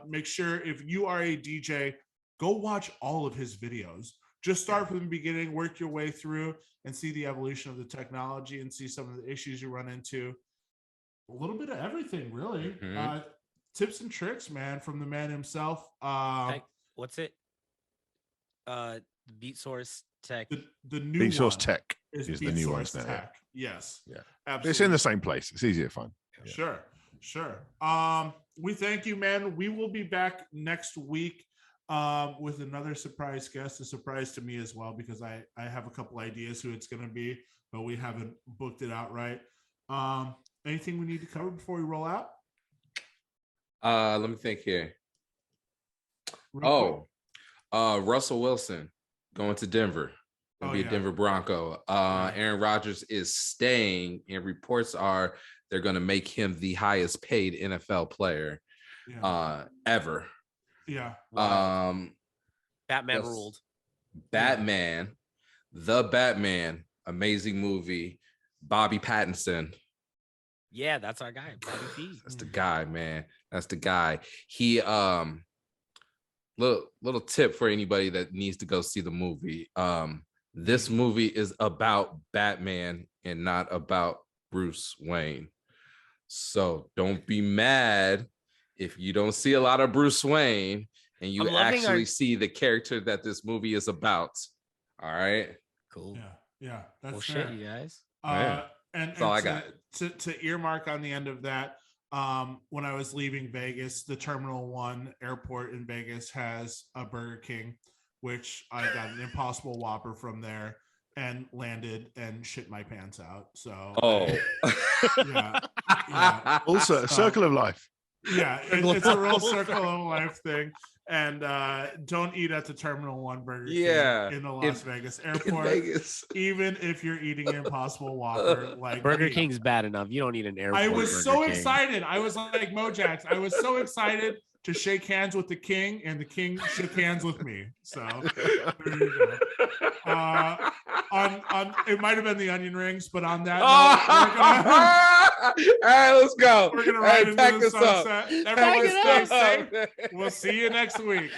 Make sure if you are a DJ, go watch all of his videos. Just start from the beginning, work your way through, and see the evolution of the technology and see some of the issues you run into. A little bit of everything, really. Tips and tricks, man, from the man himself. What's it? The Beat Source Tech. The new Beat Source one Tech is the new one now. Tech. Yes. Yeah. Absolutely. It's in the same place. It's easier to find. Yeah. Sure. We thank you, man. We will be back next week with another surprise guest, a surprise to me as well, because I have a couple ideas who it's going to be, but we haven't booked it out right. Anything we need to cover before we roll out? Let me think here. Russell Wilson going to Denver. Gonna be a Denver Bronco. Aaron Rodgers is staying, and reports are they're gonna make him the highest paid NFL player ever. Yeah. Batman ruled. Batman, the Batman, amazing movie. Bobby Pattinson. Yeah, that's our guy, Bobby P. That's the guy, man. That's the guy. He little tip for anybody that needs to go see the movie. This movie is about Batman and not about Bruce Wayne. So don't be mad if you don't see a lot of Bruce Wayne and you actually see the character that this movie is about. All right. Cool. Yeah. That's shit, you guys. And all I got. To earmark on the end of that, when I was leaving Vegas, the Terminal 1 airport in Vegas has a Burger King, which I got an Impossible Whopper from there and landed and shit my pants out. So Also, a circle of life. Yeah, it's a real circle of life thing. And don't eat at the Terminal 1 Burger King in the Las Vegas airport. Even if you're eating an Impossible Whopper, like Burger King's bad enough. You don't need an airport. I was so excited. I was like Mojax. I was so excited to shake hands with the king, and the king shook hands with me. So there you go. On it might have been the onion rings, but on that note, right, let's go. We're gonna ride into pack the this sunset. up. Everyone stay Pack it safe. up. We'll see you next week.